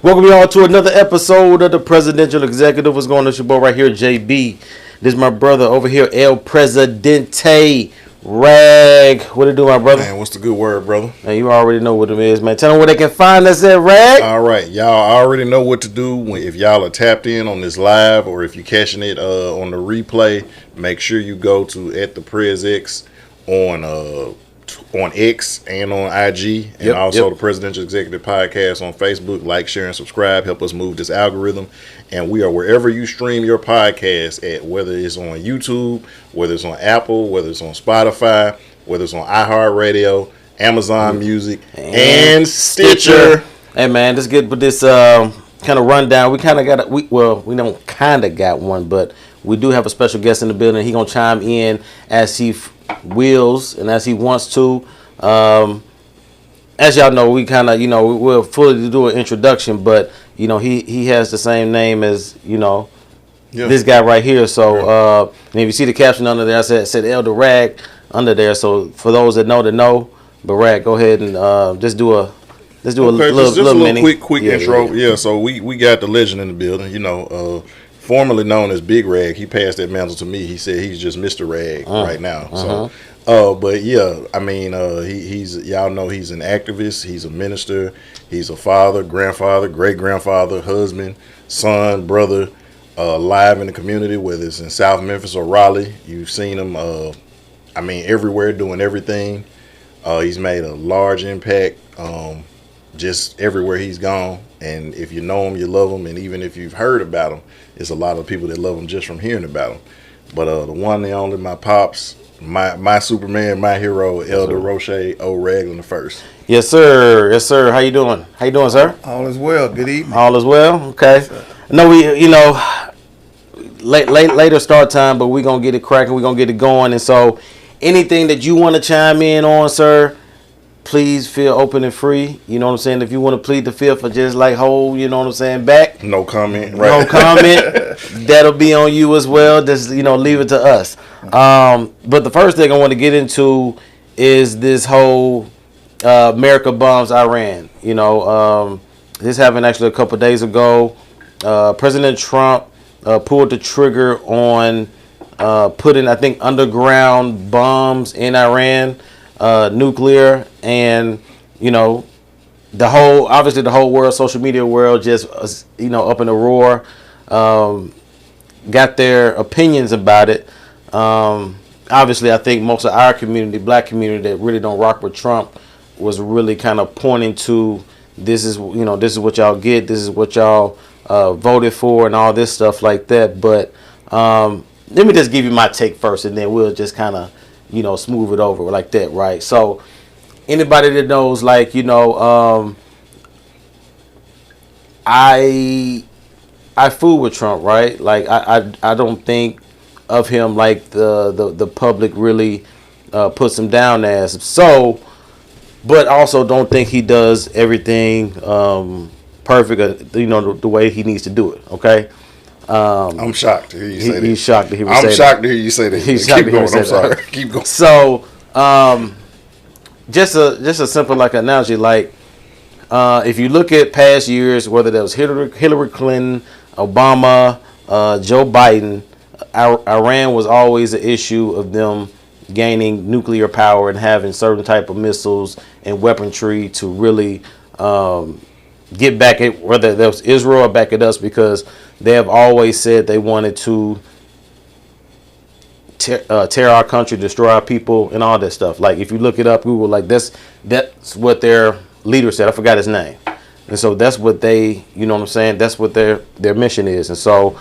Welcome y'all to another episode of the Presidential Executive. What's going on? It's your boy right here, JB. This is my brother over here, El Presidente Rag. What it do, my brother? Man, what's the good word, brother? Man, you already know what it is, man. Tell them where they can find us at, Rag. All right, y'all already know what to do if y'all are tapped in on this live or if you're catching it on the replay. Make sure you go to @thePresX on X and on IG, and also the Presidential Executive Podcast on Facebook. Like, share, and subscribe. Help us move this algorithm. And we are wherever you stream your podcast at, whether it's on YouTube, whether it's on Apple, whether it's on Spotify, whether it's on iHeartRadio, Amazon Music, and Stitcher. Hey, man, let's get with this kind of rundown. We kind of got we don't kind of got one, but we do have a special guest in the building. He gonna chime in as he wills and as he wants to. As y'all know, we kind of, we'll fully do an introduction, but he has the same name as this guy right here. So and if you see the caption under there, I said Elder Rag under there. So for those that know, but Rag, go ahead and just do a little mini quick intro. Yeah. So we got the legend in the building. Formerly known as Big Rag. He passed that mantle to me. He said he's just Mr. Rag right now. So, but yeah, I mean, he's y'all know he's an activist. He's a minister. He's a father, grandfather, great grandfather, husband, son, brother. Live in the community, whether it's in South Memphis or Raleigh. You've seen him. Everywhere doing everything. He's made a large impact. Just everywhere he's gone. And if you know him, you love him. And even if you've heard about him, it's a lot of people that love him just from hearing about him. But the one, the only, my pops, my Superman, my hero, Elder Ragland the first. Yes, sir. Yes, sir. How you doing? How you doing, sir? All is well. Good evening. All is well. Okay. No, we, later start time, but we're going to get it cracking. We're going to get it going. And so anything that you want to chime in on, sir, please feel open and free. You know what I'm saying? If you want to plead the fifth or just back. No comment. Right. No comment. That'll be on you as well. Just, leave it to us. But the first thing I want to get into is this whole America bombs Iran. This happened actually a couple of days ago. President Trump pulled the trigger on putting, I think, underground bombs in Iran. Nuclear, and the whole world, social media world, just up in a roar, got their opinions about it. Obviously, I think most of our community, black community, that really don't rock with Trump, was really kind of pointing to this is what y'all get, this is what y'all voted for, and all this stuff like that. But let me just give you my take first, and then we'll just kind of smooth it over like that, right? So anybody that knows, I fool with Trump, right? Like I don't think of him like the public really puts him down as. So, but also don't think he does everything perfect, the way he needs to do it. Okay. I'm shocked to hear you say that. He's shocked to hear me say that. I'm shocked to hear you say that. Keep going. I'm sorry. Keep going. So, just a simple analogy. If you look at past years, whether that was Hillary Clinton, Obama, Joe Biden, Iran was always an issue of them gaining nuclear power and having certain type of missiles and weaponry to really get back at whether that was Israel or back at us, because they have always said they wanted to tear our country, destroy our people, and all that stuff. Like, if you look it up, Google, that's what their leader said. I forgot his name. And so that's what they, that's what their mission is. And so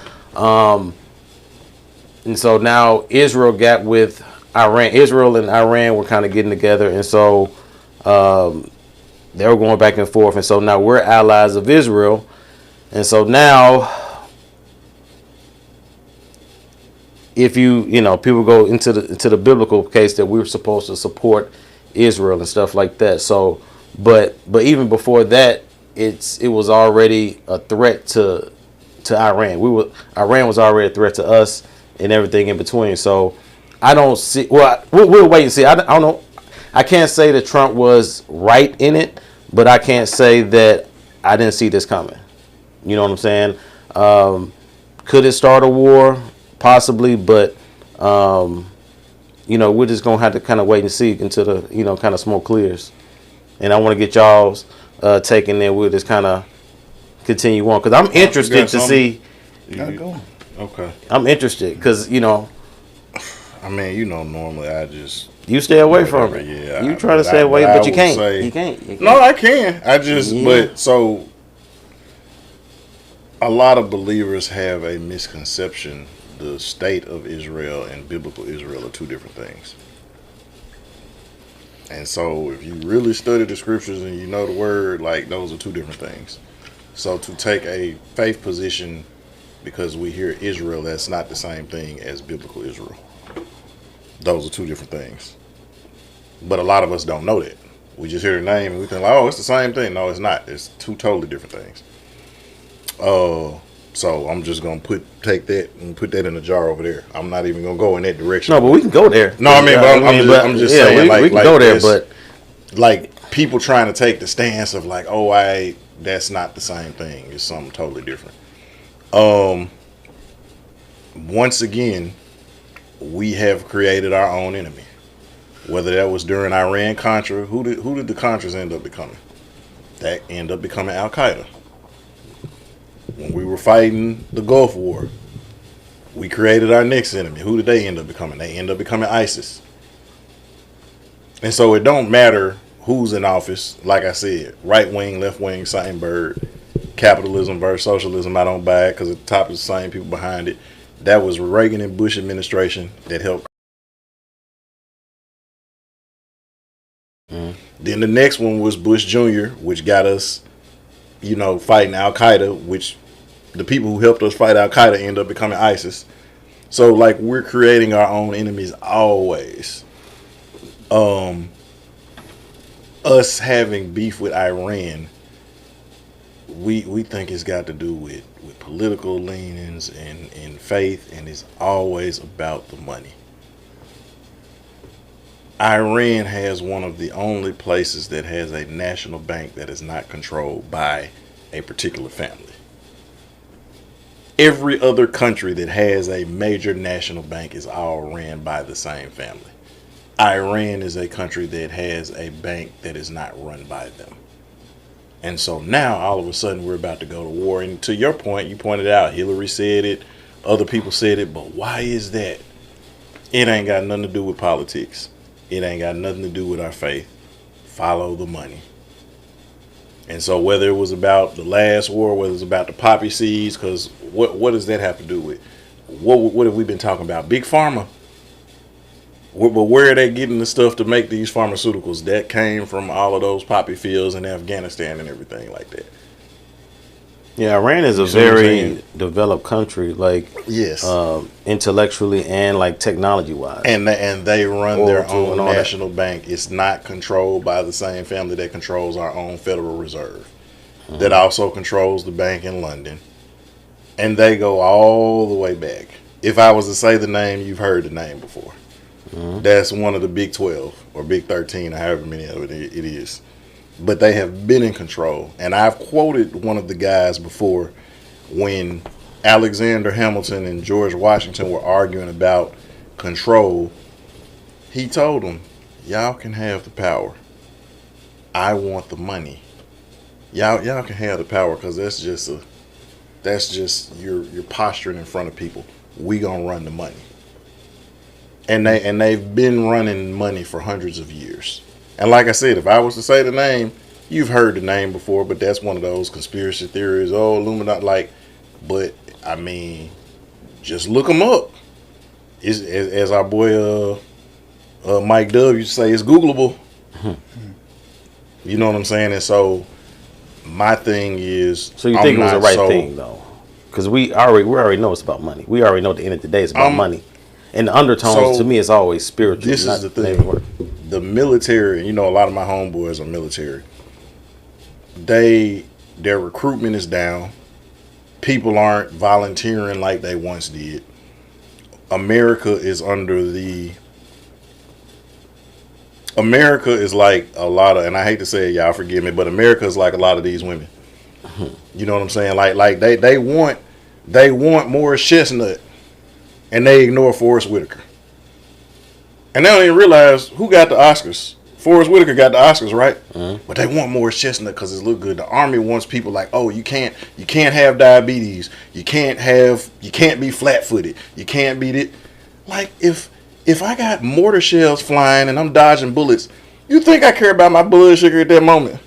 now Israel got with Iran. Israel and Iran were kind of getting together, and so they were going back and forth. And so now we're allies of Israel. And so now, if people go into the biblical case that we were supposed to support Israel and stuff like that. So, but even before that, it was already a threat to Iran. Iran was already a threat to us and everything in between. So I don't see. Well, we'll wait and see. I don't know. I can't say that Trump was right in it, but I can't say that I didn't see this coming. You know what I'm saying? Could it start a war? Possibly, but we're just gonna have to kind of wait and see until the kind of smoke clears. And I want to get y'all's take in there. We'll just kind of continue on because I'm interested to see. Go. Okay. I'm interested because I mean, normally I just you stay away from it. Yeah, you try to stay away, but you can't. You can't. No, I can. I just but so a lot of believers have a misconception. The state of Israel and biblical Israel are two different things. And so if you really study the scriptures and you know the word, like those are two different things. So to take a faith position because we hear Israel, that's not the same thing as biblical Israel. Those are two different things. But a lot of us don't know that. We just hear the name and we think, like, oh, it's the same thing. No, it's not. It's two totally different things. So I'm just gonna take that and put that in a jar over there. I'm not even gonna go in that direction. No, but we can go there. No, I mean, I'm just saying, we can go there, but like people trying to take the stance of like, oh, that's not the same thing. It's something totally different. Once again, we have created our own enemy. Whether that was during Iran Contra, who did the Contras end up becoming? That ended up becoming Al Qaeda. When we were fighting the Gulf War, we created our next enemy. Who did they end up becoming? They end up becoming ISIS. And so it don't matter who's in office. Like I said, right wing, left wing, same bird. Capitalism versus socialism, I don't buy it because at the top is the same people behind it. That was Reagan and Bush administration that helped. Then the next one was Bush Jr., which got us, fighting Al Qaeda, which the people who helped us fight Al Qaeda end up becoming ISIS. So, like, we're creating our own enemies always. Us having beef with Iran, we think it's got to do with political leanings and faith, and it's always about the money. Iran has one of the only places that has a national bank that is not controlled by a particular family. Every other country that has a major national bank is all ran by the same family. Iran is a country that has a bank that is not run by them. And so now all of a sudden we're about to go to war. And to your point, you pointed out, Hillary said it, other people said it, but why is that? It ain't got nothing to do with politics. It ain't got nothing to do with our faith. Follow the money. And so whether it was about the last war, whether it's about the poppy seeds, because what does that have to do with? What have we been talking about? Big Pharma. But where are they getting the stuff to make these pharmaceuticals? That came from all of those poppy fields in Afghanistan and everything like that. Yeah, Iran is a very developed country, like yes, intellectually and like technology wise. And they run their own national bank. It's not controlled by the same family that controls our own Federal Reserve, that also controls the bank in London. And they go all the way back. If I was to say the name, you've heard the name before. That's one of the Big 12 or Big 13, or however many of it is. But they have been in control. And I've quoted one of the guys before when Alexander Hamilton and George Washington were arguing about control. He told them, y'all can have the power. I want the money. Y'all can have the power because that's just you're posturing in front of people. We gonna run the money. And they've been running money for hundreds of years. And like I said, if I was to say the name, you've heard the name before, but that's one of those conspiracy theories. Oh, Illuminati, but I mean, just look them up. As our boy Mike Dub used to say, it's Googleable. You know what I'm saying? And so my thing is, so you think it was the right thing though, because we already know it's about money. We already know at the end of the day it's about money. And the undertones, to me, is always spiritual. This is the thing. The military, a lot of my homeboys are military. Their recruitment is down. People aren't volunteering like they once did. America is like a lot of, and I hate to say it, y'all forgive me, but America is like a lot of these women. You know what I'm saying? Like they want Morris Chestnut, and they ignore Forrest Whitaker. And they don't even realize who got the Oscars. Forrest Whitaker got the Oscars, right? But they want Morris Chestnut because it look good. The Army wants people like, oh, you can't have diabetes. You can't be flat-footed. You can't be it. Like if I got mortar shells flying and I'm dodging bullets, you think I care about my blood sugar at that moment?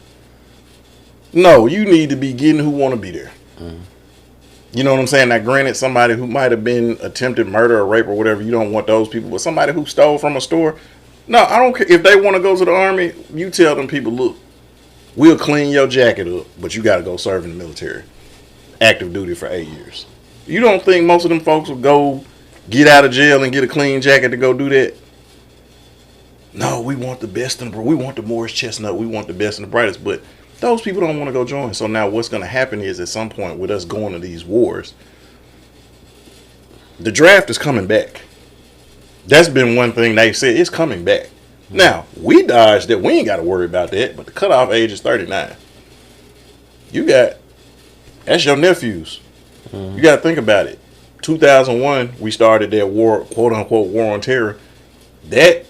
No, you need to be getting who want to be there. You know what I'm saying? Now, granted, somebody who might have been attempted murder or rape or whatever, you don't want those people. But somebody who stole from a store, no, I don't care. If they want to go to the Army, you tell them people, look, we'll clean your jacket up, but you got to go serve in the military. Active duty for 8 years. You don't think most of them folks will go get out of jail and get a clean jacket to go do that? No, we want the best and we want the Morris Chestnut. We want the best and the brightest, but those people don't want to go join. So now what's going to happen is at some point with us going to these wars, the draft is coming back. That's been one thing they said. It's coming back. Now, we dodged that. We ain't got to worry about that. But the cutoff age is 39. That's your nephews. You got to think about it. 2001, we started that war, quote unquote, war on terror. That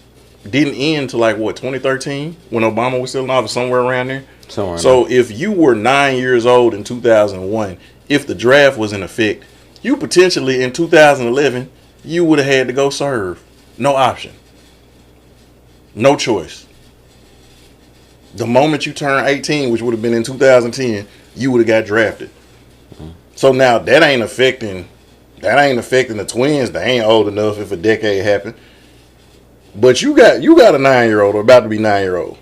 didn't end till 2013 when Obama was still in office, somewhere around there. So if you were 9 years old in 2001, if the draft was in effect, you potentially in 2011, you would have had to go serve. No option. No choice. The moment you turn 18, which would have been in 2010, you would have got drafted. So now that ain't affecting the twins. They ain't old enough if a decade happened. But you got a 9-year-old or about to be 9-year-old.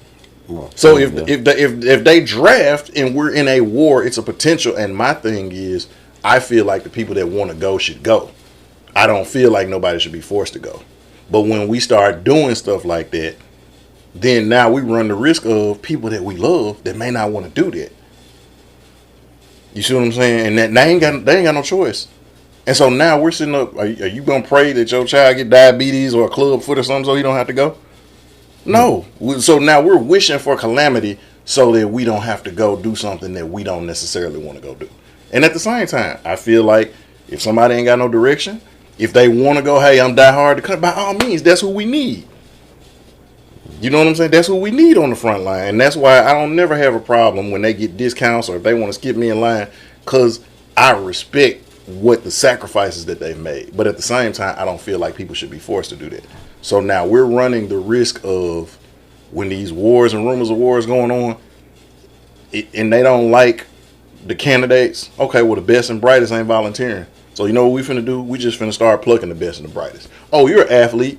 So if they draft and we're in a war, it's a potential. And my thing is, I feel like the people that want to go should go. I don't feel like nobody should be forced to go. But when we start doing stuff like that, then now we run the risk of people that we love that may not want to do that. You see what I'm saying? And that they ain't got no choice. And so now we're sitting up. Are you gonna pray that your child get diabetes or a club foot or something so he don't have to go? No. So now we're wishing for calamity so that we don't have to go do something that we don't necessarily want to go do. And at the same time, I feel like if somebody ain't got no direction, if they want to go, hey, I'm die hard to cut, by all means, that's who we need. You know what I'm saying? That's who we need on the front line. And that's why I don't never have a problem when they get discounts or if they want to skip me in line, because I respect what the sacrifices that they've made. But at the same time, I don't feel like people should be forced to do that. So now we're running the risk of when these wars and rumors of wars going on, and they don't like the candidates. Okay, well, the best and brightest ain't volunteering. So you know what we finna do? We just finna start plucking the best and the brightest. Oh, you're an athlete.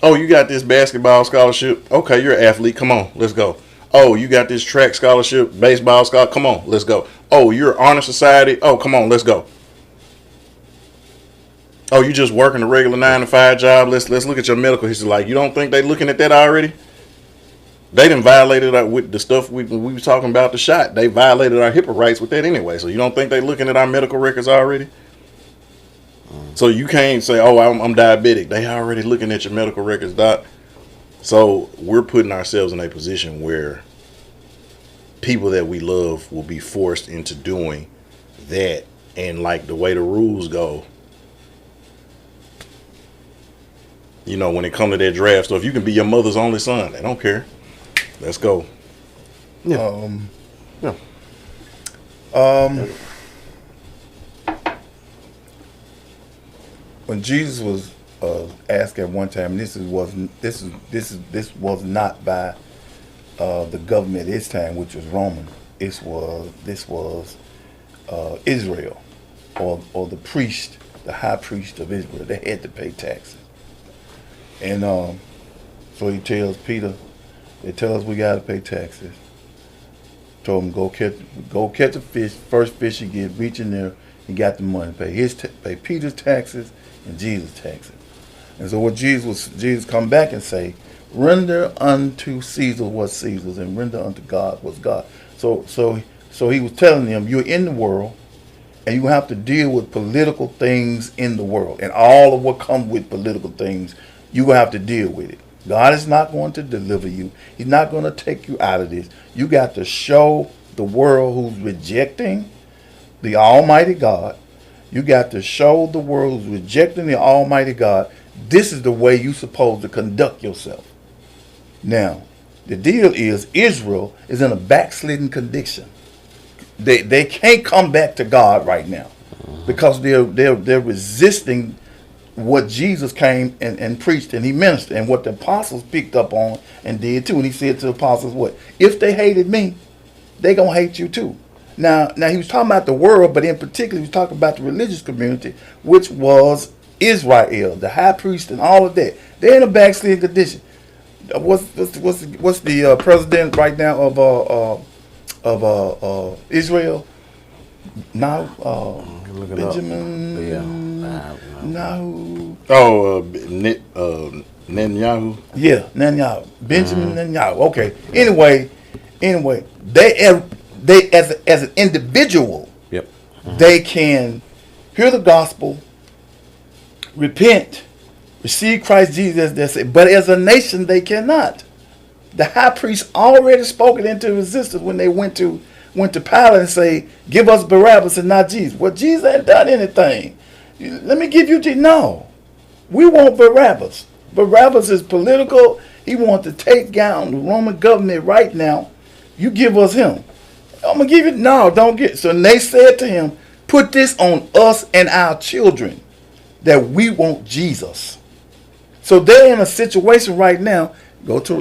Oh, you got this basketball scholarship. Okay, you're an athlete. Come on, let's go. Oh, you got this track scholarship, baseball scholarship. Come on, let's go. Oh, you're honor society. Oh, come on, let's go. Oh, you just working a regular 9-to-5 job. Let's look at your medical history. Like, you don't think they looking at that already? They done violated with the stuff we was talking about the shot. They violated our HIPAA rights with that anyway. So you don't think they looking at our medical records already? So you can't say, oh, I'm diabetic. They already looking at your medical records, doc. So we're putting ourselves in a position where people that we love will be forced into doing that. And like the way the rules go, you know, when it comes to that draft, so if you can be your mother's only son, they don't care. Let's go. Yeah. When Jesus was asked at one time, this was not by the government at his time, which was Roman. This was Israel, or the priest, the high priest of Israel. They had to pay taxes, and so he tells Peter, they tell us we got to pay taxes. Told him go catch a fish. First fish you get, reach in there, he got the money. Pay Peter's taxes and Jesus' taxes. And so what Jesus come back and say, render unto Caesar what's Caesar's, and render unto God what's God. So he was telling them, you're in the world, and you have to deal with political things in the world, and all of what comes with political things, you will have to deal with it. God is not going to deliver you. He's not going to take you out of this. You got to show the world who's rejecting the Almighty God. You got to show the world who's rejecting the Almighty God, this is the way you're supposed to conduct yourself. Now, the deal is Israel is in a backslidden condition. They can't come back to God right now because they're resisting what Jesus came and preached and he ministered and what the apostles picked up on and did too. And he said to the apostles, what? If they hated me, they gonna hate you too. Now he was talking about the world, but in particular he was talking about the religious community, which was Israel, the high priest and all of that. They're in a backsliding condition. What's the president right now of Israel? Now Benjamin. Netanyahu. Netanyahu. Yeah, Netanyahu. Benjamin Netanyahu. Okay. Anyway, they as an individual, Yep. they can hear the gospel, repent, receive Christ Jesus as their Savior. But as a nation, they cannot. The high priest already spoken into existence when they went to Pilate and say, "Give us Barabbas and not Jesus." Well, Jesus ain't done anything. Let me give you Jesus. No, we want Barabbas. Barabbas is political. He wants to take down the Roman government right now. You give us him. I'm gonna give you. No, don't get. So they said to him, "Put this on us and our children, that we want Jesus." So they're in a situation right now. Go to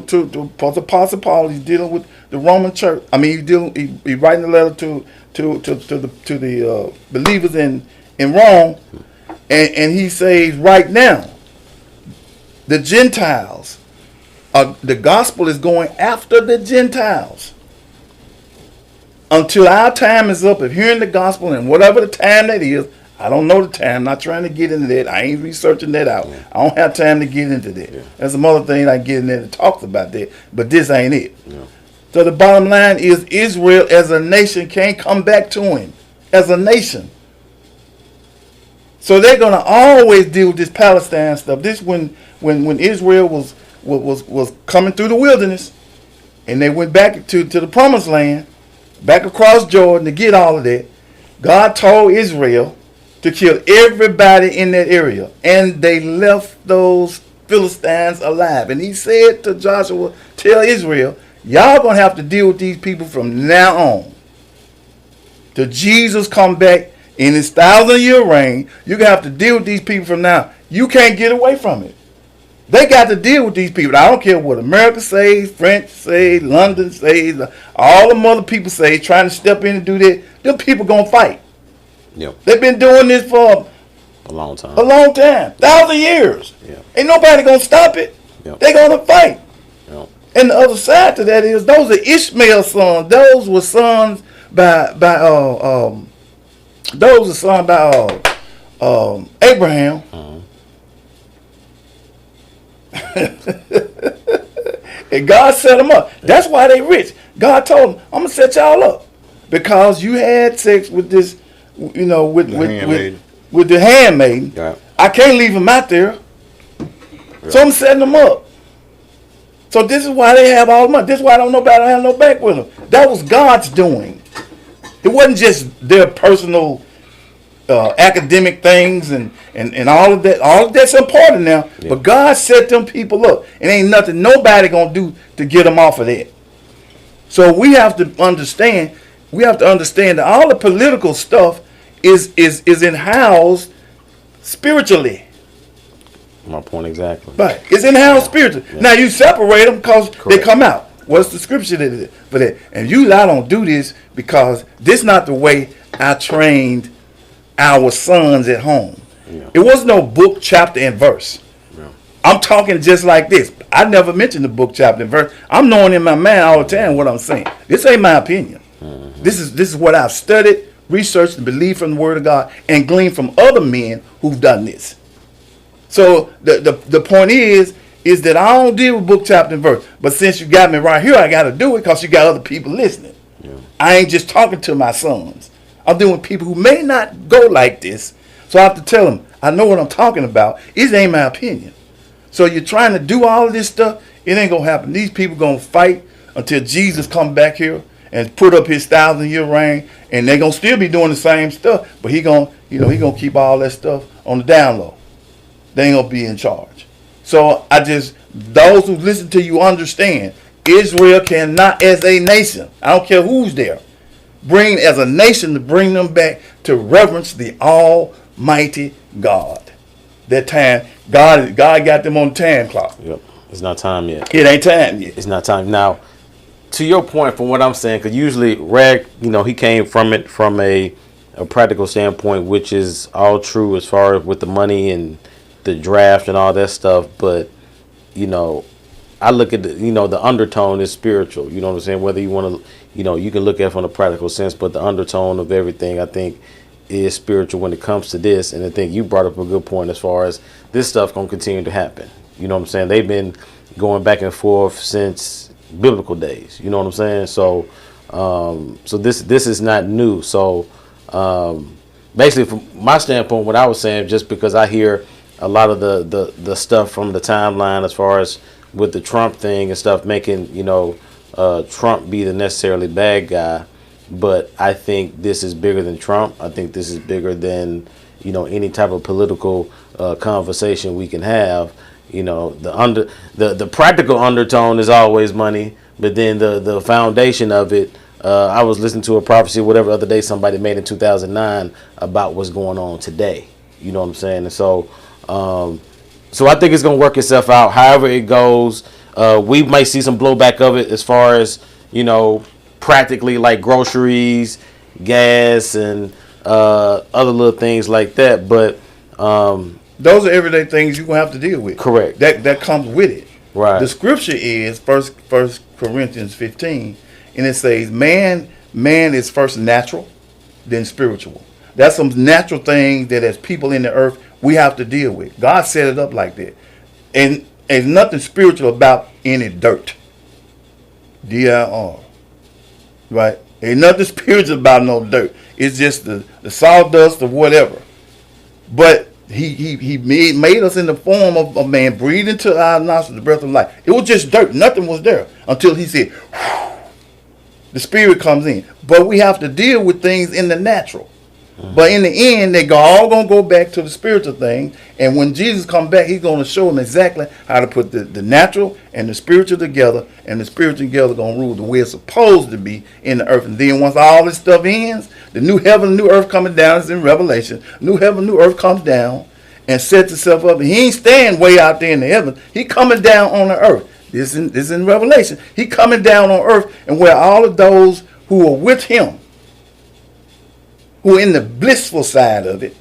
Apostle Paul. He's dealing with the Roman church. I mean, he's writing a letter to the believers in Rome, and he says right now, the Gentiles, the gospel is going after the Gentiles until our time is up of hearing the gospel, and whatever the time that is. I don't know the time. I'm not trying to get into that. I ain't researching that out. Yeah. I don't have time to get into that. Yeah. There's some other things I get in there that talks about that, but this ain't it. Yeah. So the bottom line is Israel as a nation can't come back to him as a nation. So they're gonna always deal with this Palestine stuff. This when Israel was coming through the wilderness, and they went back to the promised land, back across Jordan to get all of that. God told Israel to kill everybody in that area. And they left those Philistines alive. And he said to Joshua, tell Israel, y'all going to have to deal with these people from now on. Till Jesus come back in his 1,000-year reign, you're going to have to deal with these people from now. You can't get away from it. They got to deal with these people. I don't care what America says, French says, London says, all the other people say, trying to step in and do that. Them people going to fight. Yep. They've been doing this for a long time. 1,000 years. Yep. Ain't nobody gonna stop it. Yep. They're gonna fight. Yep. And the other side to that is those are Ishmael's sons. Those were sons by Abraham. And God set them up. That's why they rich. God told them, I'm gonna set y'all up because you had sex with this. With the handmaiden. Yeah. I can't leave them out there. Yeah. So I'm setting them up. So this is why they have all the money. This is why nobody have no back with them. That was God's doing. It wasn't just their personal academic things and all of that. All of that's important now. Yeah. But God set them people up. And ain't nothing nobody gonna do to get them off of that. So we have to understand. We have to understand that all the political stuff is in-house spiritually. My point exactly. Right. It's in-house spiritually. Yeah. Now you separate them because they come out. What's the scripture for that? And I don't do this because this is not the way I trained our sons at home. Yeah. It was no book, chapter, and verse. Yeah. I'm talking just like this. I never mentioned the book, chapter, and verse. I'm knowing in my mind all the time what I'm saying. This ain't my opinion. Mm-hmm. This is what I've studied, researched, and believed from the Word of God, and gleaned from other men who've done this. So the point is that I don't deal with book, chapter, and verse. But since you got me right here, I got to do it because you got other people listening. Yeah. I ain't just talking to my sons. I'm dealing with people who may not go like this. So I have to tell them, I know what I'm talking about. It ain't my opinion. So you're trying to do all of this stuff, it ain't going to happen. These people going to fight until Jesus come back here. and put up his 1,000-year reign, and they're gonna still be doing the same stuff. But he gonna keep all that stuff on the down low. They ain't gonna be in charge. So those who listen to you understand, Israel cannot, as a nation, I don't care who's there, bring as a nation to bring them back to reverence the Almighty God. That time, God got them on the time clock. Yep. It's not time yet. It ain't time yet. It's not time. Now, to your point, from what I'm saying, because usually Rag, he came from it from a practical standpoint, which is all true as far as with the money and the draft and all that stuff. But, I look at the undertone is spiritual. You know what I'm saying? Whether you want to, you can look at it from a practical sense, but the undertone of everything, I think, is spiritual when it comes to this. And I think you brought up a good point as far as this stuff going to continue to happen. You know what I'm saying? They've been going back and forth since biblical days. You know what I'm saying? So, so this is not new. So, basically, from my standpoint, what I was saying, just because I hear a lot of the stuff from the timeline as far as with the Trump thing and stuff, making Trump be the necessarily bad guy. But I think this is bigger than Trump. I think this is bigger than any type of political conversation we can have. The practical undertone is always money, but then the foundation of it. I was listening to a prophecy, whatever other day somebody made in 2009 about what's going on today. You know what I'm saying? And so I think it's gonna work itself out. However it goes, we might see some blowback of it as far as practically like groceries, gas, and other little things like that. But those are everyday things you're gonna have to deal with. Correct. That comes with it. Right. The scripture is First Corinthians 15, and it says, "Man is first natural, then spiritual." That's some natural things that as people in the earth we have to deal with. God set it up like that, and there's nothing spiritual about any dirt. DIR. Right? Ain't nothing spiritual about no dirt. It's just the sawdust or whatever. But he made us in the form of a man, breathed into our nostrils the breath of life. It was just dirt. Nothing was there until he said, the spirit comes in. But we have to deal with things in the natural. But in the end, they all going to go back to the spiritual thing. And when Jesus comes back, he's going to show them exactly how to put the natural and the spiritual together. And the spiritual together going to rule the way it's supposed to be in the earth. And then once all this stuff ends, the new heaven and new earth coming down is in Revelation. New heaven, new earth comes down and sets itself up. And he ain't staying way out there in the heaven. He coming down on the earth. This is in Revelation. He coming down on earth, and where all of those who are with him, who are in the blissful side of it,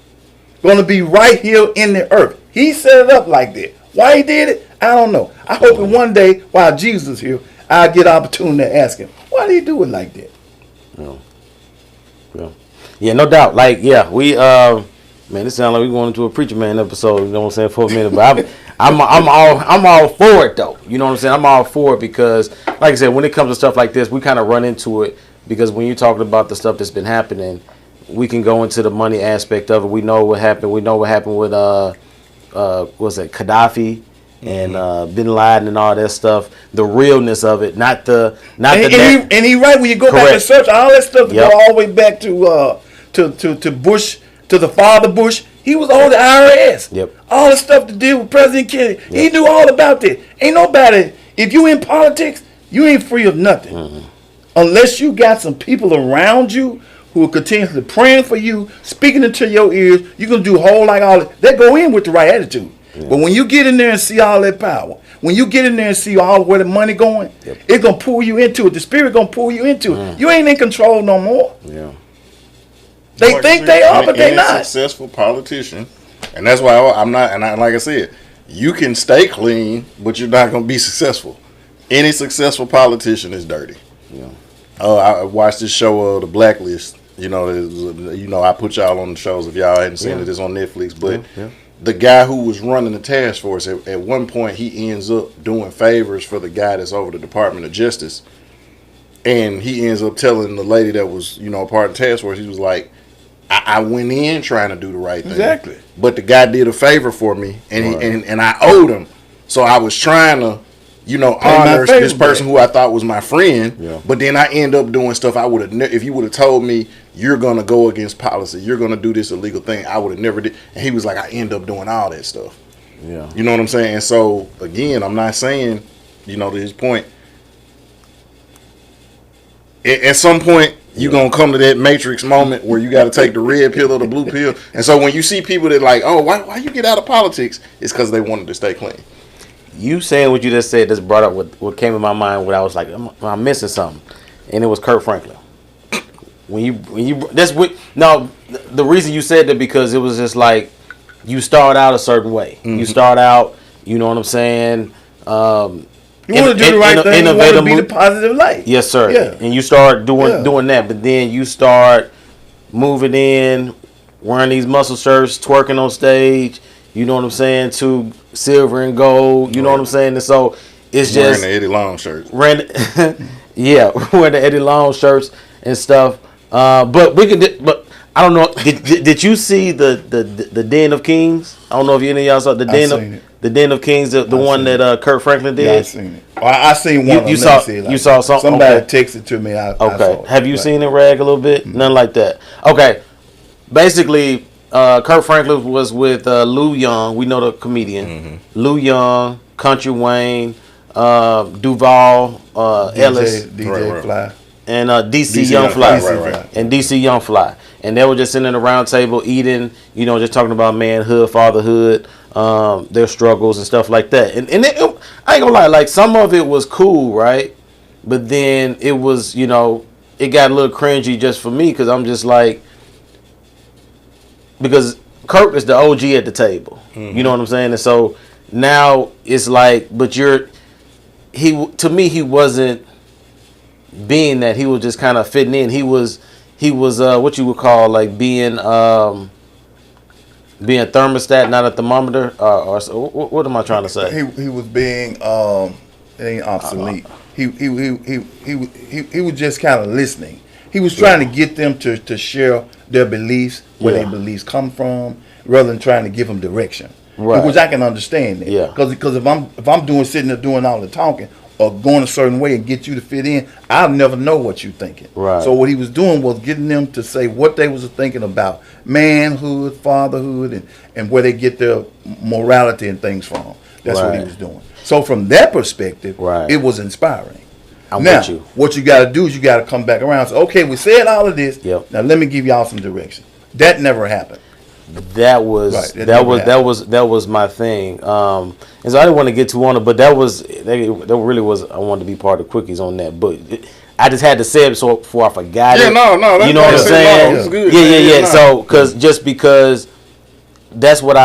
going to be right here in the earth. He set it up like that. Why he did it, I don't know. I hope that one day, while Jesus is here, I'll get opportunity to ask him, why did he do it like that? Yeah, no doubt. Like, yeah, we man, it sounds like we going into a Preacher Man episode. You know what I'm saying, for a minute, but I'm all for it though. You know what I'm saying? I'm all for it because, like I said, when it comes to stuff like this, we kind of run into it because when you're talking about the stuff that's been happening, we can go into the money aspect of it. We know what happened. We know what happened with what's that, Gaddafi and Bin Laden and all that stuff. The realness of it, not the. And he right when you go back and search all that stuff to go all the way back to Bush, to the father Bush. He was on the IRS. Yep. All the stuff to deal with President Kennedy. Yep. He knew all about that. Ain't nobody. If you in politics, you ain't free of nothing, unless you got some people around you who are continuously praying for you, speaking into your ears. You're going to do a whole like all that. They go in with the right attitude. Yeah. But when you get in there and see all that power, when you get in there and see all where the money going, it's going to pull you into it. The spirit going to pull you into it. You ain't in control no more. Yeah. They think they are, but they not. Successful politician. And that's why I'm not, and like I said, you can stay clean, but you're not going to be successful. Any successful politician is dirty. Yeah. I watched this show, The Blacklist. I put y'all on the shows if y'all hadn't seen it. It's on Netflix. But the guy who was running the task force, at one point, he ends up doing favors for the guy that's over the Department of Justice. And he ends up telling the lady that was, a part of the task force, he was like, I went in trying to do the right thing. Exactly. But the guy did a favor for me, and and I owed him. So I was trying to, honors this favorite person who I thought was my friend, Yeah. but then I end up doing stuff I would have if you would have told me you're gonna go against policy, you're gonna do this illegal thing, I would have never did. And he was like, I end up doing all that stuff. Yeah. You know what I'm saying? And so again, I'm not saying, to his point. At some point, you're gonna come to that matrix moment where you got to take the red pill or the blue pill. And so when you see people that like, oh, why you get out of politics? It's because they wanted to stay clean. You saying what you just said just brought up what came in my mind when I was like, I'm missing something, and it was Kurt Franklin. The reason you said that because it was just like you start out a certain way. Mm-hmm. You start out, you know what I'm saying. You want to do the right thing. You want to be the positive light. Yes, sir. Yeah. And you start doing that, but then you start moving in, wearing these muscle shirts, twerking on stage. You know what I'm saying? To silver and gold. You know what I'm saying? And so it's wearing just the Eddie Long shirts. wearing the Eddie Long shirts and stuff. But we could. But I don't know. Did you see the Den of Kings? I don't know if any of y'all saw the Den of Kings, the one that Kurt Franklin did. Yeah, I seen it. I seen one. You saw something. Somebody texted to me. I saw it. Have you seen it, Rag, a little bit? Mm-hmm. Nothing like that. Okay. Basically, Kurt Franklin was with Lou Young. We know the comedian. Mm-hmm. Lou Young, Country Wayne, Duval, Ellis, DJ Fly, and DC Young Fly, and DC Young Fly. And they were just sitting at a round table eating, just talking about manhood, fatherhood, their struggles and stuff like that. And I ain't gonna lie, like some of it was cool, right? But then it was, it got a little cringy just for me because I'm just like, because Kurt is the OG at the table. Mm-hmm. You know what I'm saying? And so now it's like, but to me, he wasn't being that. He was just kind of fitting in. He was what you would call like being thermostat, not a thermometer. Or what am I trying to say? He was being it ain't obsolete. He was just kind of listening. He was trying to get them to share their beliefs, where their beliefs come from, rather than trying to give them direction. Right. Which I can understand that. Yeah. Because if I'm sitting there doing all the talking or going a certain way and get you to fit in, I'll never know what you're thinking. Right. So what he was doing was getting them to say what they was thinking about manhood, fatherhood, and where they get their morality and things from. That's what he was doing. So from that perspective, it was inspiring. I'm now, with you. What you got to do is you got to come back around and say, okay, we said all of this. Yep. Now let me give y'all some direction. That never happened. That was my thing. And so I didn't want to get too on it, but that really was. I wanted to be part of Quickies on that, but I just had to say it so before I forgot it. You know what I'm saying? It's good. Yeah. So because that's what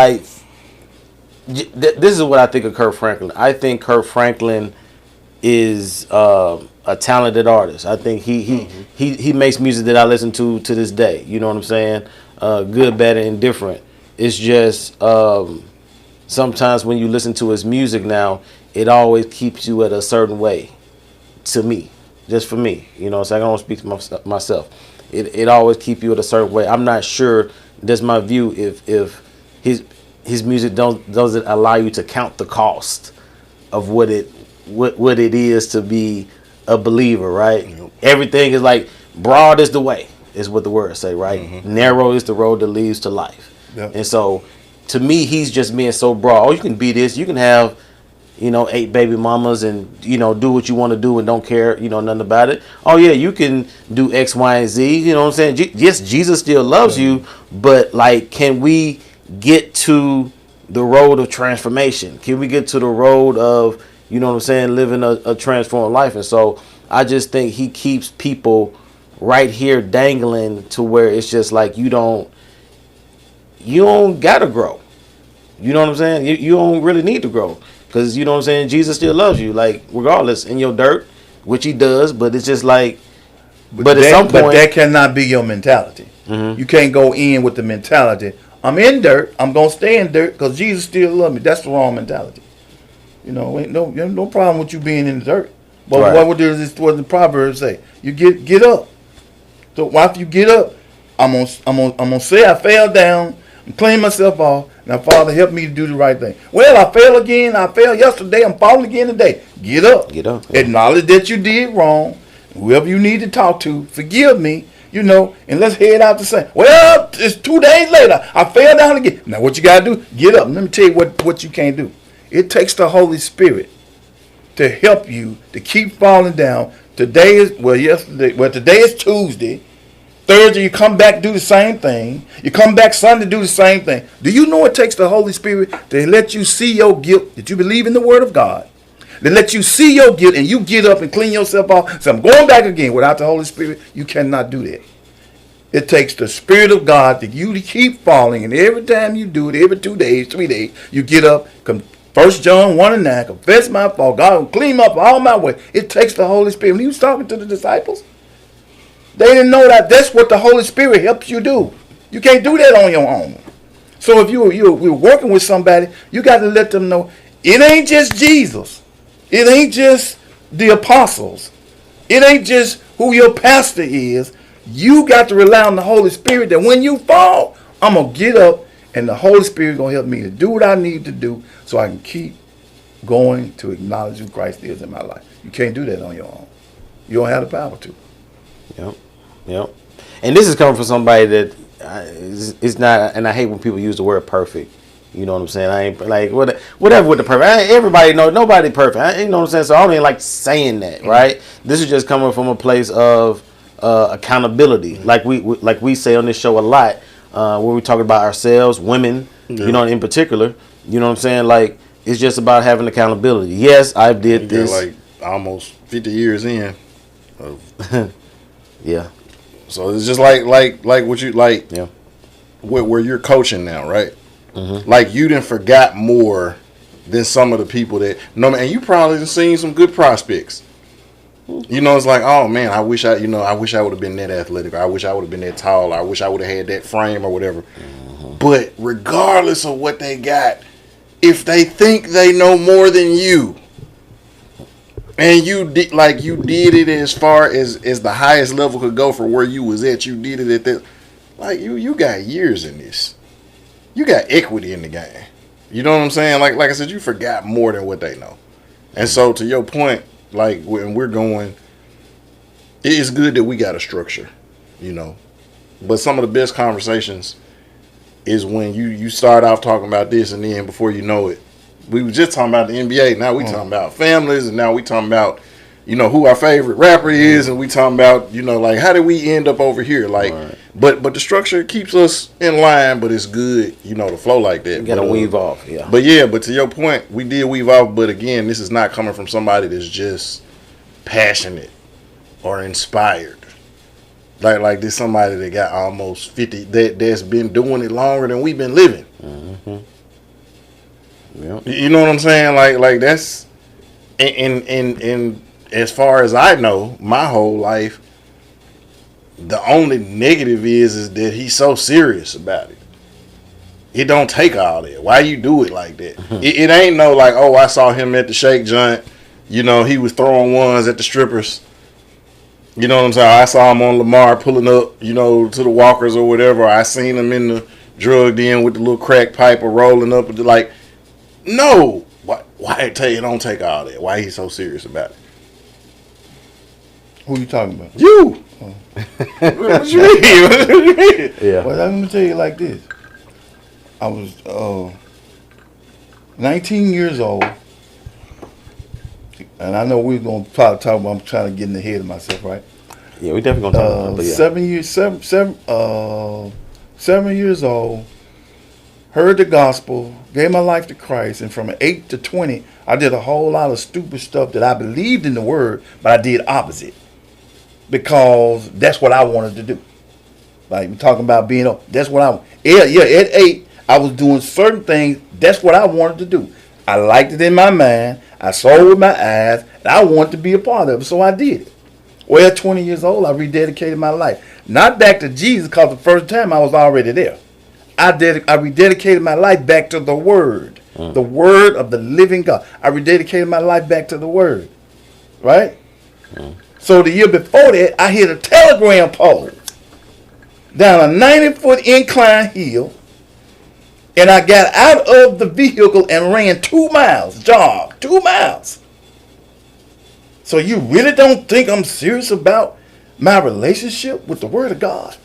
this is what I think of Kurt Franklin. I think Kurt Franklin is a talented artist. I think he makes music that I listen to this day. You know what I'm saying? Good, bad, and indifferent. It's just sometimes when you listen to his music now, it always keeps you at a certain way. To me, just for me, so I don't speak to myself. It always keeps you at a certain way. I'm not sure. That's my view. If his music doesn't allow you to count the cost of what it is to be a believer, right? Mm-hmm. Everything is like broad is the way, is what the words say, right? Mm-hmm. Narrow is the road that leads to life. Yep. And so to me, he's just being so broad. Oh, you can be this, you can have, 8 baby mamas and, do what you want to do and don't care, nothing about it. Oh yeah, you can do X, Y, and Z, you know what I'm saying? Yes, Jesus still loves you, but like, can we get to the road of transformation? Can we get to the road of, living a transformed life? And so I just think he keeps people right here dangling to where it's just like you don't gotta grow. You know what I'm saying? You don't really need to grow because Jesus still loves you, like regardless in your dirt, which he does. But it's just like, but at some point, but that cannot be your mentality. Mm-hmm. You can't go in with the mentality, I'm in dirt, I'm gonna stay in dirt because Jesus still loves me. That's the wrong mentality. Ain't no problem with you being in the dirt. But what the Proverbs say? You get up. So after you get up, I'm gonna say I fell down and clean myself off. Now, Father, help me to do the right thing. Well, I failed again. I failed yesterday. I'm falling again today. Get up. Get up. Yeah. Acknowledge that you did wrong. Whoever you need to talk to, forgive me. And let's head out to say, well, it's 2 days later. I fell down again. Now, what you got to do, get up. Let me tell you what you can't do. It takes the Holy Spirit to help you to keep falling down. Today is Tuesday. Thursday, you come back, do the same thing. You come back Sunday, do the same thing. Do you know it takes the Holy Spirit to let you see your guilt, that you believe in the Word of God, to let you see your guilt, and you get up and clean yourself off? So I'm going back again. Without the Holy Spirit, you cannot do that. It takes the Spirit of God to you to keep falling, and every time you do it, every 2 days, 3 days, you get up, 1 John 1:9, confess my fault, God will clean up all my way. It takes the Holy Spirit. When he was talking to the disciples, they didn't know that that's what the Holy Spirit helps you do. You can't do that on your own. So if you're working with somebody, you got to let them know it ain't just Jesus. It ain't just the apostles. It ain't just who your pastor is. You got to rely on the Holy Spirit that when you fall, I'm going to get up and the Holy Spirit going to help me to do what I need to do so I can keep going to acknowledge who Christ is in my life. You can't do that on your own. You don't have the power to. Yep. And this is coming from somebody that it's not, and I hate when people use the word perfect. You know what I'm saying? I ain't like whatever with the perfect. Everybody know nobody perfect. You know what I'm saying? So I don't even like saying that, right? This is just coming from a place of accountability, like we say on this show a lot, when we talk about ourselves, women, in particular. You know what I'm saying? Like it's just about having accountability. Yes, I did this. Like almost 50 years in. Yeah. So it's just like what you like. Yeah. Where you're coaching now, right? Mm-hmm. Like you done forgot more than some of the people that and you probably done seen some good prospects. It's like, oh man, I wish I would have been that athletic. Or I wish I would have been that tall. Or I wish I would have had that frame or whatever. Mm-hmm. But regardless of what they got, if they think they know more than you, and you did it as far as the highest level could go for where you was at. You did it at that. Like you got years in this. You got equity in the game. You know what I'm saying? Like I said, you forgot more than what they know. And so to your point, like when we're going, it's good that we got a structure, But some of the best conversations is when you start off talking about this, and then before you know it, we were just talking about the NBA. Now we talking about families, and now we talking about, who our favorite rapper is, and we talking about, like how did we end up over here? Like, right. But the structure keeps us in line, but it's good, to flow like that. You gotta weave off, yeah. But to your point, we did weave off. But again, this is not coming from somebody that's just passionate or inspired. Like this somebody that got almost 50 that's been doing it longer than we've been living. Mm-hmm. Yep. You know what I'm saying? Like that's and as far as I know, my whole life, the only negative is that he's so serious about it. It don't take all that. Why you do it like that? It ain't no like, oh, I saw him at the Shake Joint. He was throwing ones at the strippers. You know what I'm saying? I saw him on Lamar pulling up, to the walkers or whatever. I seen him in the drug den with the little crack pipe or rolling up with like. No, why it don't take all that? Why he so serious about it? Who you talking about? You. Oh. What you mean? Yeah. Well, I'm gonna tell you like this. I was 19 years old, and I know we're gonna probably talk about. I'm trying to get in the head of myself, right? Yeah, we definitely gonna talk about that. 7 years old. Heard the gospel, gave my life to Christ, and from 8 to 20, I did a whole lot of stupid stuff that I believed in the word, but I did opposite. Because that's what I wanted to do. Like we're talking about being up. That's what at 8, I was doing certain things. That's what I wanted to do. I liked it in my mind. I saw it with my eyes, and I wanted to be a part of it, so I did it. Well, at 20 years old, I rededicated my life. Not back to Jesus, because the first time I was already there. I rededicated my life back to the Word. The Word of the living God. I rededicated my life back to the Word. Right? So the year before that, I hit a telegram pole down a 90-foot incline hill And I got out of the vehicle and ran 2 miles, jogged 2 miles. So you really don't think I'm serious about my relationship with the Word of God?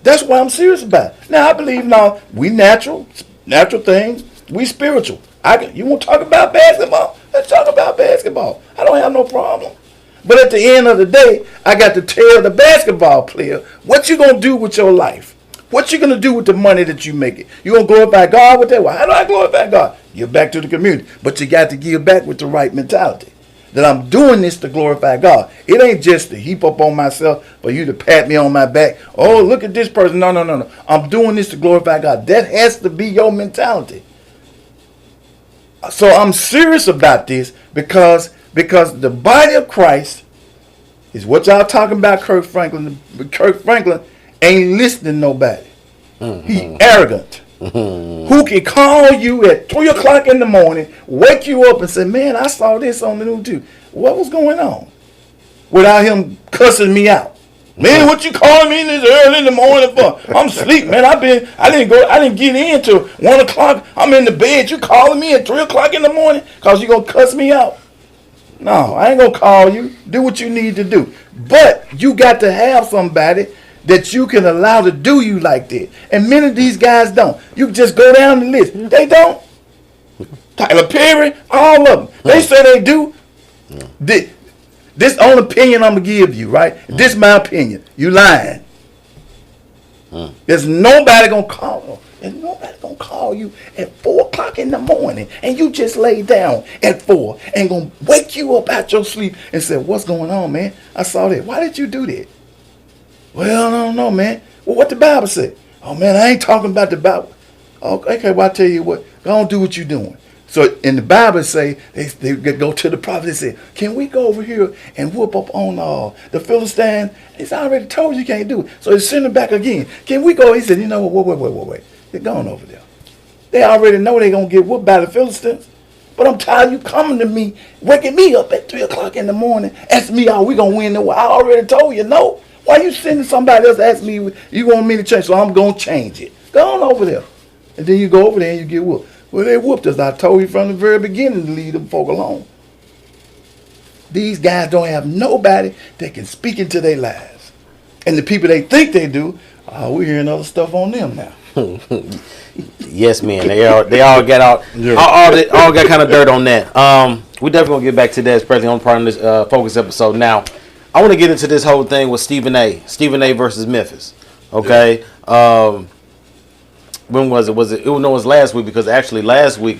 That's what I'm serious about. Now I believe now we natural things. We spiritual. You want to talk about basketball? Let's talk about basketball. I don't have no problem. But at the end of the day, I got to tell the basketball player what you gonna do with your life. What you gonna do with the money that you make it? You gonna glorify God with that? Well, how do I glorify God? Give back to the community. But you got to give back with the right mentality. That I'm doing this to glorify God. It ain't just to heap up on myself for you to pat me on my back. Oh, look at this person. No. I'm doing this to glorify God. That has to be your mentality. So I'm serious about this because the body of Christ is what y'all talking about. Kirk Franklin ain't listening to nobody. He arrogant. Who can call you at 3 o'clock in the morning, wake you up and say, man, I saw this on the news too. What was going on? Without him cussing me out. Man, what you calling me this early in the morning for? I'm asleep, man. I didn't get in till 1 o'clock. I'm in the bed. You calling me at 3 o'clock in the morning because you gonna cuss me out? No, I ain't gonna call you. Do what you need to do. But you got to have somebody that you can allow to do you like that. And many of these guys don't. You just go down the list. They don't. Tyler Perry, all of them. They say they do. This only opinion I'm going to give you, right? This is my opinion. You lying. There's nobody going to call. There's nobody going to call you at 4 o'clock in the morning and you just lay down at 4 and going to wake you up out your sleep and say, what's going on, man? I saw that. Why did you do that? Well, I don't know, man. Well, what the Bible say? Oh, man, I ain't talking about the Bible. Okay, well, I tell you what. Go on, do what you're doing. So in the Bible say, they go to the prophet and say, can we go over here and whoop up on the Philistine? He's already told you can't do it. So he sent him back again. Can we go? He said, you know what, wait. They're going over there. They already know they're going to get whooped by the Philistines. But I'm tired of you coming to me, waking me up at 3 o'clock in the morning, asking me, are we going to win the war? I already told you, no. Why you sending somebody else to ask me, you want me to change? So I'm going to change it. Go on over there. And then you go over there and you get whooped. Well, they whooped us. I told you from the very beginning to leave them folk alone. These guys don't have nobody that can speak into their lives. And the people they think they do, we're hearing other stuff on them now. Yes, man. They all got out. Yeah. All got kind of dirt on that. We definitely going to get back to that, especially on part of this focus episode. Now, I want to get into this whole thing with Stephen A versus Memphis. Okay. Yeah. When was it? It was last week, because actually last week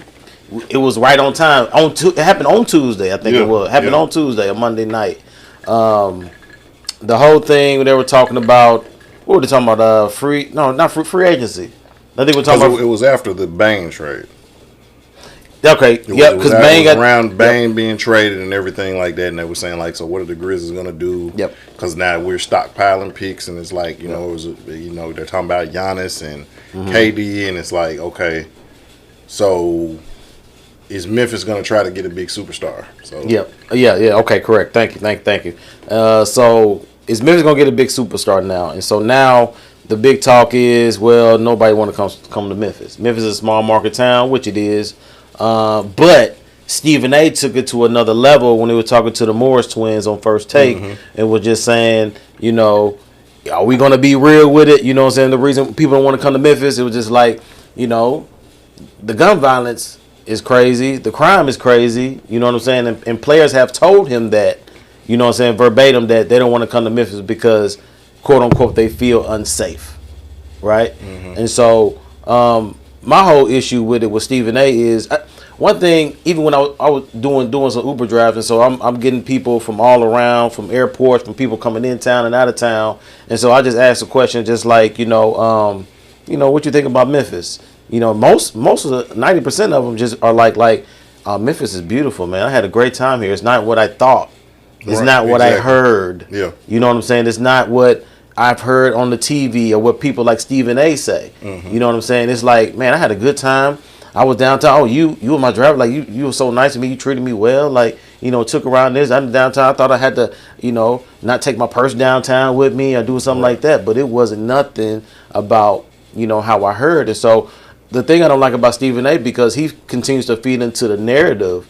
it was right on time. It happened on Tuesday, I think it was. It happened on Tuesday, a Monday night. The whole thing they were talking about. What were they talking about? Free agency. I think we're talking about. It was after the Bane trade. Okay, yep, because Bane got around Bane being traded and everything like that, and they were saying like, so what are the Grizzlies gonna do? Yep. Because now we're stockpiling picks, and it's like they're talking about Giannis and KD, and it's like, okay, so is Memphis gonna try to get a big superstar? So okay, correct. Thank you. So is Memphis gonna get a big superstar now? And so now the big talk is, well, nobody want to come to Memphis. Memphis is a small market town, which it is. But Stephen A took it to another level when he was talking to the Morris twins on First Take and was just saying, are we going to be real with it? You know what I'm saying? The reason people don't want to come to Memphis, it was just like, the gun violence is crazy. The crime is crazy. You know what I'm saying? And players have told him that, you know what I'm saying, verbatim, that they don't want to come to Memphis because, quote unquote, they feel unsafe. Right? And so, my whole issue with it with Stephen A is one thing. Even when I was doing some Uber drives, and so I'm getting people from all around, from airports, from people coming in town and out of town, and so I just asked a question, just like what you think about Memphis? Most of the 90% of them just are like Memphis is beautiful, man. I had a great time here. It's not what I thought. It's not what I heard. Yeah. You know what I'm saying? It's not what I've heard on the TV or what people like Stephen A say. You know what I'm saying? It's like, man, I had a good time. I was downtown. Oh, you were my driver. Like, you were so nice to me. You treated me well. Like, took around this. I'm downtown. I thought I had to, not take my purse downtown with me or do something like that. But it wasn't nothing about, how I heard it. So the thing I don't like about Stephen A. because he continues to feed into the narrative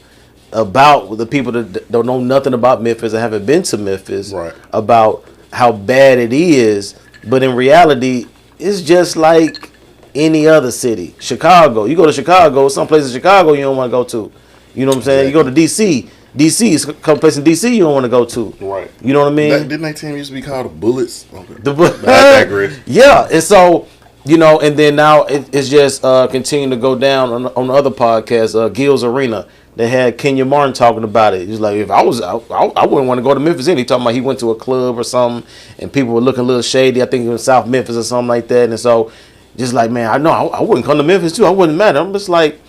about the people that don't know nothing about Memphis and haven't been to Memphis, Right. about how bad it is. But in reality, it's just like any other city. Chicago, you go to Chicago, some places in Chicago you don't want to go to. You know what I'm saying? You go to D.C. D.C. is a couple places in D.C. you don't want to go to. Right. You know what I mean? Didn't that team used to be called the Bullets? The I digress. Yeah, and so and then now it's just continuing to go down on the other podcast, Gil's Arena. They had Kenya Martin talking about it. He's like, if I wouldn't want to go to Memphis. He talking about he went to a club or something, and people were looking a little shady. I think it was South Memphis or something like that. And so, just like, man, I know I wouldn't come to Memphis too. I wouldn't matter. I'm just like,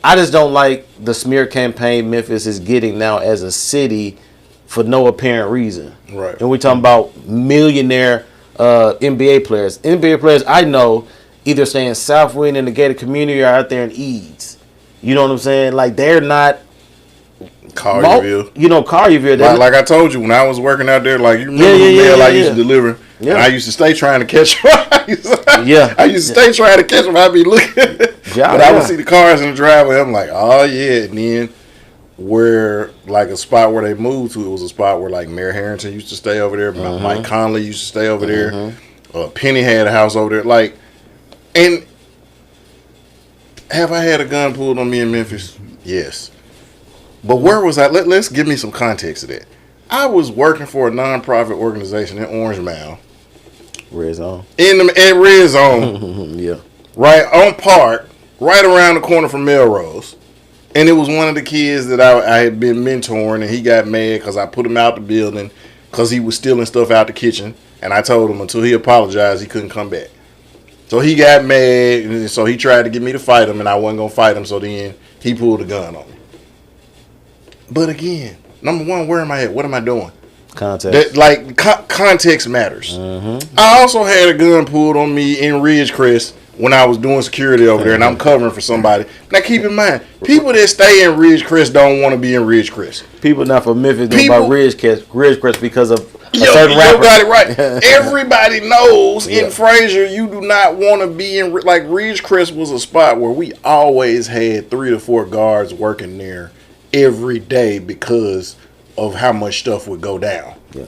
I just don't like the smear campaign Memphis is getting now as a city for no apparent reason. Right. And we're talking about millionaire NBA players. NBA players I know either stay in Southwind in the gated community or out there in Eads. You know what I'm saying? Like, they're not Collierville. Collierville. Like I told you, when I was working out there, like, you remember the mail I used to deliver? Yeah. And I used to stay trying to catch them. I used to stay trying to catch them. I'd be looking. But I would see the cars in the driveway. I'm like, oh, yeah. And then where, like, a spot where they moved to, it was a spot where, like, Mayor Harrington used to stay over there. Mike Conley used to stay over there. Penny had a house over there. Like, and have I had a gun pulled on me in Memphis? Yes. But where was I? Let's give me some context to that. I was working for a nonprofit organization in Orange Mound. Red Zone. At Red Zone. Yeah. Right on Park, right around the corner from Melrose. And it was one of the kids that I had been mentoring, and he got mad because I put him out the building because he was stealing stuff out the kitchen. And I told him until he apologized, he couldn't come back. So he got mad, and so he tried to get me to fight him, and I wasn't going to fight him, so then he pulled a gun on me. But again, number one, where am I at? What am I doing? Context. Context matters. I also had a gun pulled on me in Ridgecrest when I was doing security over there, and I'm covering for somebody. Now, keep in mind, people that stay in Ridgecrest don't want to be in Ridgecrest. People not from Memphis know about Ridgecrest because of a certain rapper. You got it right. Everybody knows in Fraser you do not want to be in, like, Ridgecrest was a spot where we always had 3 to 4 guards working there every day because of how much stuff would go down. Yeah.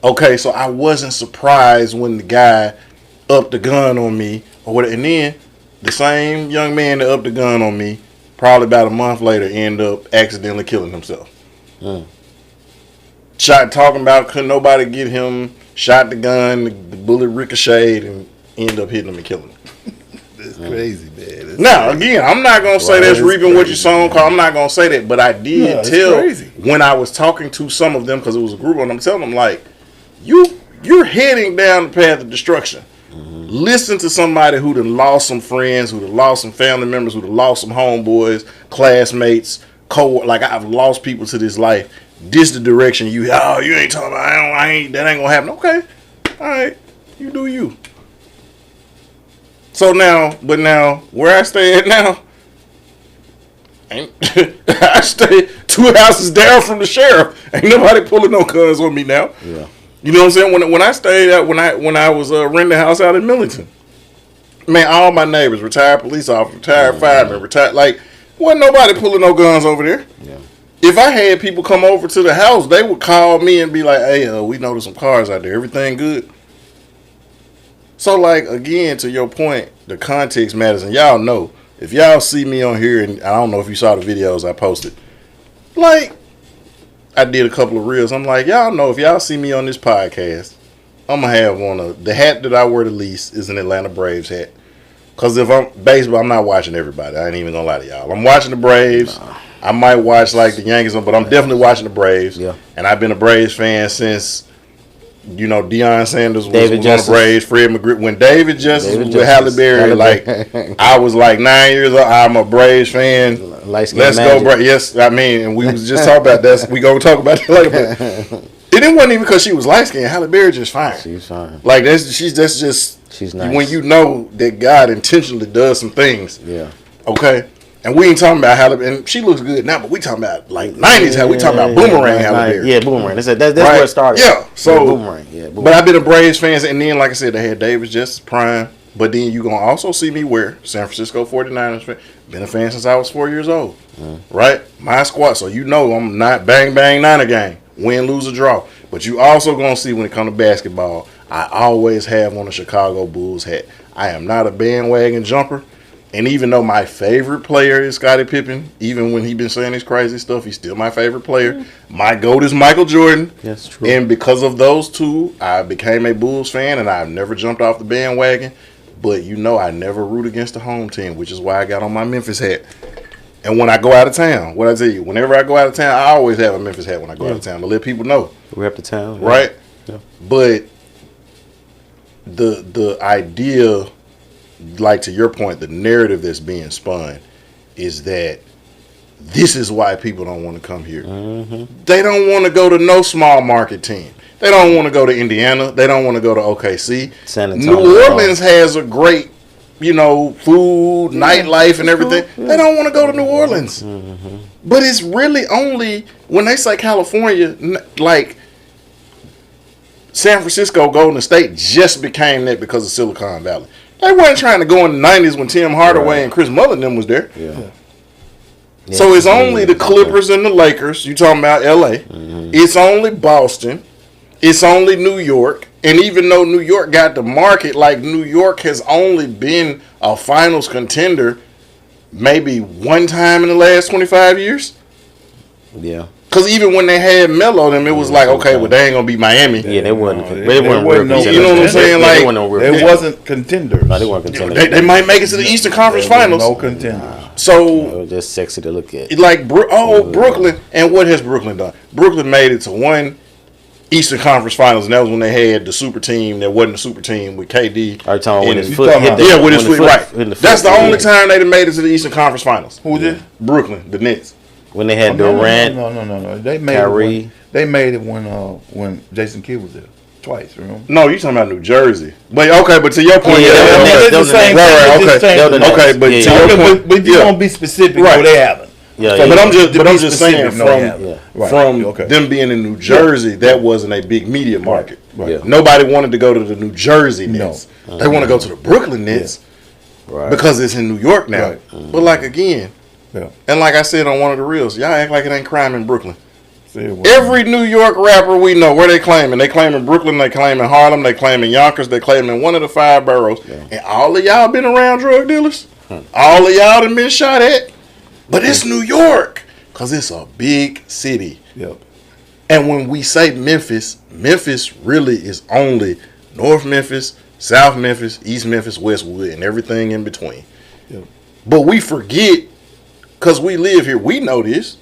Okay, so I wasn't surprised when the guy upped the gun on me or whatever. And then the same young man that upped the gun on me, probably about a month later, ended up accidentally killing himself. Talking about couldn't nobody get him, shot the gun, the bullet ricocheted and ended up hitting him and killing him. That's crazy, man. Now, again, I'm not going to say that's reaping what you sow. I'm not going to say that. But I did tell when I was talking to some of them, because it was a group, and I'm telling them, like, you're heading down the path of destruction. Listen to somebody who done lost some friends, who done lost some family members, who done lost some homeboys, classmates, like, I've lost people to this life. This the direction you ain't talking about, that ain't going to happen. Okay. All right. You do you. So now, where I stay at now, I stay 2 houses down from the sheriff. Ain't nobody pulling no guns on me now. Yeah. You know what I'm saying? When I stayed out, when I was renting a house out in Millington, man, all my neighbors, retired police officers, retired firemen, like, wasn't nobody pulling no guns over there. Yeah. If I had people come over to the house, they would call me and be like, hey, we noticed some cars out there. Everything good? So, like, again, to your point, the context matters. And y'all know, if y'all see me on here, and I don't know if you saw the videos I posted, like, I did a couple of reels. I'm like, y'all know, if y'all see me on this podcast, I'm going to have one of the hat that I wear the least is an Atlanta Braves hat. Because if I'm baseball, I'm not watching everybody. I ain't even going to lie to y'all. I'm watching the Braves. I might watch, like, the Yankees, but I'm definitely watching the Braves. Yeah. And I've been a Braves fan since, Deion Sanders was on the Braves, Fred McGriff. When David Justice was with Halle Berry, like, I was like 9 years old. I'm a Braves fan. Let's go Braves. Yes, I mean, and we was just talking about that. We gonna talk about that later. But it wasn't even because she was light skinned. Halle Berry just fine. She's fine. Like she's nice. When you know that God intentionally does some things. Yeah. Okay. And we ain't talking about Halle Berry, and she looks good now, but we talking about like 90s Halle. We talking about Boomerang Halle Berry. Yeah, Boomerang. That's right? Where it started. Yeah. So Boomerang. Yeah. Boomerang. But I've been a Braves fan, and then like I said, they had Davis Justice Prime. But then you're going to also see me wear San Francisco 49ers fan. Been a fan since I was 4 years old. Right? My squad. So you know I'm not bang, bang, Niner gang. Win, lose, or draw. But you also going to see when it comes to basketball, I always have on a Chicago Bulls hat. I am not a bandwagon jumper. And even though my favorite player is Scottie Pippen, even when he been saying his crazy stuff, he's still my favorite player. My GOAT is Michael Jordan. That's true. And because of those two, I became a Bulls fan, and I've never jumped off the bandwagon. But you know I never root against the home team, which is why I got on my Memphis hat. And when I go out of town, what I tell you, whenever I go out of town, I always have a Memphis hat when I go out of town to let people know. We up to town. Right? Yeah. But the idea, like to your point, the narrative that's being spun is that this is why people don't want to come here. They don't want to go to no small market team. They don't want to go to Indiana. They don't want to go to OKC. San Antonio. New Orleans has a great, food, nightlife, and everything. They don't want to go to New Orleans. But it's really only when they say California, like San Francisco, Golden State just became that because of Silicon Valley. They weren't trying to go in the 90s when Tim Hardaway and Chris Mullin them was there. Yeah. So it's only the Clippers and the Lakers. You talking about LA. It's only Boston. It's only New York. And even though New York got the market, like New York has only been a finals contender maybe one time in the last 25 years. Yeah. Because even when they had Melo, them, it was like, okay, well, they ain't going to beat Miami. Yeah, they weren't. No, They weren't real no- contenders. You know what I'm saying? Like, they weren't no real They contenders. wasn't contenders. No, they weren't contenders. They might make it to the Eastern Conference Finals. No contenders. They So, were just sexy to look at. like, Brooklyn. And what has Brooklyn done? Brooklyn made it to one Eastern Conference Finals, and that was when they had the super team that wasn't a super team with KD. Are you talking when And- his foot hit the, Yeah, with his when foot, right. hit the foot, That's the only yeah. time they done made it to the Eastern Conference Finals. Who did? Brooklyn, the Nets. When they had No. Durant, They made Kyrie. it. They made it when Jason Kidd was there twice. Remember? No, you talking about New Jersey. But okay, but to your point, Yeah, yeah, that okay. was the same Right, thing. okay. It's the same thing. Okay, but Yeah, to yeah. your Okay, point, but you yeah. don't be specific. Right. No, they haven't. yeah, So, yeah. But I'm just, To but be I'm just saying specific, no, they haven't. Yeah. Right. from Okay. them being in New Jersey, that wasn't a big media market. Right. Yeah. Nobody wanted to go to the New Jersey No. Nets. They want to go to the Brooklyn Nets Right. because it's in New York now. Right. But like again, Yeah. and like I said on one of the reels, y'all act like it ain't crime in Brooklyn. See, it was- Every New York rapper we know, where they claiming? They claiming Brooklyn, they claiming Harlem, they claiming Yonkers, they claiming one of the 5 boroughs. And all of y'all been around drug dealers. All of y'all done been shot at. But it's New York because it's a big city. Yep. And when we say Memphis, Memphis really is only North Memphis, South Memphis, East Memphis, Westwood, and everything in between. Yep. But we forget, because we live here, we know this.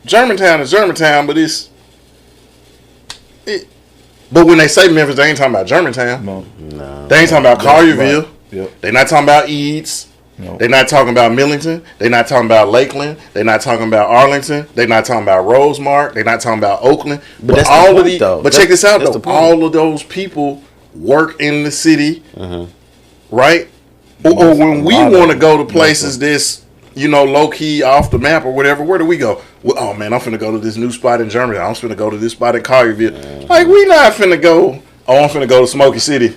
Germantown is Germantown, but but when they say Memphis, they ain't talking about Germantown. No. No. They ain't talking about Collierville. Right. Yep. They not talking about Eads. No. They're not talking about Millington. They're not talking about Lakeland. They're not talking about Arlington. They're not talking about Rosemark. They're not talking about Oakland. But that's the all of point, the though. but check this out That's though. the point. All of those people work in the city, right? Or when we want to go to places that's low key off the map or whatever, where do we go? Well, oh man, I'm finna go to this new spot in Germany. I'm finna go to this spot in Collierville. Like we not finna go. Oh, I'm finna go to Smoky City.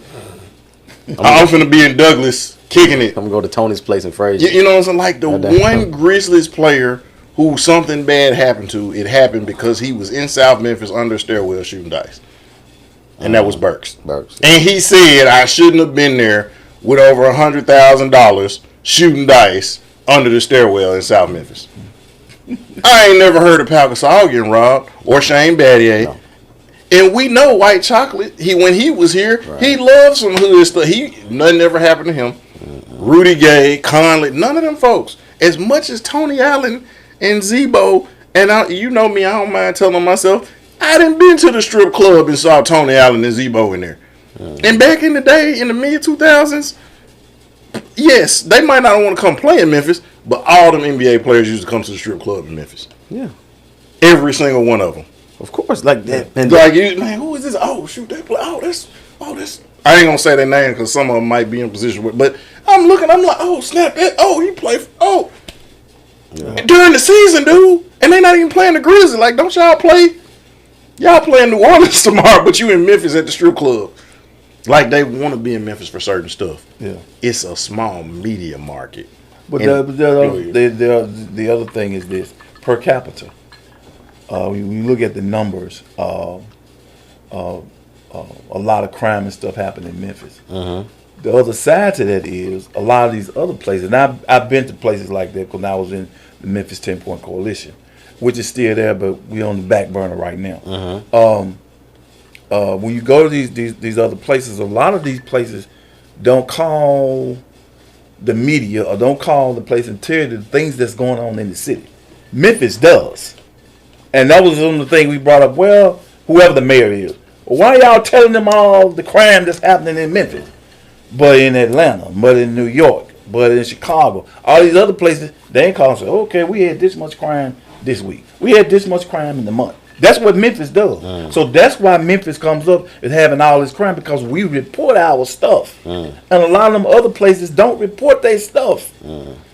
I'm finna be in Douglas kicking it. I'm gonna go to Tony's place in Fraser. You know what I'm saying? Like the Goddamn. one Grizzlies player who something bad happened to, it happened because he was in South Memphis under a stairwell shooting dice. And that was Burks. Burks. And he said, I shouldn't have been there with over $100,000 shooting dice under the stairwell in South Memphis. I ain't never heard of Pau Gasol getting robbed or Shane Battier. No. And we know White Chocolate. When he was here, he loved some hood stuff. Nothing ever happened to him. Rudy Gay, Conley, none of them folks. As much as Tony Allen and Zebo, and you know me, I don't mind telling myself, I done been to the strip club and saw Tony Allen and Zebo in there. And back in the day, in the mid 2000s, yes, they might not want to come play in Memphis, but all them NBA players used to come to the strip club in Memphis. Yeah. Every single one of them. Of course, like that. And Like, man, who is this? Oh, shoot, they play. Oh, this. I ain't gonna say their name because some of them might be in position with. But I'm looking. I'm like, oh snap! He play. During the season, dude, and they not even playing the Grizzlies. Like, don't y'all play? Y'all playing New Orleans tomorrow, but you in Memphis at the strip club. Like they want to be in Memphis for certain stuff. Yeah. It's a small media market. But And- the other thing is this: per capita. When you look at the numbers, a lot of crime and stuff happen in Memphis. The other side to that is a lot of these other places. And I've been to places like that because I was in the Memphis 10-Point Coalition, which is still there, but we're on the back burner right now. When you go to these other places, a lot of these places don't call the media or don't call the place and tell you the things that's going on in the city. Memphis does. And that was one of the things we brought up. Well, whoever the mayor is, well, why y'all telling them all the crime that's happening in Memphis? But in Atlanta, but in New York, but in Chicago, all these other places, they ain't calling and say, okay, we had this much crime this week. We had this much crime in the month. That's what Memphis does. So that's why Memphis comes up as having all this crime, because we report our stuff. And a lot of them other places don't report their stuff.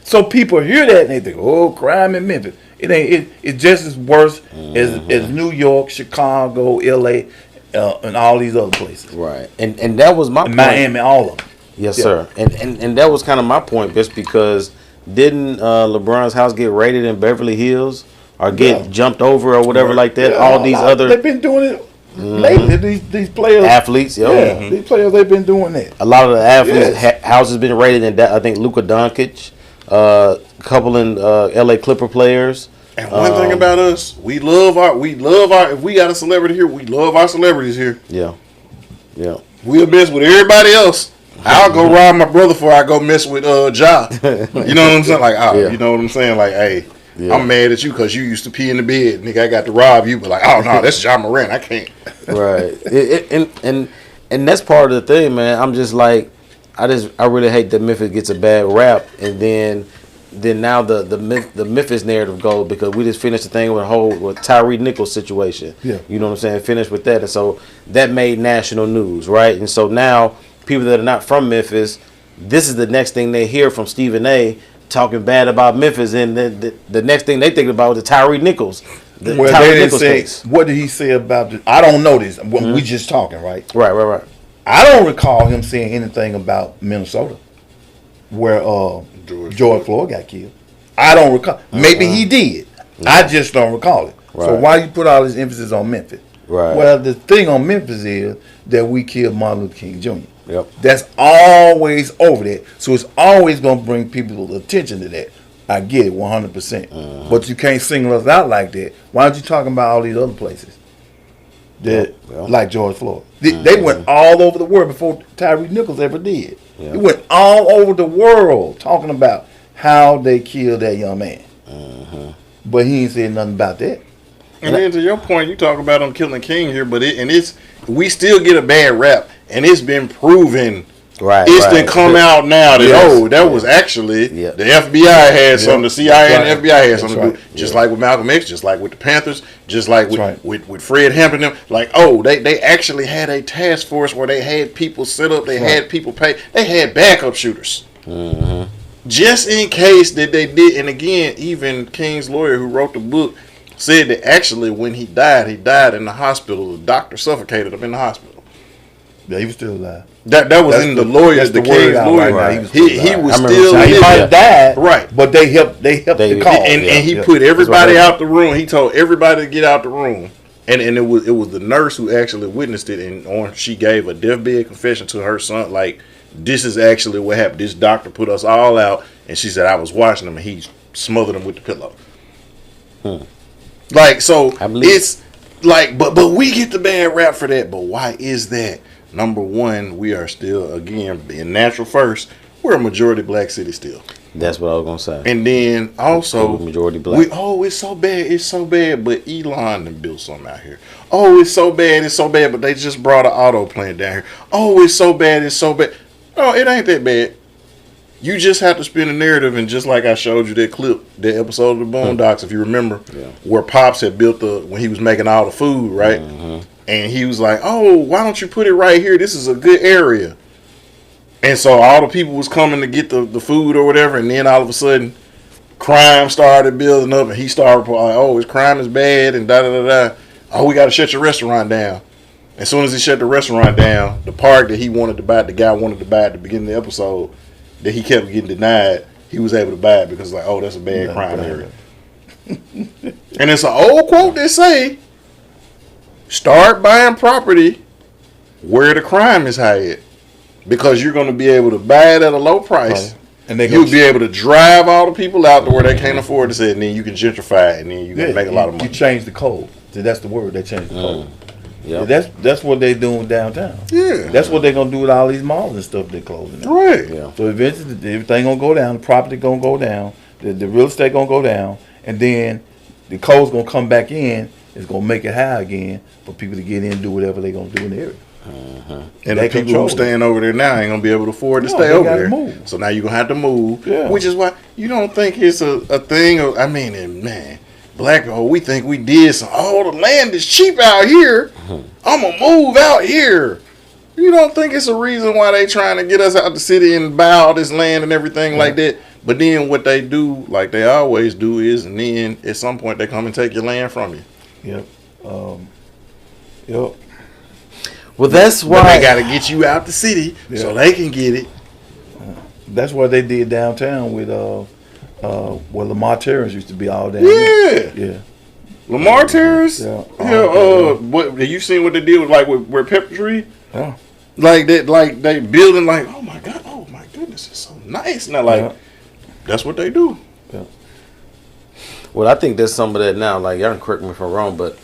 So people hear that and they think, oh, crime in Memphis. It ain't. It's just as worse as New York, Chicago, LA, and all these other places. Right. And that was my point. Miami, all of them. Yes, sir. And that was kind of my point, just because didn't LeBron's house get raided in Beverly Hills or get jumped over or whatever like that? Yeah, all these other they've been doing it lately. These players, athletes, these players, they've been doing that. a lot of the athletes' houses been raided, and I think Luka Doncic, a couple in LA Clipper players. And one thing about us, we love our. If we got a celebrity here, we love our celebrities here. Yeah. We'll mess with everybody else. I'll go rob my brother before I go mess with Ja. You know what I'm saying? Like, you know what I'm saying? Like, hey, I'm mad at you because you used to pee in the bed, nigga. I got to rob you, but like, oh no, that's Ja Morant. I can't. Right. And that's part of the thing, man. I'm just like, I really hate that Memphis gets a bad rap, and then now the Memphis narrative goes, because we just finished the thing with Tyree Nichols situation. Yeah. You know what I'm saying? Finished with that, and so that made national news, right? And so now people that are not from Memphis, this is the next thing they hear from Stephen A. talking bad about Memphis, and the next thing they think about is the Tyree Nichols. Case. What did he say about this? I don't know this. We just talking, right? Right. I don't recall him saying anything about Minnesota, where George Floyd got killed. I don't recall. Maybe he did. I just don't recall it. Right. So why you put all this emphasis on Memphis? Right. Well, the thing on Memphis is that we killed Martin Luther King Jr. Yep. That's always over there. So it's always going to bring people's attention to that. I get it 100%. But you can't single us out like that. Why aren't you talking about all these other places? Like George Floyd. They went all over the world before Tyree Nichols ever did. Yeah. They went all over the world talking about how they killed that young man. But he ain't said nothing about that. And then to your point, you talk about them killing King here, but we still get a bad rap, and it's been proven. Right. It's been come out now that that was actually the FBI had something, the CIA and the FBI had something to do. Just like with Malcolm X, just like with the Panthers, just like with Fred Hampton, them. Like, they actually had a task force where they had people set up, they had people pay, they had backup shooters. Just in case that they did. And again, even King's lawyer who wrote the book said that actually when he died in the hospital. The doctor suffocated him in the hospital. Yeah, he was still alive. That was in the lawyers, the King's lawyer. Right. He was still he might have died, right? But they helped the cause, and he put everybody out the room. He told everybody to get out the room, and it was the nurse who actually witnessed it, and she gave a deathbed confession to her son, like, this is actually what happened. This doctor put us all out, and she said, I was watching him, and he smothered him with the pillow. Like, so it's like, but we get the bad rap for that. But why is that? Number one, we are still, again, being natural first, we're a majority black city still. That's what I was gonna say. And then also majority black. It's so bad. But Elon done built something out here. Oh, it's so bad. But they just brought an auto plant down here. Oh, it's so bad. No, it ain't that bad. You just have to spin a narrative, and just like I showed you that clip, that episode of the Boondocks, if you remember, where Pops had built when he was making all the food, right? And he was like, oh, why don't you put it right here? This is a good area. And so all the people was coming to get the food or whatever, and then all of a sudden, crime started building up, and he started like, oh, his crime is bad, and da-da-da-da. Oh, we got to shut your restaurant down. As soon as he shut the restaurant down, the park that he wanted to buy, the guy wanted to buy at the beginning of the episode, that he kept getting denied, he was able to buy it because like, oh, that's a bad crime area. And it's an old quote that say, start buying property where the crime is high at. Because you're going to be able to buy it at a low price. And you'll be able to drive all the people out to where they can't afford to say, and then you can gentrify it, and then you can make a lot of money. You change the code. That's the word. They changed the code. Yeah, that's what they're doing downtown. Yeah, that's what they're gonna do with all these malls and stuff they're closing down. Right. Yeah. So eventually everything gonna go down. The property gonna go down. The real estate gonna go down, and then the code's gonna come back in. It's gonna make it high again for people to get in and do whatever they're gonna do in the area. And the people who staying over there now ain't gonna be able to afford to stay over there. Move. So now you're gonna have to move. Yeah. Which is why you don't think it's a thing of, I mean, and man. Black people, we think we did some. Oh, the land is cheap out here. I'm gonna move out here. You don't think it's a reason why they trying to get us out the city and buy all this land and everything like that? But then what they do, like they always do, is, and then at some point they come and take your land from you. Yep. Yep. Well, that's why but they got to get you out the city so they can get it. That's what they did downtown with where Lamar Terrace used to be all down there. Yeah. Lamar Terrace? Yeah. What you seen what they did with like with Pepper Tree? Yeah. Like that, like they building like, oh my goodness, it's so nice. Now like that's what they do. Yeah. Well, I think there's some of that now. Like, y'all can correct me if I'm wrong, but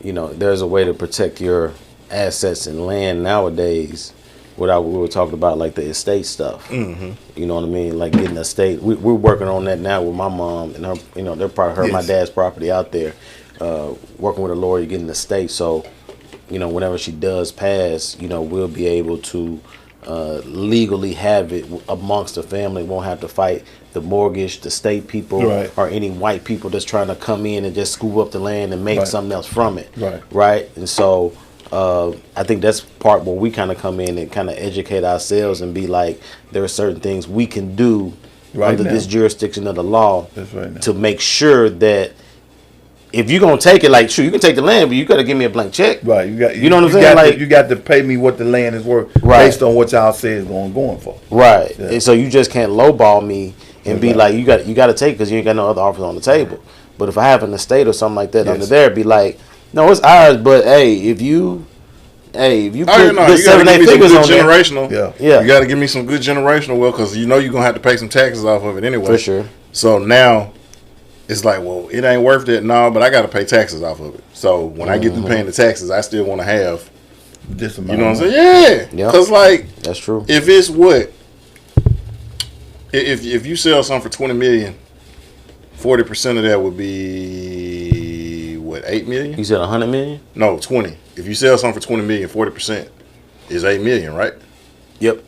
you know, there's a way to protect your assets and land nowadays. We were talking about like the estate stuff. Mm-hmm. You know what I mean? Like getting a estate. We're working on that now with my mom and her. You know, they're probably my dad's property out there. Working with a lawyer, getting an estate. So, you know, whenever she does pass, you know, we'll be able to legally have it amongst the family. Won't have to fight the mortgage, the state people, or any white people that's trying to come in and just scoop up the land and make something else from it. Right. And so I think that's part where we kind of come in and kind of educate ourselves and be like, there are certain things we can do under this jurisdiction of the law to make sure that if you're gonna take it, like, sure, you can take the land, but you gotta give me a blank check. Right. You know what I'm saying? Like, you got to pay me what the land is worth based on what y'all say is going for. Right. Yeah. And so you just can't lowball me and be like, you got to take it because you ain't got no other offers on the table. But if I have an estate or something like that under there, be like, no, it's ours. But if you put good 7-8 figures on generational, yeah, you got to give me some good generational wealth because you know you're gonna have to pay some taxes off of it anyway. For sure. So now it's like, well, it ain't worth it. No, but I got to pay taxes off of it. So when I get to paying the taxes, I still want to have this amount. You know what I'm saying? Yeah. Because like that's true. If it's what, if you sell something for $20 million, 40% of that would be what, $8 million? You said $100 million? No, 20. If you sell something for $20 million, 40% is $8 million, right? Yep.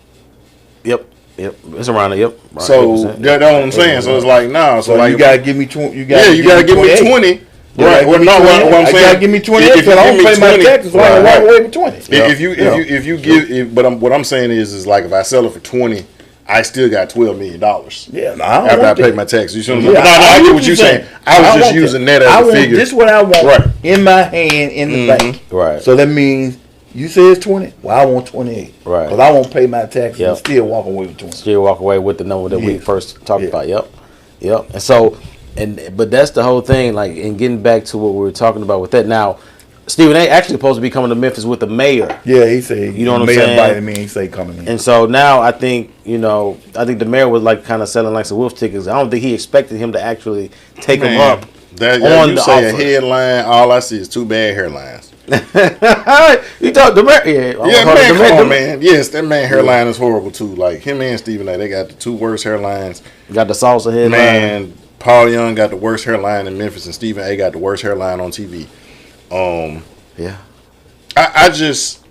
It's around it. Yep. So that's what I'm saying. So it's like, nah. So like, you gotta give me 20. You gotta give me 20. Right. Well, no. What I'm saying, you gotta give me 20. If you don't pay my taxes, why I walk away with 20? If you give, but what I'm saying is like if I sell it for 20, I still got $12 million. Yeah. No, after I pay my taxes. You see what I'm saying? No, I get what you're saying. I was just using that as a figure. This is what I want in my hand in the bank. Right. So that means. You say it's 20. Well, I want 28. Right. Because I won't pay my taxes and still walk away with 20. Still walk away with the number that we first talked about. Yep. And so, but that's the whole thing. Like, and getting back to what we were talking about with that. Now, Stephen A. actually supposed to be coming to Memphis with the mayor. Yeah, he said. You know what I'm saying? The mayor invited me. He said coming in. And so now I think the mayor was like kind of selling like some wolf tickets. I don't think he expected him to actually take him up. You say a headline. All I see is two bad hairlines. You talk the mayor? Come on, man. Yes, that man hairline is horrible too. Like him and Stephen A. They got the two worst hairlines. Got the salsa headline. Man, Paul Young got the worst hairline in Memphis, and Stephen A. got the worst hairline on TV. I just,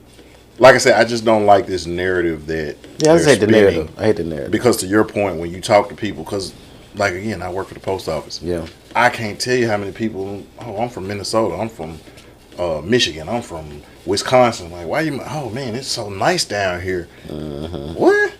like I said, I just don't like this narrative that. Yeah, I hate the narrative. I hate the narrative because to your point, when you talk to people, because like again, I work for the post office. Yeah, I can't tell you how many people. Oh, I'm from Minnesota. I'm from Michigan. I'm from Wisconsin. Like, why you? Oh man, it's so nice down here. What?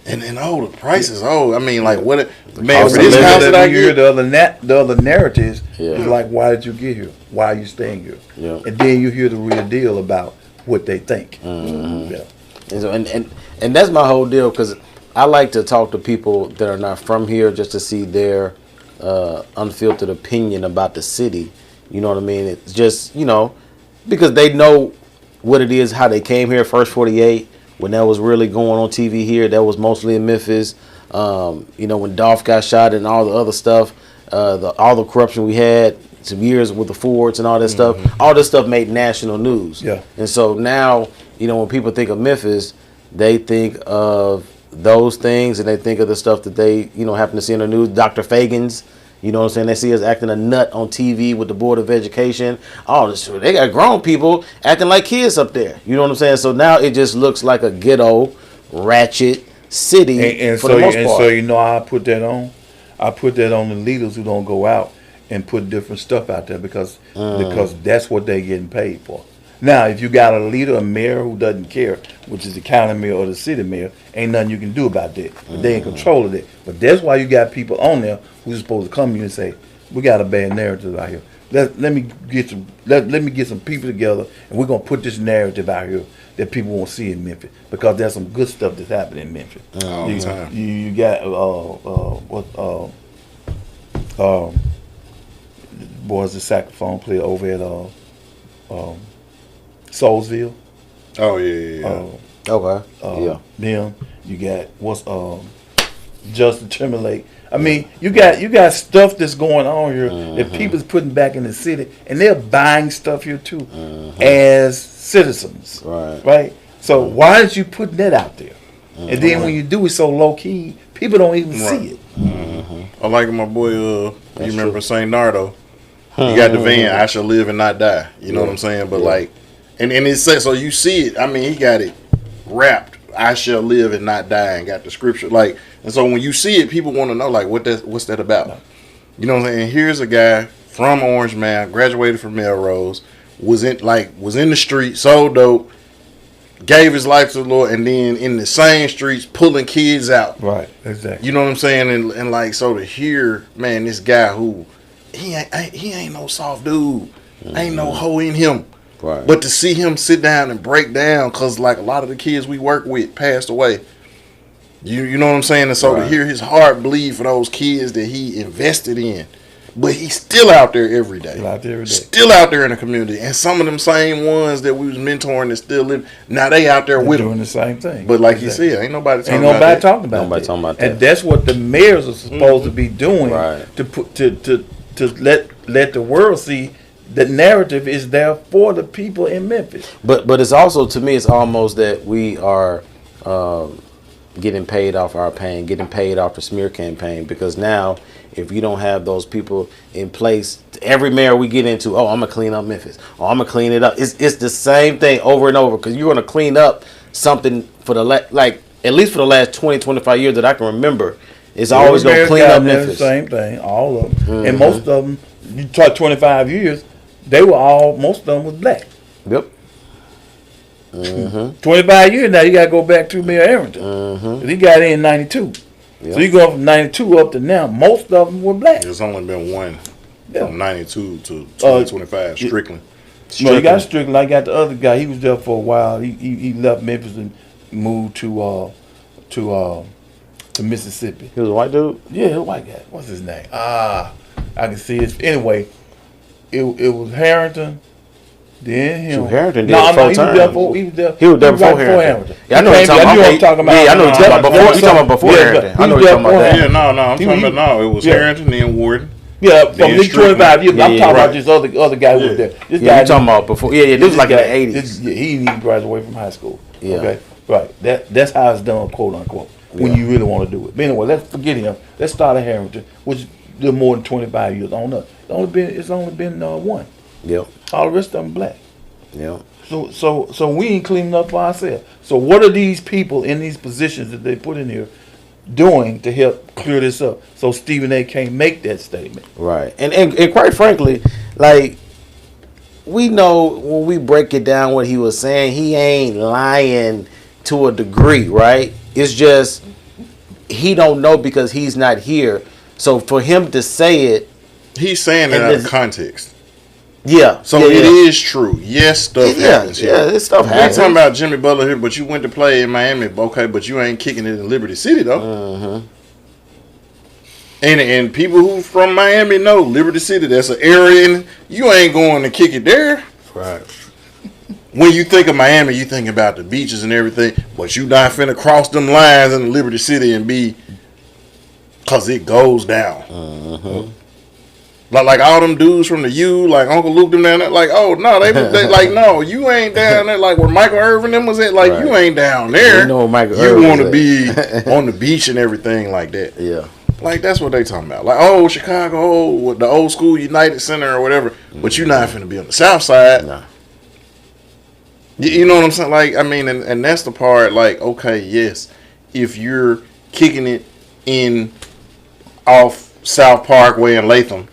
And the prices. Oh, I mean, like, what? Man, cost for of this living. house that I you hear get, the other narratives. Yeah. It's like, why did you get here? Why are you staying here? Yeah. And then you hear the real deal about what they think. Yeah. And, so, and that's my whole deal, because I like to talk to people that are not from here just to see their unfiltered opinion about the city. You know what I mean? It's just, because they know what it is, how they came here, first 48, when that was really going on TV here. That was mostly in Memphis. When Dolph got shot and all the other stuff, all the corruption we had, some years with the Fords and all that stuff, all this stuff made national news. Yeah. And so now, when people think of Memphis, they think of those things, and they think of the stuff that they, happen to see in the news. Dr. Fagans, you know what I'm saying? They see us acting a nut on TV with the Board of Education. Oh, they got grown people acting like kids up there. You know what I'm saying? So now it just looks like a ghetto, ratchet city And for so the most part. so I put that on. I put that on the leaders who don't go out and put different stuff out there because that's what they're getting paid for. Now, if you got a leader, a mayor who doesn't care, which is the county mayor or the city mayor, ain't nothing you can do about that. But they in control of that. But that's why you got people on there who's supposed to come to you and say, we got a bad narrative out here. Let me get some people together, and we're gonna put this narrative out here that people won't see in Memphis, because there's some good stuff that's happening in Memphis. all the time. You got boys, the saxophone player over at Soulsville. Oh yeah. Okay. Yeah. Them. You got Justin Timberlake. I mean, you got stuff that's going on here that people's putting back in the city, and they're buying stuff here too as citizens. Right. So why aren't you putting that out there? And then when you do it so low key, people don't even see it. I like my boy. You remember Saint Nardo? He got the van. I shall live and not die. You know what I'm saying? But like, and it says, so you see it. I mean, he got it wrapped. I shall live and not die, and got the scripture like. And so when you see it, people want to know like what's that about? You know what I'm saying? Here's a guy from Orange Mound, graduated from Melrose, was in the street, sold dope, gave his life to the Lord, and then in the same streets pulling kids out. Right. Exactly. You know what I'm saying? And like, so to hear, man, this guy who he ain't no soft dude, ain't no hoe in him. Right. But to see him sit down and break down, because like a lot of the kids we work with passed away. You know what I'm saying? And so to hear his heart bleed for those kids that he invested in, but he's still out there every day. Still out there in the community. And some of them same ones that we was mentoring that still live, now they out there with doing him. the same thing. But like you said, ain't nobody talking Nobody talking about that. And that's what the mayors are supposed to be doing, to put to let the world see the narrative is there for the people in Memphis. But it's also, to me, it's almost that we are getting paid off our pain, getting paid off the smear campaign, because now if you don't have those people in place, every mayor we get into, oh, I'm gonna clean up Memphis, oh, I'm gonna clean it up. It's the same thing over and over, because you're gonna clean up something for at least for the last 20, 25 years that I can remember. It's always gonna clean up Memphis. The same thing, all of them, and most of them. You talk 25 years, most of them was black. Yep. 25 years now, you got to go back to Mayor Arrington. He got in 92. Yep. So you go from 92 up to now, most of them were black. There's only been one from 92 to 2025, Strickland. No, you got Strickland. I got the other guy. He was there for a while. He left Memphis and moved to Mississippi. He was a white dude? Yeah, a white guy. What's his name? I can see it. Anyway, it was Harrington. Then him. Harrington did it 4 times. He was there before Harrington. Yeah, I know what you're talking about. Yeah, I know what you're talking about. You talking about before Harrington. I know what you're talking about that. Yeah, no, I'm talking about it was Harrington, then Warden. Yeah, from these 25 years. I'm talking about this other guy who was there. This guy you talking about before? Yeah, this was like in the 80s. He didn't even graduate from high school. Yeah. Okay, right. That's how it's done, quote unquote, when you really want to do it. But anyway, let's forget him. Let's start at Harrington, which is more than 25 years on up. It's only been one. Yep. All the rest of them black. Yep. So we ain't cleaning up for ourselves. So what are these people in these positions that they put in here doing to help clear this up? So Stephen A. can't make that statement. Right. And quite frankly, like, we know when we break it down what he was saying, he ain't lying to a degree, right? It's just he don't know because he's not here. So for him to say it, he's saying it out of context. Yeah. So it is true. Yes, stuff happens here. Yeah, this stuff We're happens. talking about Jimmy Butler here, but you went to play in Miami, okay, but you ain't kicking it in Liberty City though. And people who from Miami know Liberty City, that's an area, and you ain't going to kick it there. Right. When you think of Miami, you think about the beaches and everything, but you not finna cross them lines in Liberty City and be, cause it goes down. Like all them dudes from the U, like Uncle Luke them down there, like, oh no, they like, no, you ain't down there, like where Michael Irvin them was at, like you ain't down there. You know Michael you Irvin want to be on the beach and everything like that. Yeah. Like that's what they talking about. Like, oh, Chicago, oh, the old school United Center or whatever, but you not finna be on the South Side. Nah. You know what I'm saying? Like, I mean, and that's the part, like, okay, yes, if you're kicking it in off South Parkway in Latham,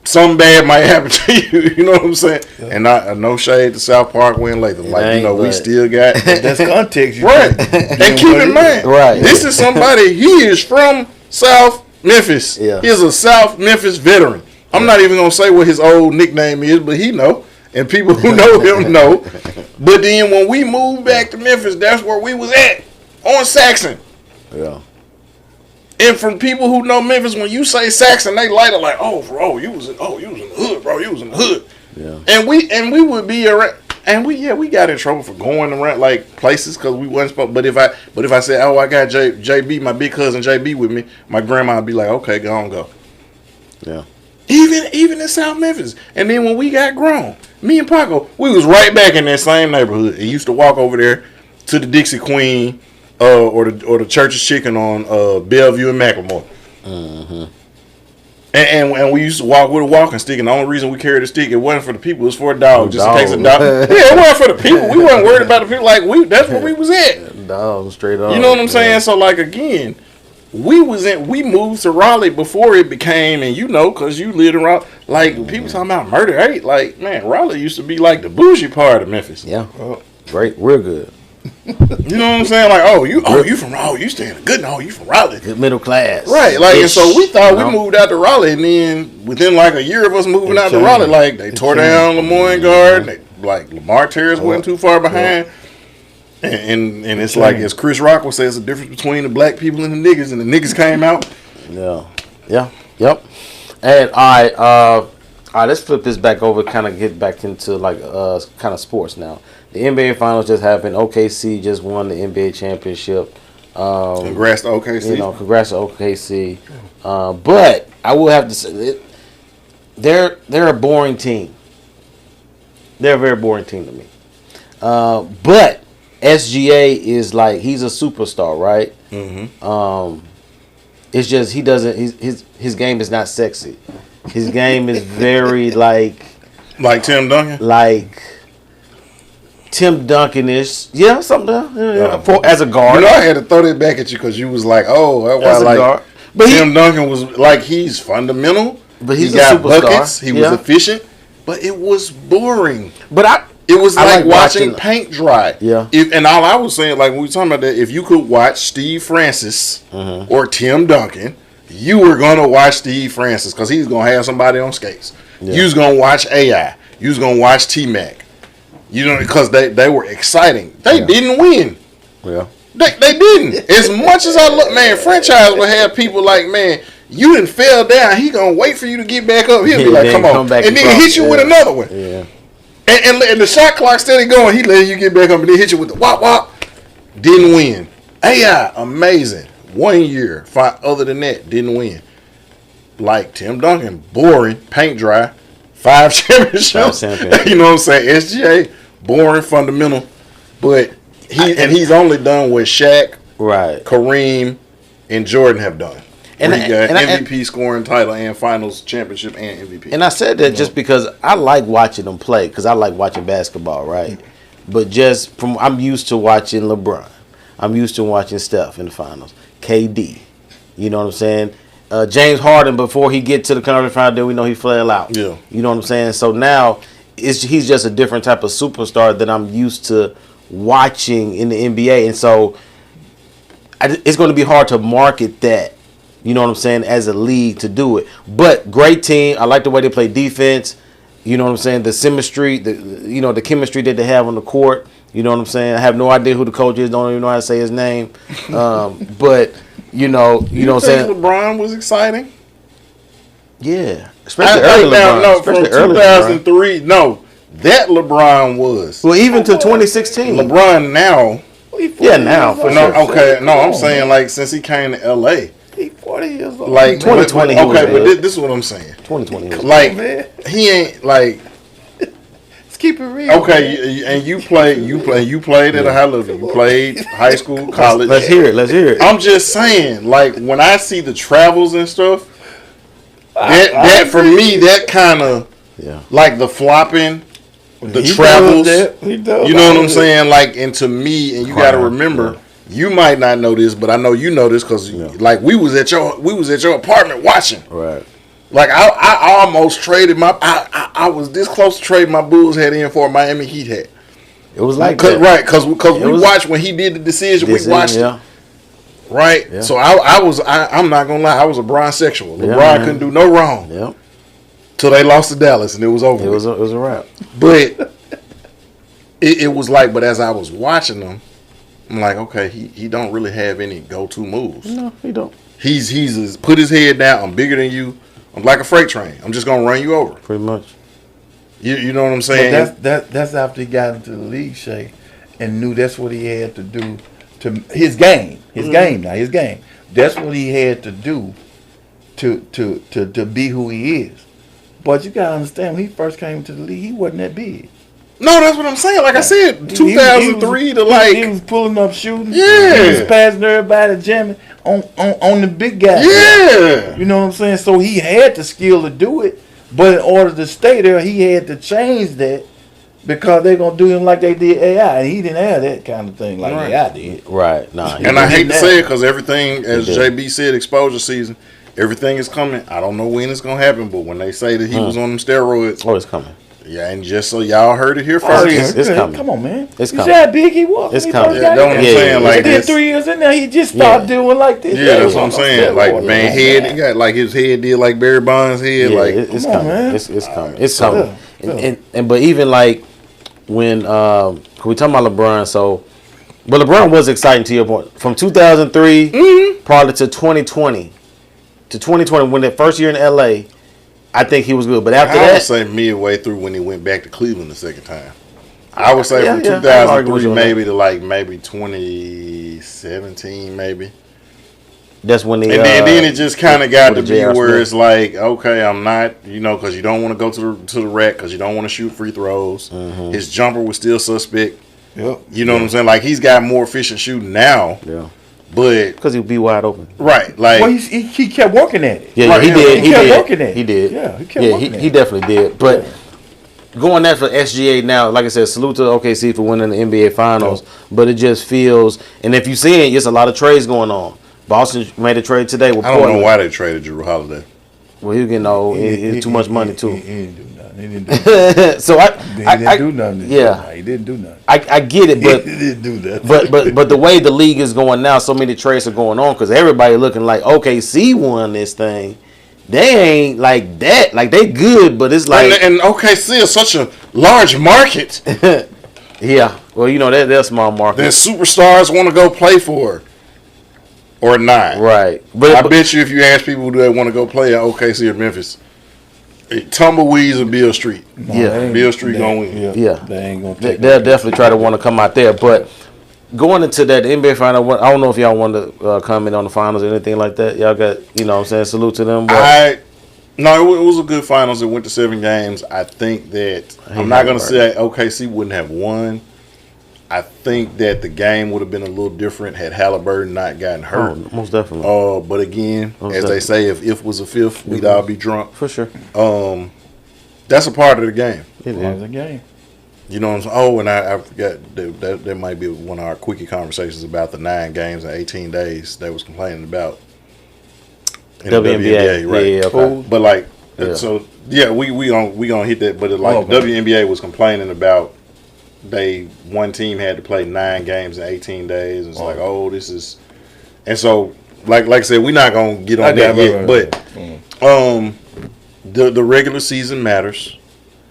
something bad might happen to you. You know what I'm saying? Yeah. And no shade to South Parkway in Latham. Like, you know, we still got that's context. Right. And keep in mind, this is somebody, he is from South Memphis. Yeah. He's a South Memphis veteran. I'm not even gonna say what his old nickname is, but he know. And people who know him know. But then when we moved back to Memphis, that's where we was at. On Saxon. Yeah. And from people who know Memphis, when you say Saxon, they light up like, oh, bro, you was in the hood, bro. You was in the hood. Yeah. And we would be around, and we got in trouble for going around like places because we wasn't supposed. But if I said, oh, I got JB, my big cousin JB with me, my grandma would be like, okay, go on, go. Yeah. Even in South Memphis. And then when we got grown, me and Paco, we was right back in that same neighborhood and used to walk over there to the Dixie Queen or the Church's Chicken on Bellevue and Macklemore. And we used to walk with a walking stick, and the only reason we carried a stick, it wasn't for the people, it was for a dog, just in case a dog. Yeah, it wasn't for the people. We weren't worried about the people. Like that's where we was at. Dog, straight up. You know what I'm saying? So like again, we moved to Raleigh before it became, and you know, cause you lived in Raleigh. Like people talking about murder, hey, like man, Raleigh used to be like the bougie part of Memphis. Yeah, great, real good. You know what I'm saying? Like, you from Raleigh, you staying good, no, you from Raleigh. Good middle class. Right, like, and so we thought we moved out to Raleigh, and then within like a year of us moving out to Raleigh, like, they tore down Lemoyne Garden, like, Lamar Terrace wasn't too far behind. And it's like, as Chris Rock would say, it's the difference between the black people and the niggas, and the niggas came out. Yep. And, all right, let's flip this back over, kind of get back into, like, kind of sports now. The NBA Finals just happened. OKC just won the NBA championship. Congrats to OKC. Congrats to OKC. But I will have to say, they're a boring team. They're a very boring team to me. But SGA is like, he's a superstar, right? Mm-hmm. It's just he doesn't. His game is not sexy. His game is very like Tim Duncan. Like Tim Duncan-ish. Yeah, something. As a guard. You know, I had to throw that back at you because you was like, oh, that's why guard. But Tim Duncan was like, he's fundamental. But he's he got superstar. Buckets. He was efficient. But it was boring. But it was like watching paint dry. Yeah. And all I was saying, like when we were talking about that, if you could watch Steve Francis or Tim Duncan, you were going to watch Steve Francis because he's going to have somebody on skates. Yeah. You was going to watch AI. You was going to watch T-Mac. You know, because they were exciting. They didn't win. Yeah. They didn't. As much as I look, man, franchise will have people like, man, you done fell down. He going to wait for you to get back up. He'll be like, come on. And then hit you with another one. Yeah. And the shot clock steady going. He letting you get back up and then hit you with the wop wop. Didn't win. AI, amazing. 1 year. Other than that, didn't win. Like Tim Duncan, boring, paint dry, 5 championships. You know what I'm saying? SGA, boring, fundamental. But he's only done what Shaq, Kareem, and Jordan have done. And he got MVP scoring title and finals championship and MVP. And I said that just because I like watching them play, because I like watching basketball, right? But just I'm used to watching LeBron. I'm used to watching Steph in the finals. KD. You know what I'm saying? James Harden, before he get to the conference final, we know he flail out. Yeah. You know what I'm saying? So now he's just a different type of superstar that I'm used to watching in the NBA. And so it's going to be hard to market that. You know what I'm saying? As a league to do it, but great team. I like the way they play defense. You know what I'm saying? The symmetry, the chemistry that they have on the court. You know what I'm saying? I have no idea who the coach is. Don't even know how to say his name. But you know what I'm saying? LeBron was exciting. Yeah, especially early LeBron. No, especially from 2003. No, that LeBron was. Well, even to 2016. LeBron now. Yeah, now for No, sure. okay, no, I'm saying like since he came to LA. He 40 years old. Like 2020. Okay, but this is what I'm saying. 2020. Like man. he ain't like. Let's keep it real. Okay, and you played at a high level. You played high school, college. Let's hear it. I'm just saying, like when I see the travels and stuff, that for me, that kind of like the flopping, the travels. He does. You know what I'm saying? Like, and to me, and you got to remember. You might not know this, but I know you know this because, like, we was at your apartment watching. Right. Like, I almost traded I was this close to trading my Bulls hat in for a Miami Heat hat. It was like that. Right, because we was, watched when he did the decision. We watched it. Right? Yeah. So I'm not going to lie. I was a LeBron sexual. LeBron couldn't do no wrong. Yep. Till they lost to Dallas and it was over. It was a wrap. But it was like, but as I was watching them, I'm like, okay, he don't really have any go-to moves. No, he don't. He's put his head down. I'm bigger than you. I'm like a freight train. I'm just gonna run you over. Pretty much. You know what I'm saying? But that's after he got into the league, Shay, and knew that's what he had to do to his game. His game. That's what he had to do to be who he is. But you gotta understand, when he first came to the league, he wasn't that big. No, that's what I'm saying. Like I said, 2003 to like he was pulling up, shooting. Yeah, he was passing everybody, jamming on the big guy. Yeah, you know what I'm saying. So he had the skill to do it, but in order to stay there, he had to change that because they're gonna do him like they did AI, and he didn't have that kind of thing like AI did. Right. Nah. And I hate to say it because everything, as JB said, exposure season. Everything is coming. I don't know when it's gonna happen, but when they say that he was on them steroids, it's coming. Yeah, and just so y'all heard it here first. It's coming. Come on, man. It's you coming. see how big he was? It's coming. Yeah, that's what I'm saying. Like this. 3 years in there, he just started doing like this. Yeah, that's what I'm saying. Like, man, he got like his head did like Barry Bonds' head. Like, it's coming. Man. It's coming. It's coming. And but even like when we talking about LeBron, so but LeBron was exciting to your point. From 2003 probably to 2020. To 2020, when that first year in LA, I think he was good. But after that, I would say midway through when he went back to Cleveland the second time. I would say from 2003 maybe to like maybe 2017 maybe. That's when they. And then it just kind of got to be where it's like, okay, I'm not, because you don't want to go to the rack because you don't want to shoot free throws. Mm-hmm. His jumper was still suspect. Yep. You know what I'm saying? Like he's got more efficient shooting now. Yeah. But because he'd be wide open, right? Like, well, he kept working at it. Yeah, right. he did. He kept working at it. He did. Yeah, he kept working at it. He definitely did. But going that for SGA now, like I said, salute to OKC for winning the NBA Finals. Yeah. But it just feels, and if you see it, it's a lot of trades going on. Boston made a trade today with Portland. I don't know why they traded Jrue Holiday. Well, he was getting old. It's too much money too. He didn't do nothing. He didn't do nothing. So he didn't do nothing. Yeah, he didn't do nothing. I get it, but he didn't do that. But the way the league is going now, so many trades are going on because everybody looking like OKC won this thing. They ain't like that. Like they good, but it's like and OKC is such a large market. Yeah, well, they're a small market. That superstars want to go play for. Or not. Right. But I bet you if you ask people, do they want to go play at OKC or Memphis, tumbleweeds or Beale Street. No, Beale Street going to win. Yeah. They ain't going to take They'll definitely try to want to come out there. But going into that NBA final, I don't know if y'all want to comment on the finals or anything like that. Y'all got, salute to them. No, it was a good finals. It went to 7 games. I think that, I'm not going to say OKC wouldn't have won. I think that the game would have been a little different had Halliburton not gotten hurt. Oh, most definitely. But again, they say, if was a fifth, we'd all be drunk. For sure. That's a part of the game. It is a game. You know what I'm saying? Oh, and I forgot that might be one of our quickie conversations about the 9 games in 18 days they was complaining about in WNBA, the WNBA, right? Yeah, okay. But like, so yeah, we gonna hit that. But the WNBA was complaining about. One team had to play 9 games in 18 days. It's like, this is And so, like I said, we're not gonna get on that yet. But the regular season matters.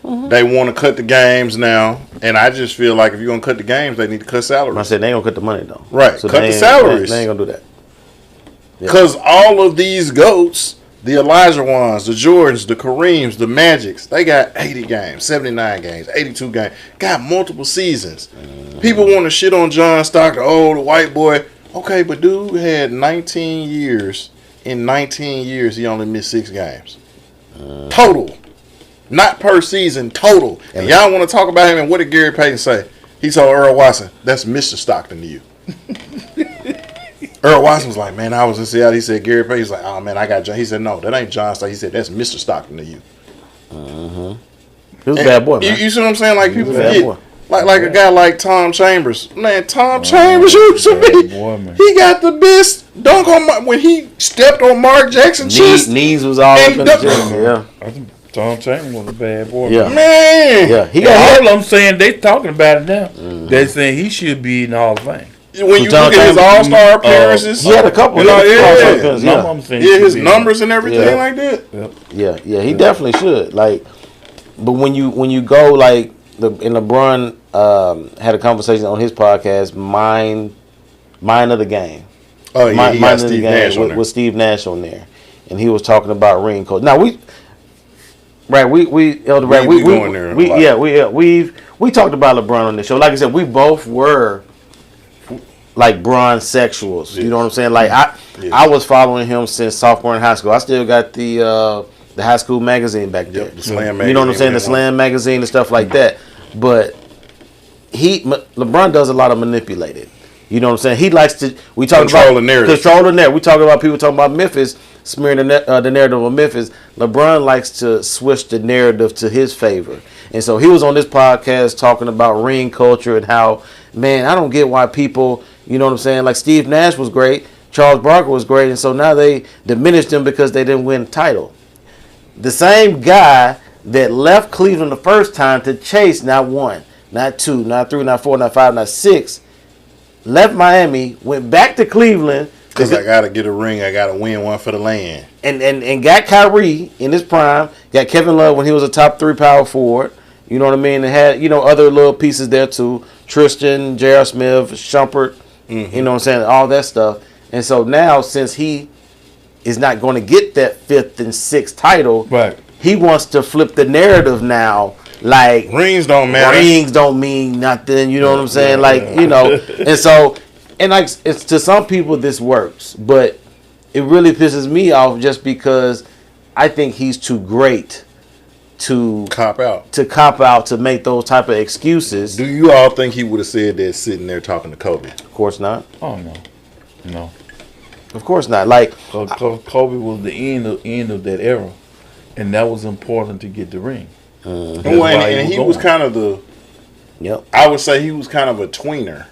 Mm-hmm. They want to cut the games now, and I just feel like if you're gonna cut the games, they need to cut salaries. I said they ain't gonna cut the money though. Right, so cut the salaries. They ain't gonna do that. Because all of these GOATs, the Elijah ones, the Jordans, the Kareems, the Magics, they got 80 games, 79 games, 82 games, got multiple seasons. Mm-hmm. People want to shit on John Stockton, the white boy. Okay, but dude had 19 years. In 19 years, he only missed 6 games. Total. Not per season, total. And y'all want to talk about him, and what did Gary Payton say? He told Earl Watson, that's Mr. Stockton to you. Earl Watson was like, man, I was in Seattle. He said, Gary Payton's like, oh, man, I got John. He said, no, that ain't John Stockton. He said, that's Mr. Stockton to you. He was a bad boy, man. You see what I'm saying? Like, people forget. Like a guy like Tom Chambers. Man, Tom Chambers used to be. He got the best dunk on when he stepped on Mark Jackson's chest. Knees was all up in the gym. Yeah. I think Tom Chambers was a bad boy. Yeah. Man. Yeah. He got all of them saying they talking about it now. They saying he should be in the Hall of Fame. When you look at his All-Star appearances, he had a couple. His numbers and everything like that. Yeah, he definitely should. Like, but when you go like and LeBron had a conversation on his podcast, Mind of the Game. Oh yeah, he got Steve Nash on there. With Steve Nash on there, and he was talking about ring code. Now we Elder Ragland, we talked about LeBron on this show. Like I said, we both were like Bron sexuals. You know what I'm saying? Like I was following him since sophomore in high school. I still got the high school magazine back there. The Slam magazine. You know what I'm saying? The Slam magazine and stuff like that. But LeBron does a lot of manipulating. You know what I'm saying? He likes to. We talk control about the narrative. Control the narrative. We talk about people talking about Memphis smearing the narrative of Memphis. LeBron likes to switch the narrative to his favor. And so he was on this podcast talking about ring culture and how, man, I don't get why people, you know what I'm saying? Like Steve Nash was great, Charles Barkley was great, and so now they diminished them because they didn't win a title. The same guy that left Cleveland the first time to chase not 1, not 2, not 3, not 4, not 5, not 6, left Miami, went back to Cleveland. Because I got to get a ring. I got to win one for the land. And got Kyrie in his prime. Got Kevin Love when he was a top 3 power forward. You know what I mean? And had, other little pieces there too. Tristan, J.R. Smith, Shumpert. Mm-hmm. You know what I'm saying? All that stuff. And so now, since he is not going to get that 5th and 6th title, right, he wants to flip the narrative now. Like, rings don't matter. Rings don't mean nothing. You know what I'm saying? Like, and so, and like, it's to some people this works, but it really pisses me off just because I think he's too great to cop out, to make those type of excuses. Do you all think he would have said that sitting there talking to Kobe? Of course not. Oh no. Of course not. Like, Kobe was the end of that era, and that was important to get the ring. And he was kind of the. Yep. I would say he was kind of a tweener.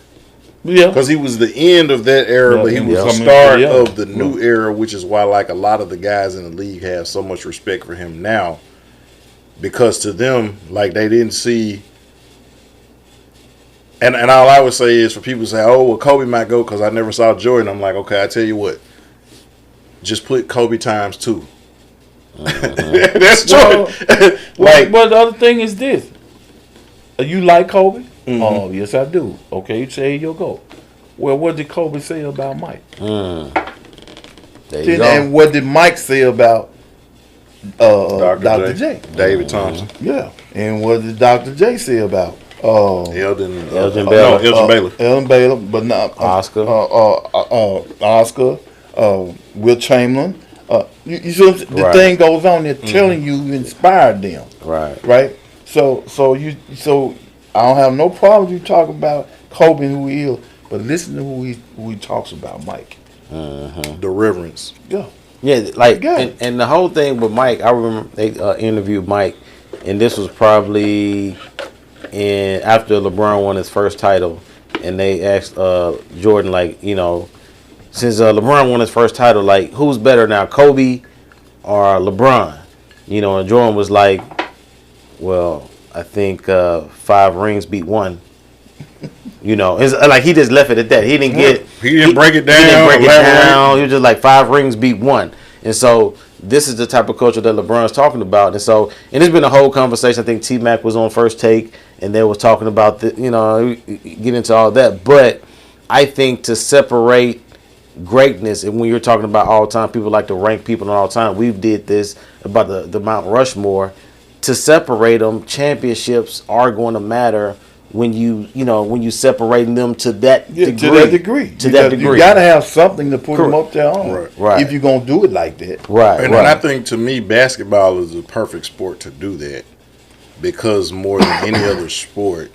Yeah. Because he was the end of that era, but he was the start of the new era, which is why like a lot of the guys in the league have so much respect for him now. Because to them, like they didn't see. And all I would say is for people to say, oh, well, Kobe might go because I never saw Jordan. I'm like, okay, I tell you what. Just put Kobe times 2. That's true. But the other thing is this. You like Kobe? Mm-hmm. Oh, yes, I do. Okay, you say you'll go. Well, what did Kobe say about Mike? There you go. And what did Mike say about Dr. J? David Thompson. Yeah. And what did Dr. J say about Elgin Baylor. Elgin Baylor, but not Oscar. Oscar, Will Chamberlain. You see, the thing goes on. They're telling you inspired them. Right. So I don't have no problem with you talking about Kobe and who he is, but listen to who he talks about, Mike. The reverence. Yeah, like and the whole thing with Mike. I remember they interviewed Mike, and this was probably after LeBron won his first title, and they asked Jordan, like, since LeBron won his first title, like, who's better now, Kobe or LeBron? And Jordan was like, well, I think 5 rings beat 1. You know, it's like he just left it at that. He didn't break it down. He didn't break it elaborate. down. He was just like 5 rings beat 1. And so this is the type of culture that LeBron's talking about. And so, and it's been a whole conversation. I think T-Mac was on First Take, and they was talking about the, you know, get into all that. But I think to separate greatness, and when you're talking about all time, people like to rank people on all time. We did this about the Mount Rushmore. To separate them, championships are going to matter when when you separating them to that degree. To that degree. To that degree. You got to have something to put them up there on. Right. If you're going to do it like that. Right. And I think, to me, basketball is a perfect sport to do that, because more than any other sport,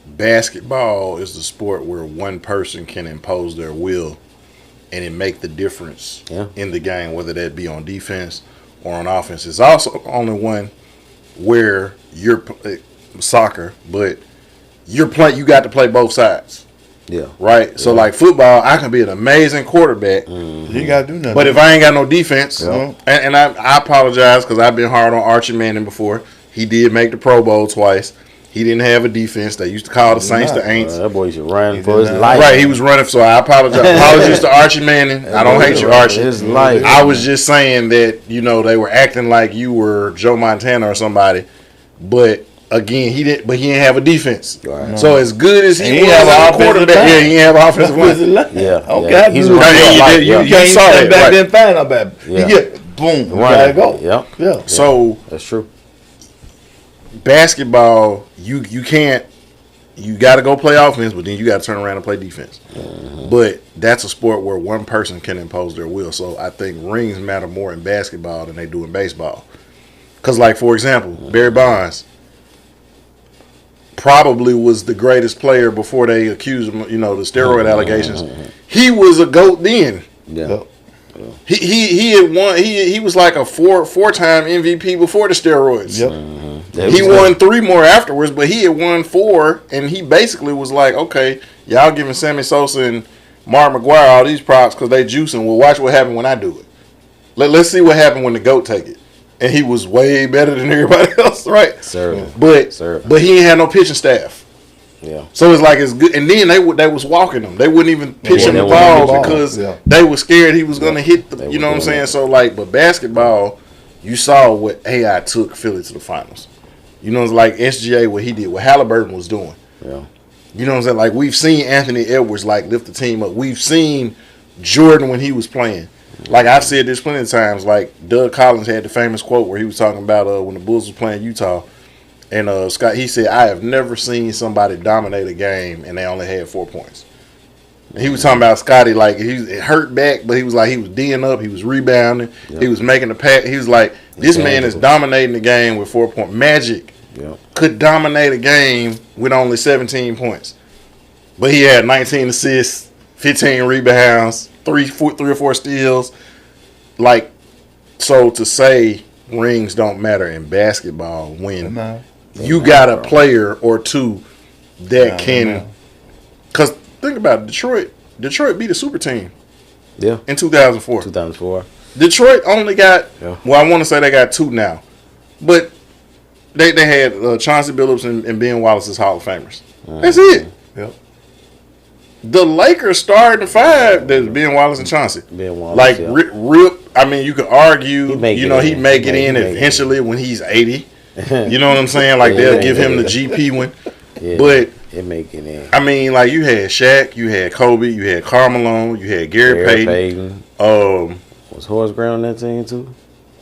basketball is the sport where one person can impose their will and it make the difference in the game, whether that be on defense or on offense. It's also the only one where you're soccer, but you got to play both sides. Yeah. Right? So, like football, I can be an amazing quarterback. You ain't got to do nothing. But if I ain't got no defense, and I apologize because I've been hard on Archie Manning before. He did make the Pro Bowl twice. He didn't have a defense. They used to call the Saints the Aints. That boy should run for his life. Right, he was running, so I apologize. Apologies to Archie Manning. I don't hate you, Archie. His life. I was just saying that, they were acting like you were Joe Montana or somebody. But again, he didn't have a defense. Right. So as good as he was have as a quarterback, he didn't have an offensive line. Yeah. Okay. He's right. You can't saw stand it, back right. there and find out about it. Yeah. You get boom. You gotta go. Yep. Yeah. So that's true. Basketball, you can't. You got to go play offense, but then you got to turn around and play defense. Mm-hmm. But that's a sport where one person can impose their will. So I think rings matter more in basketball than they do in baseball. Because, like, for example, Barry Bonds probably was the greatest player before they accused him, the steroid allegations. He was a GOAT then. Yeah. He had won. He was like a four-time MVP before the steroids. Yep. He won 3 more afterwards, but he had won 4, and he basically was like, okay, y'all giving Sammy Sosa and Mark McGwire all these props because they juicing. Well, watch what happened when I do it. Let's see what happened when the GOAT take it. And he was way better than everybody else, right? Sir. But he ain't had no pitching staff. Yeah. So it's like it's good. And then they was walking him. They wouldn't even pitch him the ball because they were scared he was going to hit the. You know what I'm saying? So but basketball, you saw what AI took Philly to the finals. You know, it's like SGA, what he did, what Halliburton was doing. Yeah. You know what I'm saying? Like, we've seen Anthony Edwards, lift the team up. We've seen Jordan when he was playing. Like, I've said this plenty of times. Like, Doug Collins had the famous quote where he was talking about when the Bulls was playing Utah. And Scott, he said, I have never seen somebody dominate a game and they only had 4 points. And he was talking about Scotty, like, it hurt back, but he was like, he was D'ing up, he was rebounding, he was making the pass. He was like, this man is dominating the game with 4 points. Magic could dominate a game with only 17 points. But he had 19 assists, 15 rebounds, three or four steals. Like, so to say rings don't matter in basketball when you got a player or two that can. Because think about it, Detroit beat a super team. Yeah. In 2004. 2004. Detroit only got, well, I want to say they got 2 now. But they had Chauncey Billups and Ben Wallace as Hall of Famers. That's it. Yep. The Lakers starting 5, there's Ben Wallace and Chauncey. Ben Wallace, like, Rip, I mean, you could argue, he'd make it in eventually when he's 80. You know what I'm saying? Like, they'll give him the GP one. Yeah, but it make it in. I mean, like, you had Shaq, you had Kobe, you had Karl Malone, you had Gary Payton. Was Horace Grant on that team too?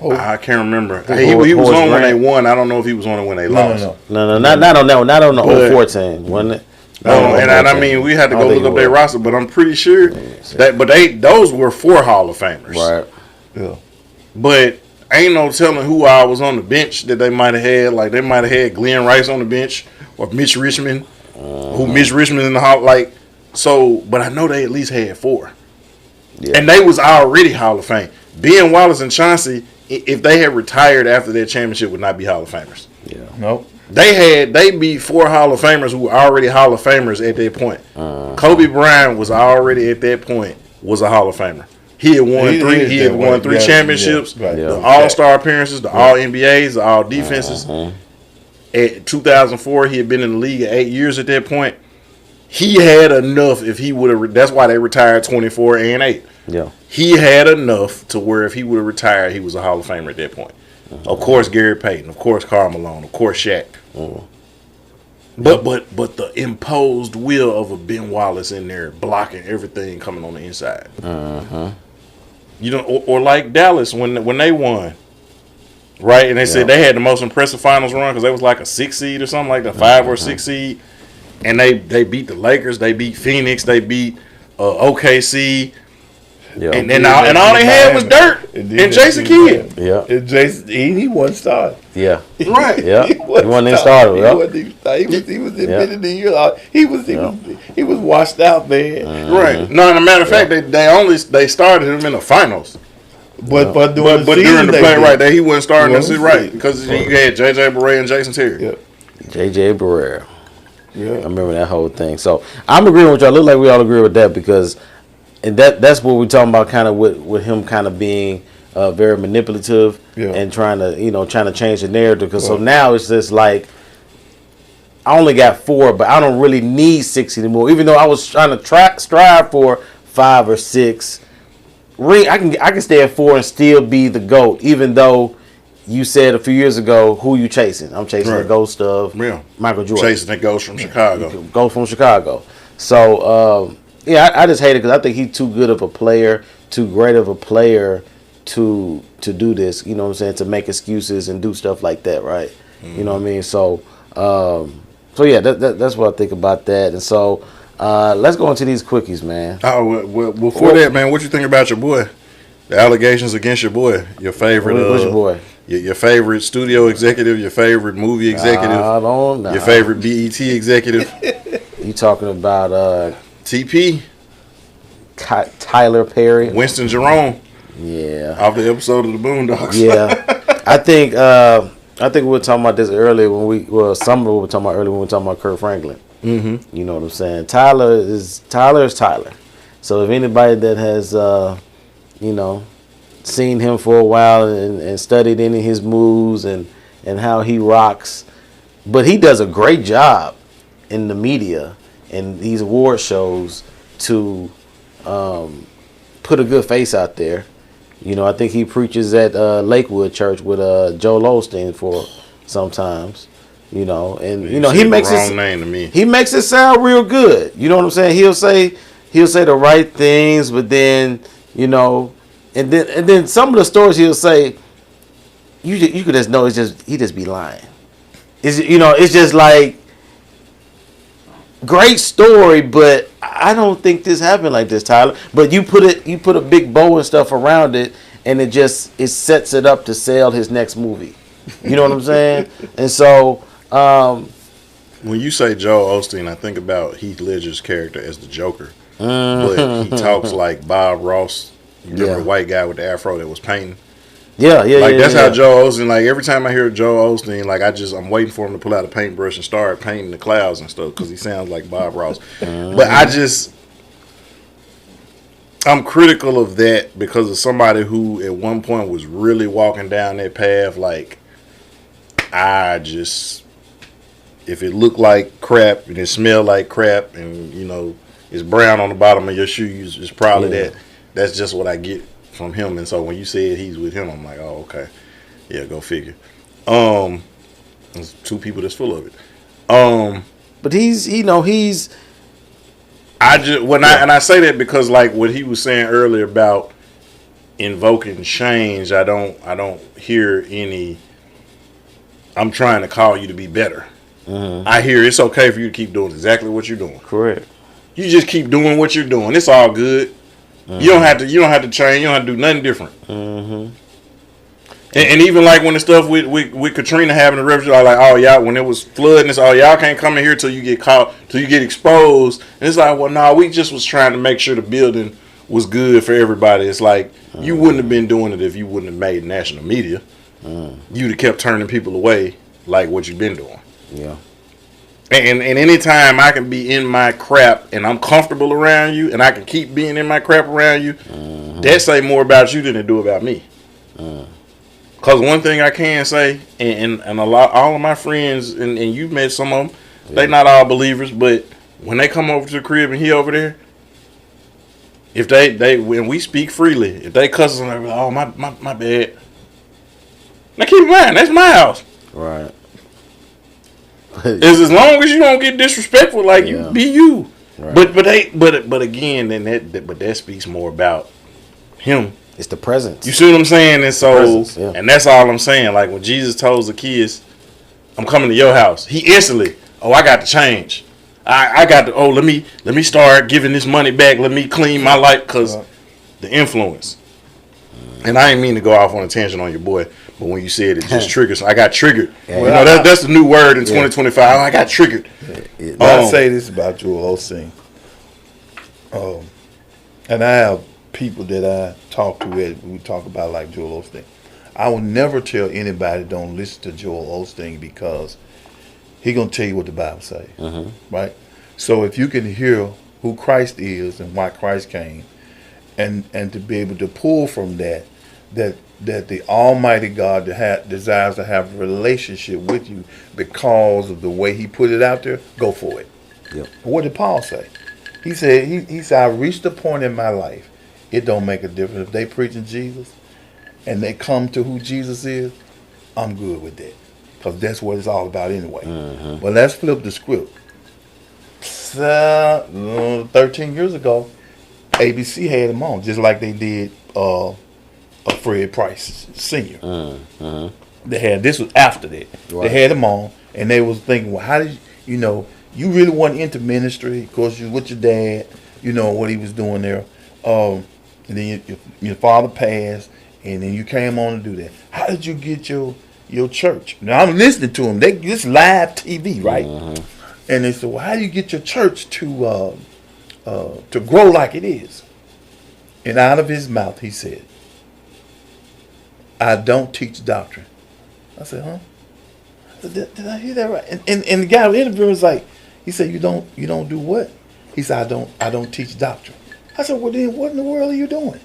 I can't remember. He was on when they won. I don't know if he was on it when they lost. No, not on that one. Not on the 04 team, wasn't it? And I mean, we had to go look up their roster, but I'm pretty sure those were 4 Hall of Famers. Right. Yeah. But ain't no telling who I was on the bench that they might have had. Like, they might have had Glenn Rice on the bench or Mitch Richmond, who Mitch Richmond in the Hall. Like, so, but I know they at least had 4. Yeah. And they was already Hall of Fame. Ben Wallace and Chauncey, if they had retired after their championship, would not be Hall of Famers. Yeah. Nope. They beat 4 Hall of Famers who were already Hall of Famers at that point. Kobe Bryant was already at that point was a Hall of Famer. He had won 3. He had won 3 championships, the All-Star appearances, the All NBAs, the All defenses. At 2004, he had been in the league 8 years at that point. he had enough. If he would have, that's why they retired 24 and 8. Yeah. He had enough to where if he would have retired, he was a Hall of Famer at that point. Of course, Gary Payton. Of course, Karl Malone. Of course, Shaq. But the imposed will of a Ben Wallace in there blocking everything coming on the inside. You know, or like Dallas when they won, right? And they said they had the most impressive finals run because they was like a 6 seed or something like that, 5 or 6 seed, and they beat the Lakers, they beat Phoenix, they beat OKC. Yeah. And all they had was Dirt and Jason Kidd. Yeah. And Jason, he wasn't started. Yeah. Right. Yeah. He wasn't even started. He was admitted the year. He was washed out, man. Right. No, as a matter of fact, they started him in the finals. But during the play right there, he wasn't starting this right because you had J.J. Barea and Jason Terry. Yeah. J.J. Barea. Yeah. I remember that whole thing. So I'm agreeing with y'all. Look like we all agree with that because, and that's what we're talking about, kind of with him kind of being very manipulative and trying to change the narrative. Because so now it's just like I only got 4, but I don't really need 6 anymore. Even though I was trying to strive for 5 or 6. I can stay at 4 and still be the GOAT, even though you said a few years ago, who you chasing? I'm chasing the ghost of Michael Jordan. Chasing the ghost from Chicago. Ghost from Chicago. So, I just hate it because I think he's too good of a player, too great of a player to do this, you know what I'm saying, to make excuses and do stuff like that, right? You know what I mean? So, that's what I think about that. And so, let's go into these quickies, man. Oh, well, before that, man, what you think about your boy? The allegations against your boy, your favorite. What's your boy? Your favorite studio executive, your favorite movie executive, your favorite BET executive. You talking about TP? Tyler Perry? Winston Jerome. Yeah. Off the episode of the Boondocks. Yeah. I think we were talking about this earlier when we were talking about Kurt Franklin. Mm-hmm. You know what I'm saying? Tyler is Tyler. So if anybody that has seen him for a while and studied any of his moves and how he rocks, but he does a great job in the media and these award shows to put a good face out there. You know, I think he preaches at Lakewood Church with Joel Osteen for sometimes. You know, and he makes the wrong name to me. He makes it sound real good. You know what I'm saying? He'll say the right things, but then and then some of the stories he'll say, you could just know he just be lying. It's just like great story, but I don't think this happened like this, Tyler. But you put a big bow and stuff around it, and it sets it up to sell his next movie. You know what I'm saying? And so. When you say Joel Osteen, I think about Heath Ledger's character as the Joker, but he talks like Bob Ross. You remember the white guy with the afro that was painting? Yeah. That's how Joel Osteen. Like every time I hear Joel Osteen, like I'm waiting for him to pull out a paintbrush and start painting the clouds and stuff because he sounds like Bob Ross. But I'm critical of that because of somebody who at one point was really walking down that path. Like if it looked like crap and it smelled like crap and it's brown on the bottom of your shoes, it's probably that. That's just what I get from him. And so when you said he's with him, I'm like, oh, okay, yeah, go figure. There's 2 people that's full of it. But he's. I say that because like what he was saying earlier about invoking change, I don't hear any. I'm trying to call you to be better. I hear it's okay for you to keep doing exactly what you're doing. Correct. You just keep doing what you're doing. It's all good. You don't have to change. You don't have to do nothing different. And even like when the stuff with Katrina happened, the refugees are like, oh y'all, when it was flooding, it's y'all can't come in here till you get caught, till you get exposed. And it's like, well, no, we just was trying to make sure the building was good for everybody. It's like you wouldn't have been doing it if you wouldn't have made national media. You'd have kept turning people away like what you've been doing. Yeah. And anytime I can be in my crap and I'm comfortable around you and I can keep being in my crap around you, that say more about you than it do about me. Because one thing I can say, and all of my friends, and you've met some of them, they not all believers, but when they come over to the crib and he over there, if they when we speak freely, if they cuss us, like, oh my bad. Now keep in mind, that's my house. Right. It's as long as you don't get disrespectful, like you be you. Right. But again, then that speaks more about him. It's the presence. You see what I'm saying? And so, presence, yeah. and that's all I'm saying. Like when Jesus told Zacchaeus, "I'm coming to your house," he instantly, "Oh, I got to change. I got to. Oh, let me start giving this money back. Let me clean my life because the influence." And I ain't mean to go off on a tangent on your boy, but when you said it just triggers, I got triggered. Yeah. You know, that's the new word in 2025. I got triggered. I say this about Joel Osteen. And I have people that I talk to that we talk about like Joel Osteen. I will never tell anybody don't listen to Joel Osteen because he gonna tell you what the Bible say, right? So if you can hear who Christ is and why Christ came, and to be able to pull from that the Almighty God desires to have a relationship with you because of the way He put it out there, go for it. Yep. What did Paul say? He said, he said, I reached a point in my life, it don't make a difference if they preaching Jesus and they come to who Jesus is, I'm good with that. Because that's what it's all about anyway. But let's flip the script. 13 years ago, ABC had him on, just like they did Fred Price Sr. This was after that. Right. They had him on, and they was thinking, well, how did you really wasn't into ministry? Of course, you was with your dad, what he was doing there. And then your father passed, and then you came on to do that. How did you get your church? Now, I'm listening to him. This live TV, right? And they said, well, how do you get your church to grow like it is? And out of his mouth, he said, I don't teach doctrine. I said, huh? I said, did I hear that right? And the guy who interviewed was like, he said, you don't do what? He said, I don't teach doctrine. I said, well then what in the world are you doing?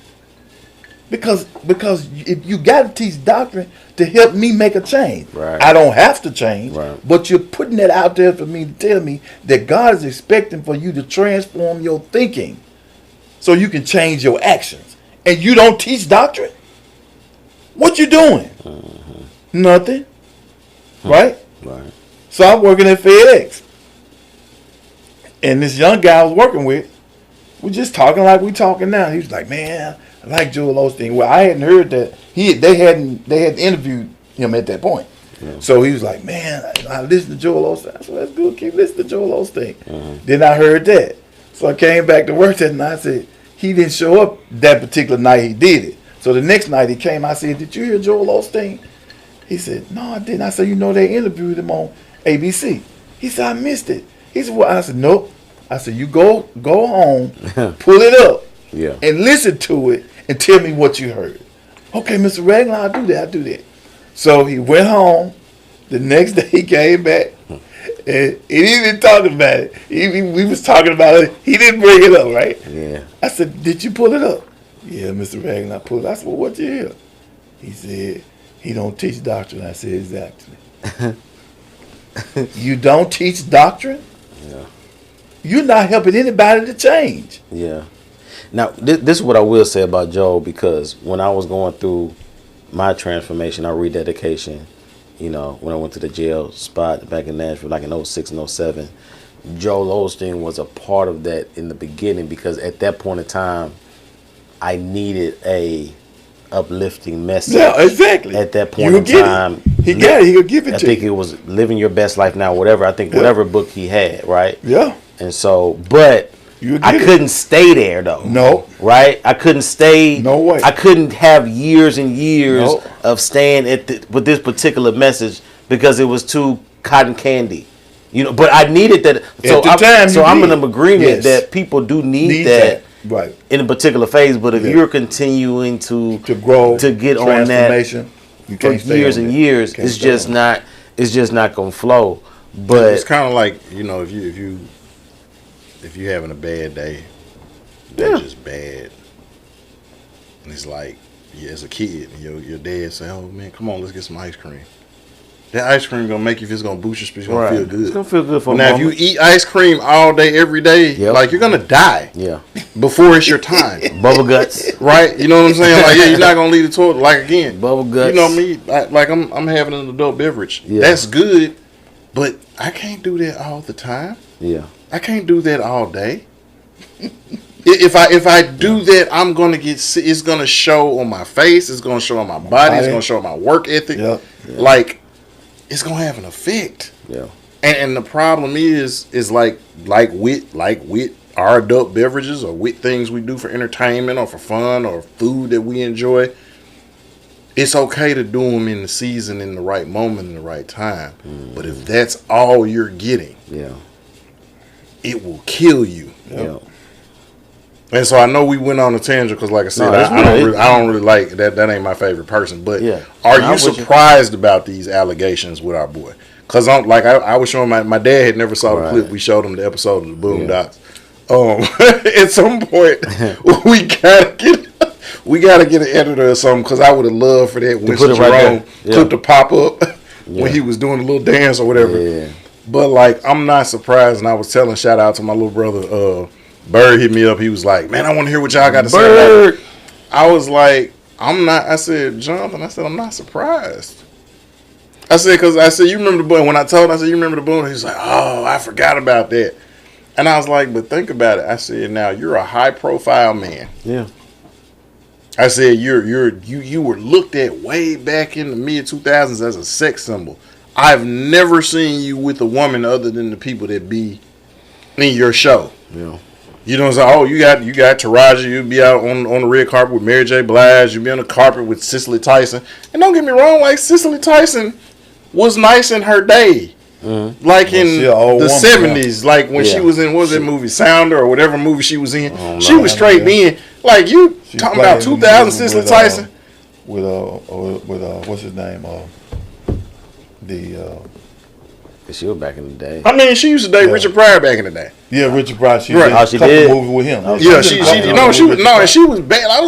Because if you got to teach doctrine to help me make a change. Right. I don't have to change, right. But you're putting that out there for me to tell me that God is expecting for you to transform your thinking so you can change your actions. And you don't teach doctrine? What you doing? Nothing. Right? Right. So I'm working at FedEx. And this young guy I was working with, we're just talking like we talking now. He was like, man, I like Joel Osteen. Well, I hadn't heard that they hadn't interviewed him at that point. Yeah. So he was like, man, I listened to Joel Osteen. I said, that's good, keep listening to Joel Osteen. Then I heard that. So I came back to work that night. I said, he didn't show up that particular night he did it. So the next night he came, I said, did you hear Joel Osteen? He said, no, I didn't. I said, they interviewed him on ABC. He said, I missed it. He said, well, I said, nope. I said, you go home, pull it up, and listen to it, and tell me what you heard. Okay, Mr. Ragland, I'll do that. So he went home. The next day he came back, and he didn't talk about it. We was talking about it. He didn't bring it up, right? Yeah. I said, did you pull it up? Yeah, Mr. Ragland, I pulled it. I said, well, what'd you hear? He said, he don't teach doctrine. I said, exactly. You don't teach doctrine? Yeah. You're not helping anybody to change. Yeah. Now, this is what I will say about Joel, because when I was going through my transformation, our rededication, when I went to the jail spot back in Nashville, like in 06 and 07, Joel Osteen was a part of that in the beginning, because at that point in time, I needed a uplifting message. Yeah, exactly. At that point in time, he could give it to you. I think it was Living Your Best Life Now, whatever. I think whatever book he had, right? Yeah. And so, but I couldn't stay there though. No. Right? I couldn't stay. No way. I couldn't have years and years of staying with this particular message because it was too cotton candy. But I needed that. So I'm in agreement that people do need that. Right. In a particular phase, but if you're continuing to grow, to get on that for years and years, it's just not gonna flow. But it's kind of like if you having a bad day, that's just bad, and it's like as a kid, your dad say, "Oh man, come on, let's get some ice cream." that ice cream gonna make you. If it's gonna boost your speech, it's gonna feel good. It's gonna feel good for a now. If moment. you eat ice cream all day, every day, like you're gonna die. Yeah. Before it's your time. Bubble guts. Right? You know what I'm saying? Like, yeah, you're not gonna leave the toilet. Like again, Bubble guts. You know me. I'm having an adult beverage. Yeah. That's good, but I can't do that all the time. Yeah. I can't do that all day. If I do that, I'm gonna get sick. It's gonna show on my face. It's gonna show on my body. It's gonna show on my work ethic. Yep. Like, it's gonna have an effect. Yeah. And the problem is like with our adult beverages or with things we do for entertainment or for fun or food that we enjoy. It's okay to do them in the season, in the right moment, in the right time. But if that's all you're getting, it will kill you. Yeah. And so I know we went on a tangent because, like I said, I don't really like that. That ain't my favorite person. But are you surprised about these allegations with our boy? Because I was showing my dad had never saw the clip. We showed him the episode of the Boondocks. At some point we gotta get an editor or something because I would have loved for that Winston Jerome clip to pop up when he was doing a little dance or whatever. Yeah. But like, I'm not surprised, and I was telling, shout out to my little brother. Bird hit me up. He was like, "Man, I want to hear what y'all got to say." Bird. I was like, "I'm not." I said, "Jonathan," I said, "I'm not surprised." I said, "Cause I said you remember the boon." When I told him, I said, "You remember the boon?" He's like, "Oh, I forgot about that." And I was like, "But think about it." I said, "Now you're a high profile man." Yeah. I said, "You were looked at way back in the mid 2000s as a sex symbol. I've never seen you with a woman other than the people that be in your show." Yeah. You know what I'm saying? Oh, you got Taraji. You'd be out on the red carpet with Mary J. Blige. You'd be on the carpet with Cicely Tyson. And don't get me wrong, like Cicely Tyson was nice in her day. Mm-hmm. Like in the 70s, like when she was in, what was that movie, Sounder or whatever movie she was in. She was straight in. Like you talking about 2000 Cicely Tyson. With what's his name? She was back in the day. I mean, she used to date Richard Pryor back in the day. Yeah, Richard Pryor. She did. Movie with him. She was bad. I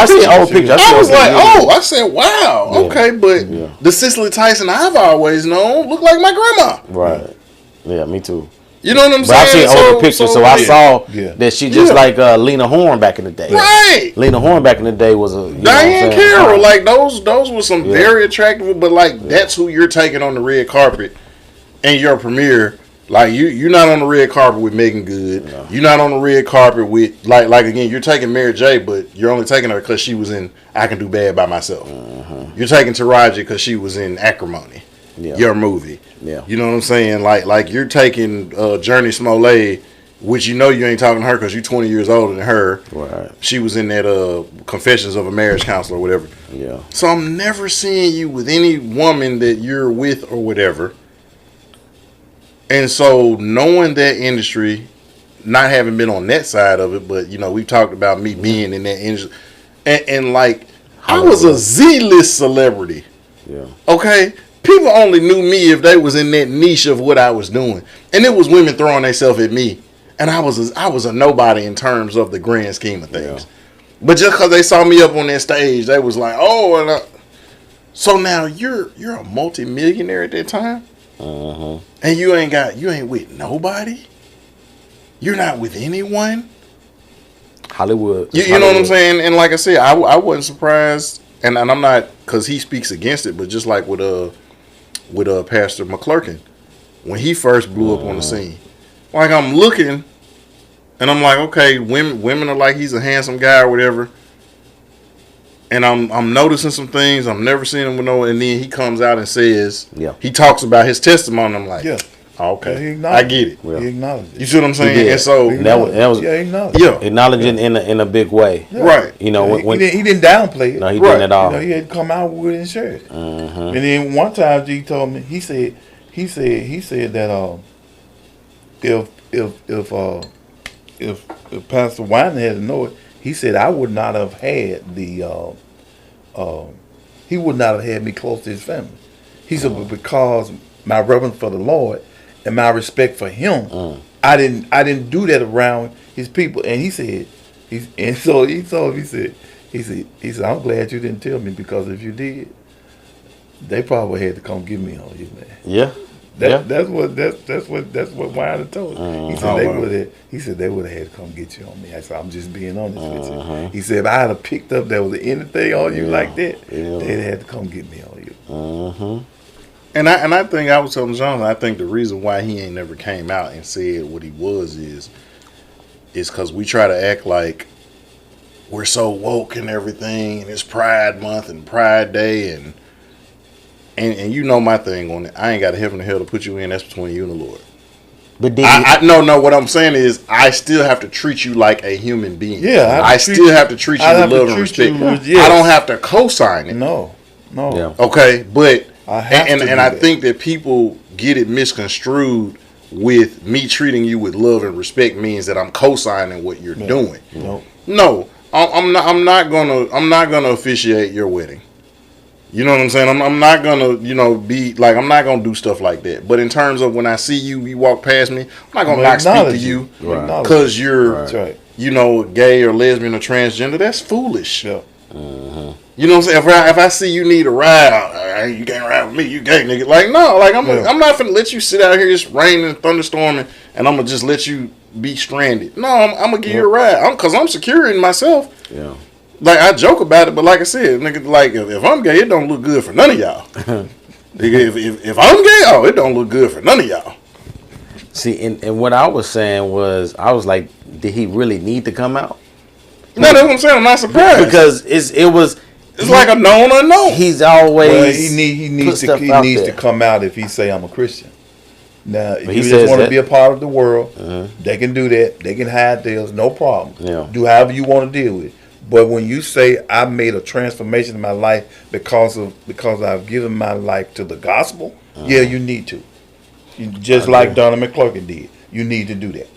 seen old pictures. I was like, I said, wow, okay, but the Cicely Tyson I've always known looked like my grandma. Right. Yeah, me too. You know what I'm saying? I've seen older pictures, so I saw that she just like Lena Horne back in the day. Right. Lena Horne back in the day was a Diane Carroll. Like those were some very attractive, but like that's who you're taking on the red carpet. And your premiere, like you're not on the red carpet with Megan Good. No. You're not on the red carpet with like again, you're taking Mary J, but you're only taking her because she was in I Can Do Bad by Myself. You're taking Taraji because she was in Acrimony, your movie. Yeah, you know what I'm saying? Like you're taking Journey Smollett, which you ain't talking to her because you're 20 years older than her. Right. She was in that Confessions of a Marriage Counselor or whatever. Yeah. So I'm never seeing you with any woman that you're with or whatever. And so knowing that industry, not having been on that side of it, but we've talked about me being in that industry, and like I was a Z-list celebrity. Yeah. Okay, people only knew me if they was in that niche of what I was doing, and it was women throwing themselves at me, and I was a nobody in terms of the grand scheme of things. Yeah. But just because they saw me up on that stage, they was like, oh, and so now you're a multi-millionaire at that time. And you ain't with nobody. You're not with anyone. Hollywood. You know what I'm saying? And like I said, I wasn't surprised, and I'm not, because he speaks against it, but just like with Pastor McClurkin, when he first blew up on the scene, like I'm looking, and I'm like, okay, women are like he's a handsome guy or whatever. And I'm noticing some things. I'm never seeing him with no. And then he comes out and says, he talks about his testimony. I'm like, okay, I get it. He acknowledged it. You see what I'm saying? And so that was acknowledging in a big way, right? When he didn't downplay it. No, he didn't at all. He had to come out with it and share it. And then one time, G told me he said that if Pastor Winan had to know it. He said, I would not have had he would not have had me close to his family. He said, but because my reverence for the Lord and my respect for him, I didn't do that around his people. And he said, he said, I'm glad you didn't tell me, because if you did, They probably had to come get me on you, man. Yeah. That's what Wilder told me. He said He said they would have had to come get you on me. I said, I'm just being honest with you. He said if I had picked up there was anything on you like that, they'd had to come get me on you. And I think I was telling John, I think the reason why he ain't never came out and said what he was is because we try to act like we're so woke and everything, and it's Pride Month and Pride Day, and you know my thing on it. I ain't got a heaven or hell to put you in. That's between you and the Lord. But no. What I'm saying is, I still have to treat you like a human being. Yeah, I still have to treat you with love and respect. I don't have to co-sign it. No. Yeah. Okay, but I that. think that people get it misconstrued with me treating you with love and respect means that I'm co-signing what you're doing. No, I'm not gonna officiate your wedding. You know what I'm saying? I'm not gonna, be like, I'm not gonna do stuff like that. But in terms of when I see you walk past me, I'm not gonna not speak to you because you're, gay or lesbian or transgender. That's foolish. Yeah. You know what I'm saying? If I see you need a ride, you can't ride with me. You gay nigga. Like no, like I'm not finna let you sit out here just raining and thunderstorming, and I'm gonna just let you be stranded. No, I'm gonna give you a ride. Cause I'm secure in myself. Yeah. Like I joke about it, but like I said, nigga, like if I'm gay, it don't look good for none of y'all. if I'm gay, it don't look good for none of y'all. See, and what I was saying was, I was like, did he really need to come out? No, that's what I'm saying. I'm not surprised because it's like a known unknown. He's always he needs to come out if he say I'm a Christian. Now, if you just want to be a part of the world, they can do that. They can hide theirs, no problem. Yeah. Do however you want to deal with it. But when you say I made a transformation in my life because I've given my life to the gospel, you need to. Just like Donna McClurkin did. You need to do that.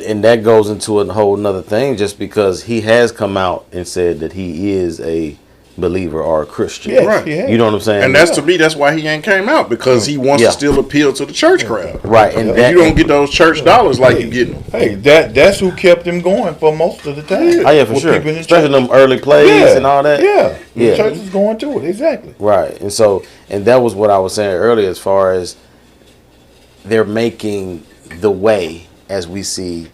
And that goes into a whole nother thing, just because he has come out and said that he is a believer or a Christian. Yes, right. Yeah. You know what I'm saying? And to me, that's why he ain't came out, because he wants to still appeal to the church crowd. Right. And you don't get those church dollars like you get them. Hey, that's who kept him going for most of the time. Oh, yeah, for sure. Especially them early plays and all that. Yeah. The church is going to it. Exactly. Right. And that was what I was saying earlier, as far as they're making the way, as we see,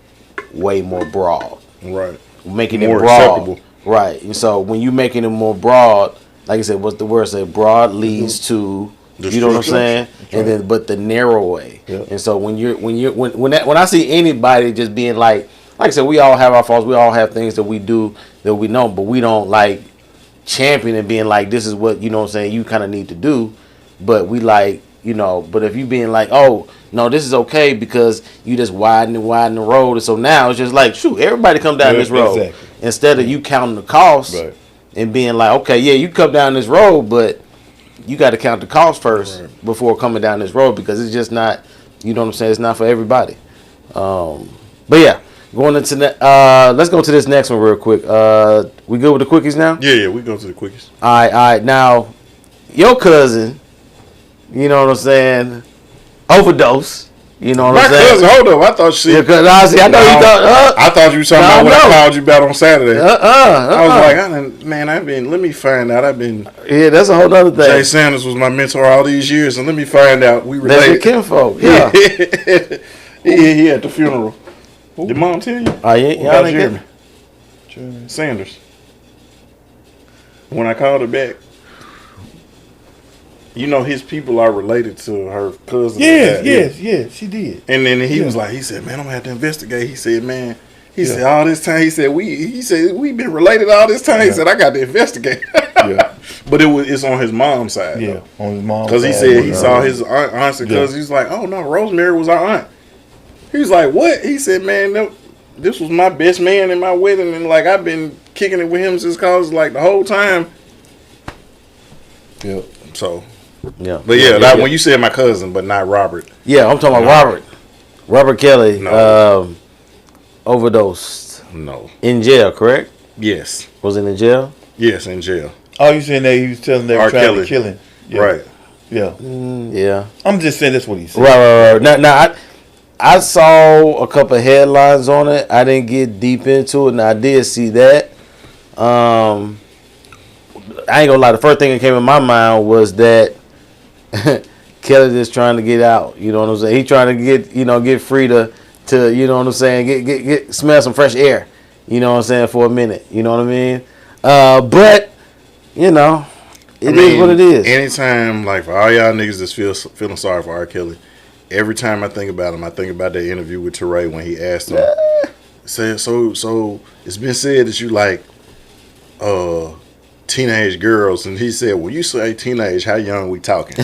way more broad. Right. Making more it broad. acceptable. Right. And so when you making it more broad, like I said, what's the word say? Broad leads to, you know what I'm saying? And then, but the narrow way. Yeah. And so when I see anybody just being like I said, we all have our faults. We all have things that we do that we know, but we don't like champion and being like, this is what, you know what I'm saying, you kind of need to do. But we like, but if you being like, oh, no, this is okay because you just widen the road. And so now it's just like, shoot, everybody come down this road. Exactly. Instead of you counting the cost and being like, okay, yeah, you come down this road, but you got to count the cost first before coming down this road, because it's just not, you know what I'm saying, it's not for everybody. But yeah, going into let's go to this next one real quick. We good with the quickies now? Yeah, we go to the quickies. All right. Now, your cousin, you know what I'm saying, overdose. You know what I'm saying? My cousin, hold up. I thought she. Yeah, because I know you thought. I thought you were talking about when I called you about on Saturday. I was like, let me find out. Yeah, that's a whole other thing. Jay Sanders was my mentor all these years, and let me find out we related. That's your kinfolk. Yeah. He at the funeral. Did Mom tell you? Oh, yeah. Y'all didn't Jeremy Sanders. When I called her back. His people are related to her cousin. Yes, she did. And then he said, man, I'm gonna have to investigate. He said, man, said all this time, he said we've been related all this time. He said, I got to investigate. But it's on his mom's side. Yeah, though. On his mom's side. Because he said he saw his aunt because he's like, oh no, Rosemary was our aunt. He's like, what? He said, man, this was my best man in my wedding, and like I've been kicking it with him since college, like the whole time. Yeah. So. Yeah. But when you said my cousin, but not Robert. Yeah, I'm talking about Robert. Robert Kelly overdosed. No. In jail, correct? Yes. Was in jail? Yes, in jail. Oh, you saying that he was telling they were trying to kill him? Yeah. Right. Yeah. Yeah. I'm just saying that's what he said. Right. Now, I saw a couple of headlines on it. I didn't get deep into it, and I did see that. I ain't gonna lie. The first thing that came in my mind was that Kelly just trying to get out. You know what I'm saying? He trying to get free to you know what I'm saying? Get smell some fresh air. You know what I'm saying, for a minute. You know what I mean? But you know, it is what it is. Anytime, like, for all y'all niggas that's feeling sorry for R. Kelly, every time I think about him, I think about that interview with Teray when he asked him, so it's been said that you like teenage girls, and he said, when you say teenage, how young we talking?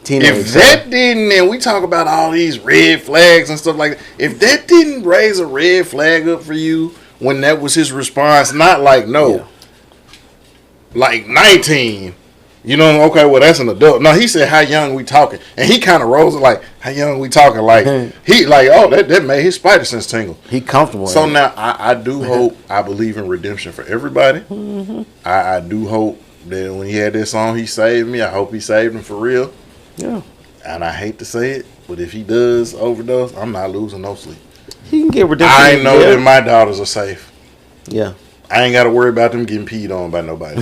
Teenage, if that didn't, and we talk about all these red flags and stuff like that, if that didn't raise a red flag up for you when that was his response, not like like 19, you know, okay, well, that's an adult. No, he said, how young we talking? And he kind of rose it like, how young we talking? Like, he like, oh, that made his spider sense tingle. He comfortable. So now I do hope, I believe in redemption for everybody. Mm-hmm. I do hope that when he had this song, he saved me. I hope he saved him for real. Yeah. And I hate to say it, but if he does overdose, I'm not losing no sleep. He can get redemption. I know that my daughters are safe. Yeah. I ain't got to worry about them getting peed on by nobody.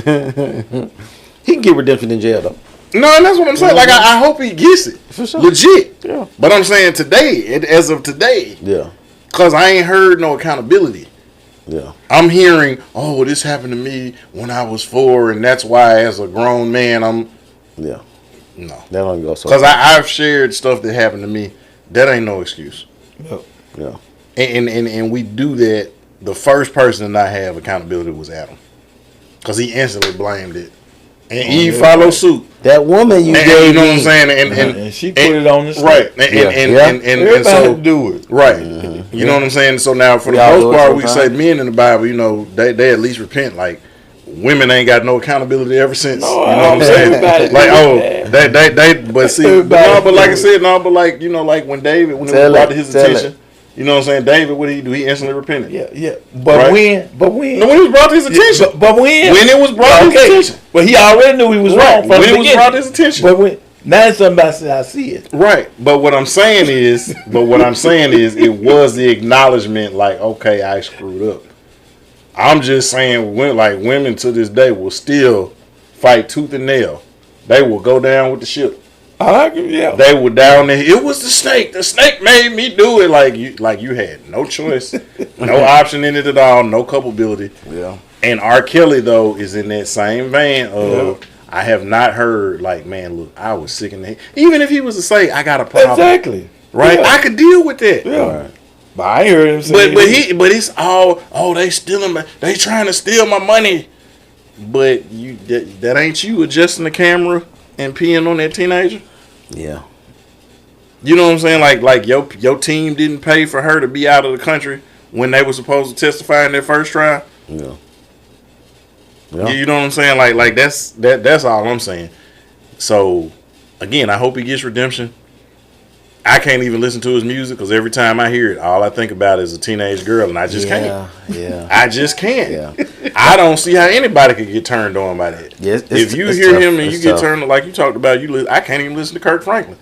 He can get redemption in jail, though. No, and that's what I'm saying. Like, I hope he gets it. For sure. Legit. Yeah. But I'm saying today, as of today. Yeah. Because I ain't heard no accountability. Yeah. I'm hearing, oh, this happened to me when I was 4, and that's why as a grown man, I'm... Yeah. No. That don't go so. Because I've shared stuff that happened to me. That ain't no excuse. No. Yeah. And we do that. The first person to not have accountability was Adam. Because he instantly blamed it. And Eve followed suit. That woman you gave, you know what I'm saying? And she put it on the street. Right. And everybody so, do it. right. Mm-hmm. You know what I'm saying? So now, for the most part, we say men in the Bible, you know, they at least repent. Like, women ain't got no accountability ever since. No, you know what I'm saying? Like, they, but see, but like I said, but like, you know, like when David, when it was brought to his attention, you know what I'm saying? David, what did he do? He instantly repented. Yeah. But when? No, when it was brought to his attention. But when? When it was brought to his attention. But he already knew he was wrong from the beginning. When it was brought to his attention. But when, now somebody said, I see it. Right. But what I'm saying is, it was the acknowledgement, like, okay, I screwed up. I'm just saying, women to this day will still fight tooth and nail. They will go down with the ship. Yeah. They were down there. It was the snake. The snake made me do it. Like you had no choice, no option in it at all, no culpability. Yeah. And R. Kelly though is in that same vein of I have not heard like, man, look, I was sick in the head. Even if he was to say I got a problem, Exactly. right? Yeah. I could deal with that. Yeah. Right. But I ain't heard him say. But it's all they stealing. They trying to steal my money. But that ain't you adjusting the camera and peeing on that teenager. Yeah. You know what I'm saying? Like your team didn't pay for her to be out of the country when they were supposed to testify in their first trial. Yeah. You know what I'm saying? Like that's all I'm saying. So again, I hope he gets redemption. I can't even listen to his music because every time I hear it, all I think about is a teenage girl, and I just can't. Yeah. I just can't. Yeah. I don't see how anybody could get turned on by that. Yes. If you hear him and you get turned, like you talked about, I can't even listen to Kirk Franklin.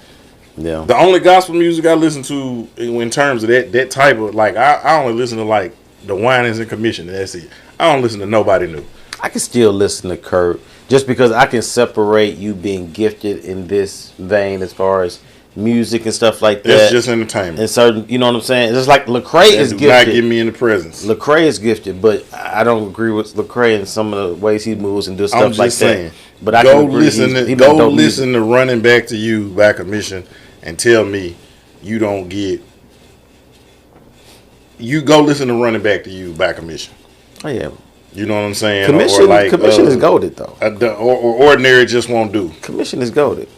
Yeah. The only gospel music I listen to in terms of that type of, like, I only listen to like the Whinings and Commission, and that's it. I don't listen to nobody new. I can still listen to Kurt just because I can separate you being gifted in this vein as far as music and stuff like that. It's just entertainment. And certain, you know what I'm saying? It's just like Lecrae is gifted. Not get me in the presence. Lecrae is gifted, but I don't agree with Lecrae in some of the ways he moves and does stuff like that. But I go can listen to "Running Back to You" by Commission and tell me you don't get. You go listen to "Running Back to You" by Commission. Oh yeah. You know what I'm saying? Commission is goated though. Or Ordinary just won't do. Commission is goated.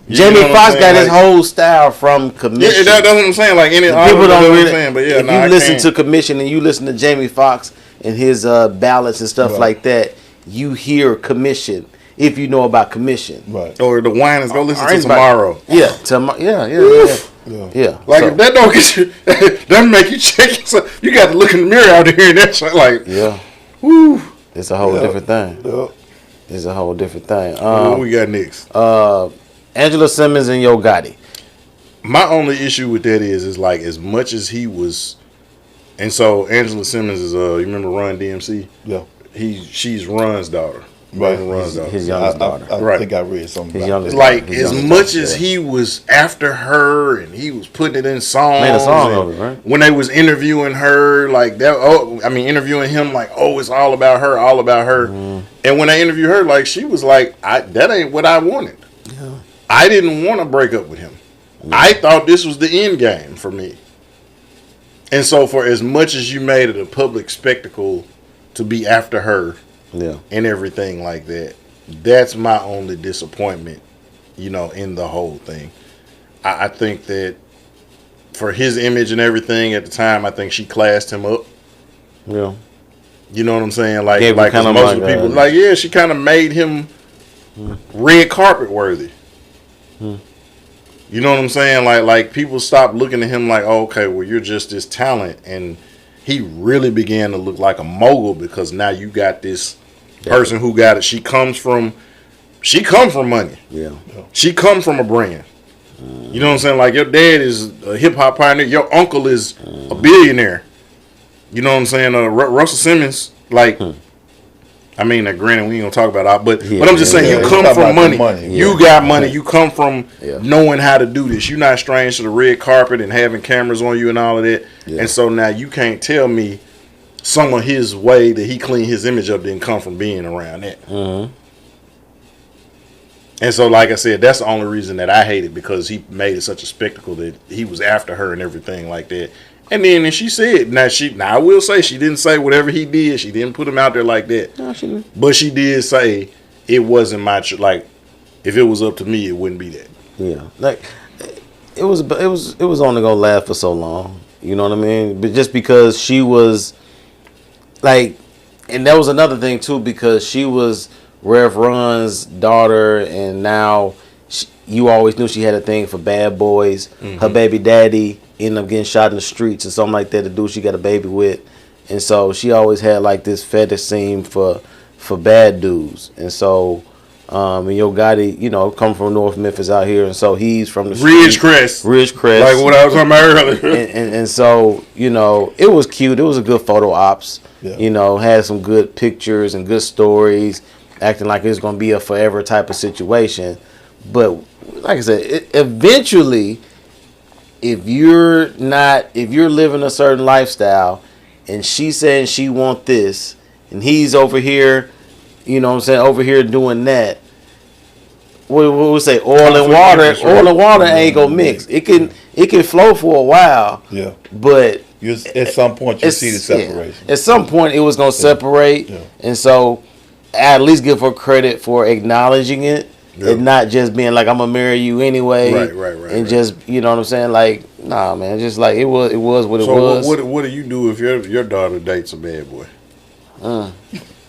Jamie Foxx got his whole style from Commission. Yeah, that's what I'm saying. Like any people don't really. But yeah, if you listen to Commission and you listen to Jamie Foxx and his ballads and stuff like that, you hear Commission. If you know about Commission, right? Or the Whinings, go listen to Tomorrow. Yeah, yeah. Like if that don't get you, that make you check yourself. You got to look in the mirror out there and that's like, yeah. Woo. It's a whole different thing. Yeah. It's a whole different thing. What we got next? Angela Simmons and Yo Gotti. My only issue with that is like as much as he was, and so Angela Simmons is you remember Run DMC? Yeah. She's Run's daughter. Right. Runs daughter. His youngest daughter. I Right. think I read something His about youngest that. Like His as youngest much daughter, as yeah. he was after her and he was putting it in songs, Made a song and of it, right? when they was interviewing her, like that. Oh, I mean, interviewing him, like, oh, it's all about her, all about her. And when they interviewed her, like, she was like, that ain't what I wanted. Yeah. I didn't want to break up with him. I thought this was the end game for me. And so, for as much as you made it a public spectacle to be after her Yeah. and everything like that, that's my only disappointment, in the whole thing. I think that for his image and everything at the time, I think she classed him up. Yeah. You know what I'm saying? Like, Gave him like 'cause kinda most like, of the people, uh, like, yeah, she kind of made him red carpet worthy. You know what I'm saying? Like people stopped looking at him like, oh, okay, well, you're just this talent, and he really began to look like a mogul because now you got this person who got it. She comes from money. Yeah. She comes from a brand. You know what I'm saying? Like, your dad is a hip hop pioneer. Your uncle is a billionaire. You know what I'm saying? Russell Simmons, like, I mean, granted, we ain't gonna talk about that, but I'm just saying, yeah, you come talking from about the money. money. You Yeah. got money. You come from Yeah. knowing how to do this. You're not strange to the red carpet and having cameras on you and all of that. Yeah. And so now you can't tell me some of his way that he cleaned his image up didn't come from being around that. And so, like I said, that's the only reason that I hate it, because he made it such a spectacle that he was after her and everything like that. And then she said, now I will say, she didn't say whatever he did. She didn't put him out there like that. No, she didn't. But she did say it wasn't my like, if it was up to me, it wouldn't be that. Yeah. Like it was only gonna last for so long. You know what I mean? But just because she was like, and that was another thing too, because she was Rev Run's daughter, and now you always knew she had a thing for bad boys. Her baby daddy ended up getting shot in the streets or something like that. The dude she got a baby with, and so she always had like this fetish scene for bad dudes. And so, and Yo Gotti, come from North Memphis out here, and so he's from the Ridgecrest, like what I was talking about earlier. and so it was cute. It was a good photo ops. Yeah. Had some good pictures and good stories, acting like it's gonna be a forever type of situation. But like I said, eventually, if you're living a certain lifestyle, and she's saying she want this, and he's over here, over here doing that, what we say, oil and water ain't gonna mix. It can flow for a while. Yeah. But At some point, you see the separation. Yeah. At some point, it was gonna separate, and so I at least give her credit for acknowledging it. Yeah. And not just being like, I'm gonna marry you anyway, Right. and just what I'm saying, like, nah, man, just like it was what it was. So what do you do if your daughter dates a bad boy?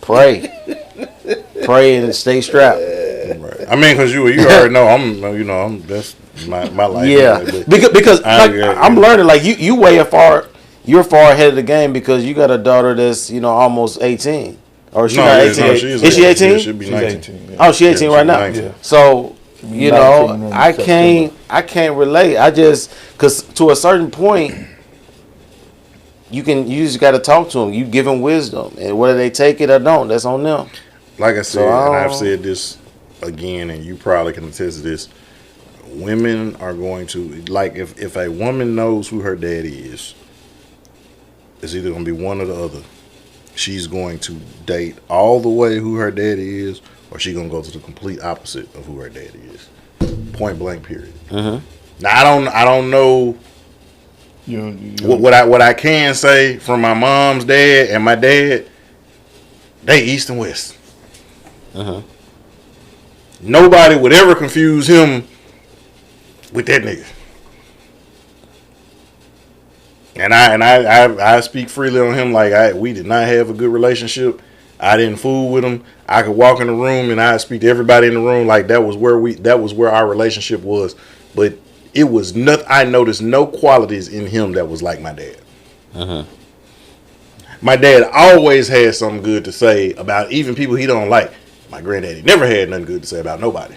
Pray and stay strapped. Right. I mean, because you already know I'm that's my life. Yeah, Anyway, because I'm learning, like you're far ahead of the game, because you got a daughter that's almost 18. Or is she not 18? Is she 18? Yeah, she'll be 19. 18. Yeah. Oh, she 18 right now. 19. Yeah. So, 19 I can't relate. I just, because to a certain point, you just got to talk to them. You give them wisdom, and whether they take it or don't, that's on them. Like I said, and I've said this again, and you probably can attest to this. Women are going to, like, if a woman knows who her daddy is, it's either going to be one or the other. She's going to date all the way who her daddy is, or she's going to go to the complete opposite of who her daddy is. Point blank, period. Now, I don't know what I can say from my mom's dad and my dad. They east and west. Nobody would ever confuse him with that nigga. And I speak freely on him. Like, we did not have a good relationship. I didn't fool with him. I could walk in the room and I speak to everybody in the room. Like, that was where our relationship was. But it was nothing. I noticed no qualities in him that was like my dad. My dad always had something good to say about even people he don't like. My granddaddy never had nothing good to say about nobody.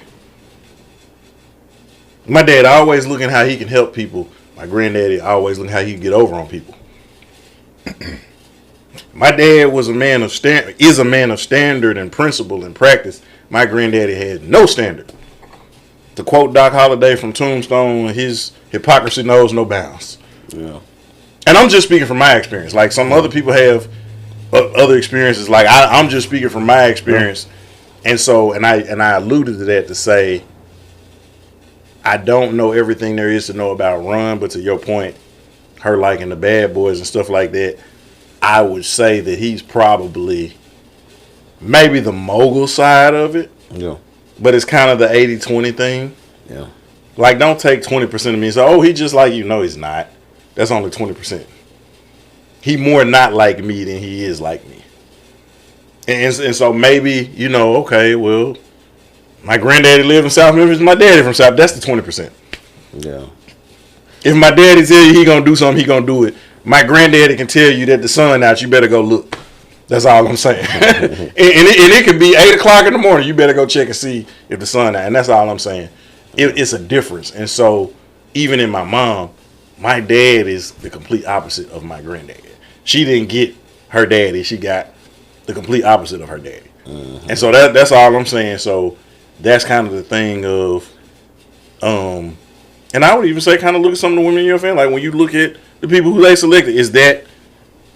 My dad always looking how he can help people. My granddaddy always looking how he can get over on people. My dad was a man of standard and principle and practice. My granddaddy had no standard. To quote Doc Holliday from Tombstone, his hypocrisy knows no bounds. Yeah. And I'm just speaking from my experience. Like some other people have other experiences. Like I'm just speaking from my experience. And so, and I alluded to that to say, I don't know everything there is to know about Run, but to your point, her liking the Bad Boys and stuff like that, I would say that he's probably maybe the mogul side of it. Yeah. But it's kind of the 80-20 thing. Yeah. Like, don't take 20% of me and say, oh, he just like you. No, he's not. That's only 20%. He more not like me than he is like me. And so maybe, okay, well, my granddaddy lived in South Memphis, my daddy from South. That's the 20%. Yeah. If my daddy tell you he gonna do something, he gonna do it. My granddaddy can tell you that the sun out, you better go look. That's all I'm saying. and it could be 8 o'clock in the morning. You better go check and see if the sun out. And that's all I'm saying. It's a difference. And so even in my mom, my dad is the complete opposite of my granddad. She didn't get her daddy. She got the complete opposite of her daddy. Mm-hmm. And so that's all I'm saying. So that's kind of the thing of, and I would even say kind of look at some of the women in your family. Like when you look at the people who they selected, is that,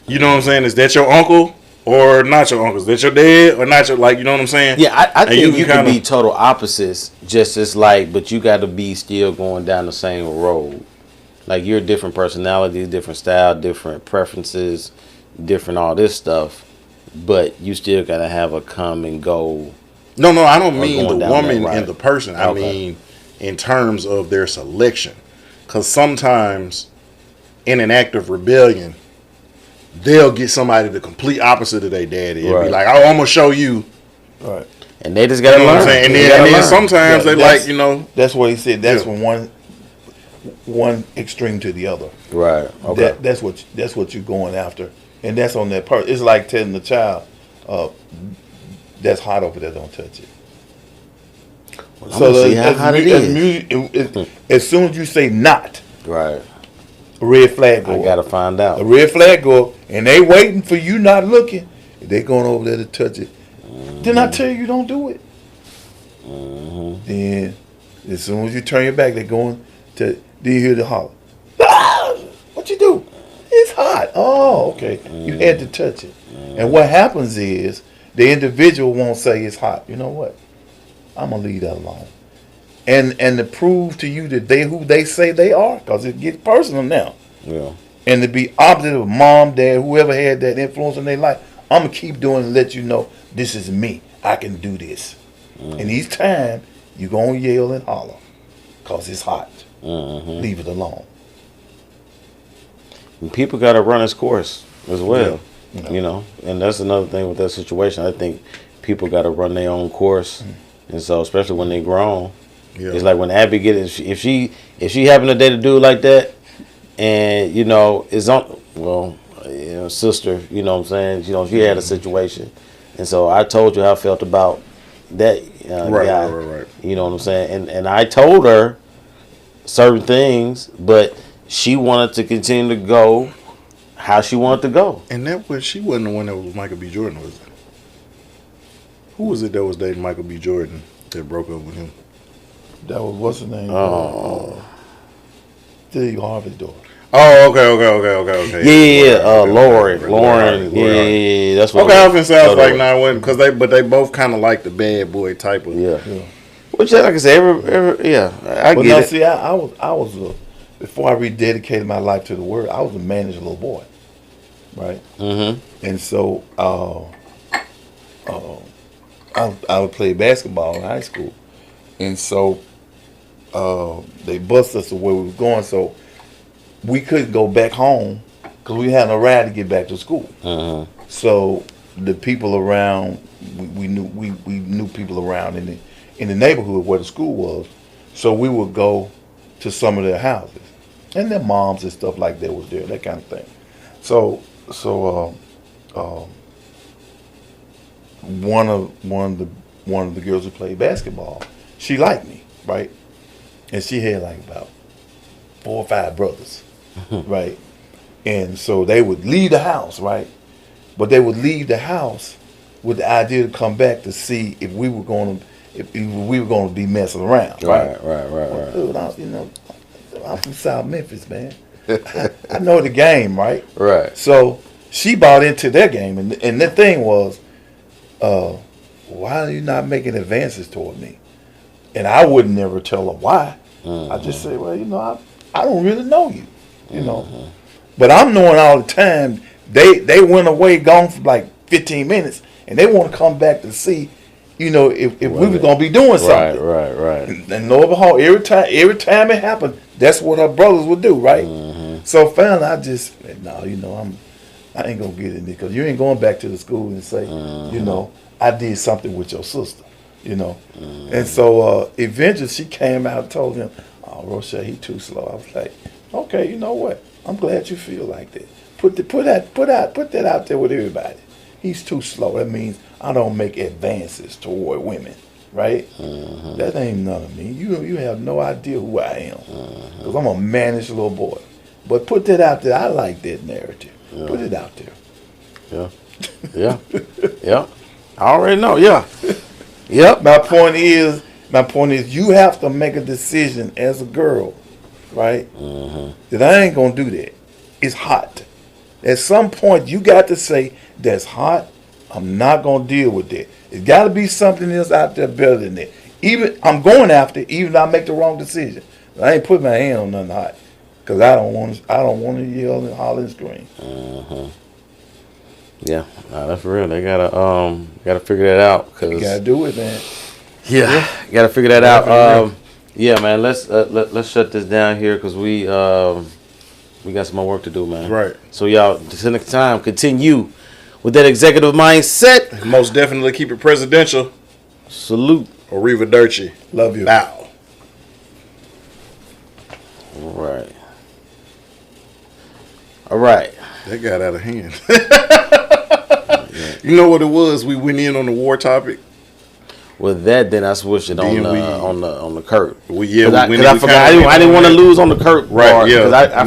you know what I'm saying? Is that your uncle or not your uncle? Is that your dad or not your, like, you know what I'm saying? Yeah, I think you can be total opposites, just as like, but you got to be still going down the same road. Like you're different personalities, different style, different preferences, different all this stuff, but you still got to have a common goal. No, I don't mean the woman and the person. I mean in terms of their selection. Because sometimes in an act of rebellion, they'll get somebody the complete opposite of their daddy and be like, oh, I'm going to show you. Right. And they just got to learn. And then sometimes they like, That's what he said. That's from one extreme to the other. Right. Okay. That's what you're going after. And that's on that part. It's like telling the child, that's hot over there, don't touch it. Well, so see how hot it is. As soon as you say not, right, a red flag go I gotta find out. A red flag go up, and they waiting for you not looking. They going over there to touch it. Then I tell you don't do it. Then as soon as you turn your back, they going to. Then you hear the holler. Ah! What you do? It's hot. Oh, okay. You had to touch it. And what happens is the individual won't say it's hot. You know what? I'm gonna leave that alone. And to prove to you that they who they say they are, because it gets personal now. Yeah. And to be opposite of mom, dad, whoever had that influence in their life, I'm gonna keep doing and let you know this is me. I can do this. And each time you gonna yell and holler, cause it's hot. Leave it alone. And people gotta run its course as well. Yeah. And that's another thing with that situation. I think people gotta run their own course. And so, especially when they grown, it's like when Abby if she happened to date a dude like that, and is on sister, you know what I'm saying, she had a situation, and so I told you how I felt about that guy, right. You know what I'm saying, and I told her certain things, but she wanted to continue to go how she wanted to go, and she wasn't the one that was Michael B. Jordan, was it? Who was it that was dating Michael B. Jordan that broke up with him? That was, what's her name? Steve Harvey's daughter. Oh, okay. Yeah. Lauren. Yeah. That's what. Okay, I was gonna say I was like, nah, because they both kind of like the bad boy type of. Yeah. Which, like I said, I get it. See, I was before I rededicated my life to the Word, I was a managed little boy, right? Mm-hmm. And so, I would play basketball in high school, and so they bused us to where we was going, so we couldn't go back home because we had a ride to get back to school. So the people around, we knew people around in the neighborhood where the school was, so we would go to some of their houses, and their moms and stuff like that was there, that kind of thing. So one of the girls who played basketball, she liked me, right? And she had like about 4 or 5 brothers, right? And so they would leave the house, right? but they would leave the house with the idea to come back to see if we were going to be messing around. Right. Dude, I'm from South Memphis, man. I know the game, right? Right. So she bought into their game, and the thing was, why are you not making advances toward me? And I would never tell her why. I just say, well, I don't really know you, But I'm knowing all the time they went away, gone for like 15 minutes, and they want to come back to see, if we were gonna be doing something. Right. And lo and behold, every time it happened, that's what her brothers would do, right? So finally, I just said, no, I ain't gonna get in there because you ain't going back to the school and say, I did something with your sister, And so eventually she came out and told him, oh, Rochelle, he too slow. I was like, okay, you know what? I'm glad you feel like that. Put that out there with everybody. He's too slow. That means I don't make advances toward women, right? That ain't none of me. You have no idea who I am because I'm a mannish little boy. But put that out there. I like that narrative. Yeah. Put it out there. Yeah. I already know. Yeah. Yep. My point is, you have to make a decision as a girl, right? That I ain't gonna do that. It's hot. At some point, you got to say, that's hot. I'm not going to deal with that. It's got to be something else out there better than that. Even I'm going after it, even if I make the wrong decision. I ain't put my hand on nothing hot because I don't want to yell and holler and scream. Yeah, that's for real. They gotta figure that out. You gotta do it, man. Yeah, gotta figure that out. Yeah, man. Let's shut this down here because we got some more work to do, man. Right. So y'all, until next time, continue with that executive mindset. Most definitely keep it presidential. Salute. Arrivederci. Love you. Bow. All right. That got out of hand. You know what it was? We went in on the war topic. With that, then I switched it on the Kurt. I forgot I didn't want to lose on the Kurt. Right. Because I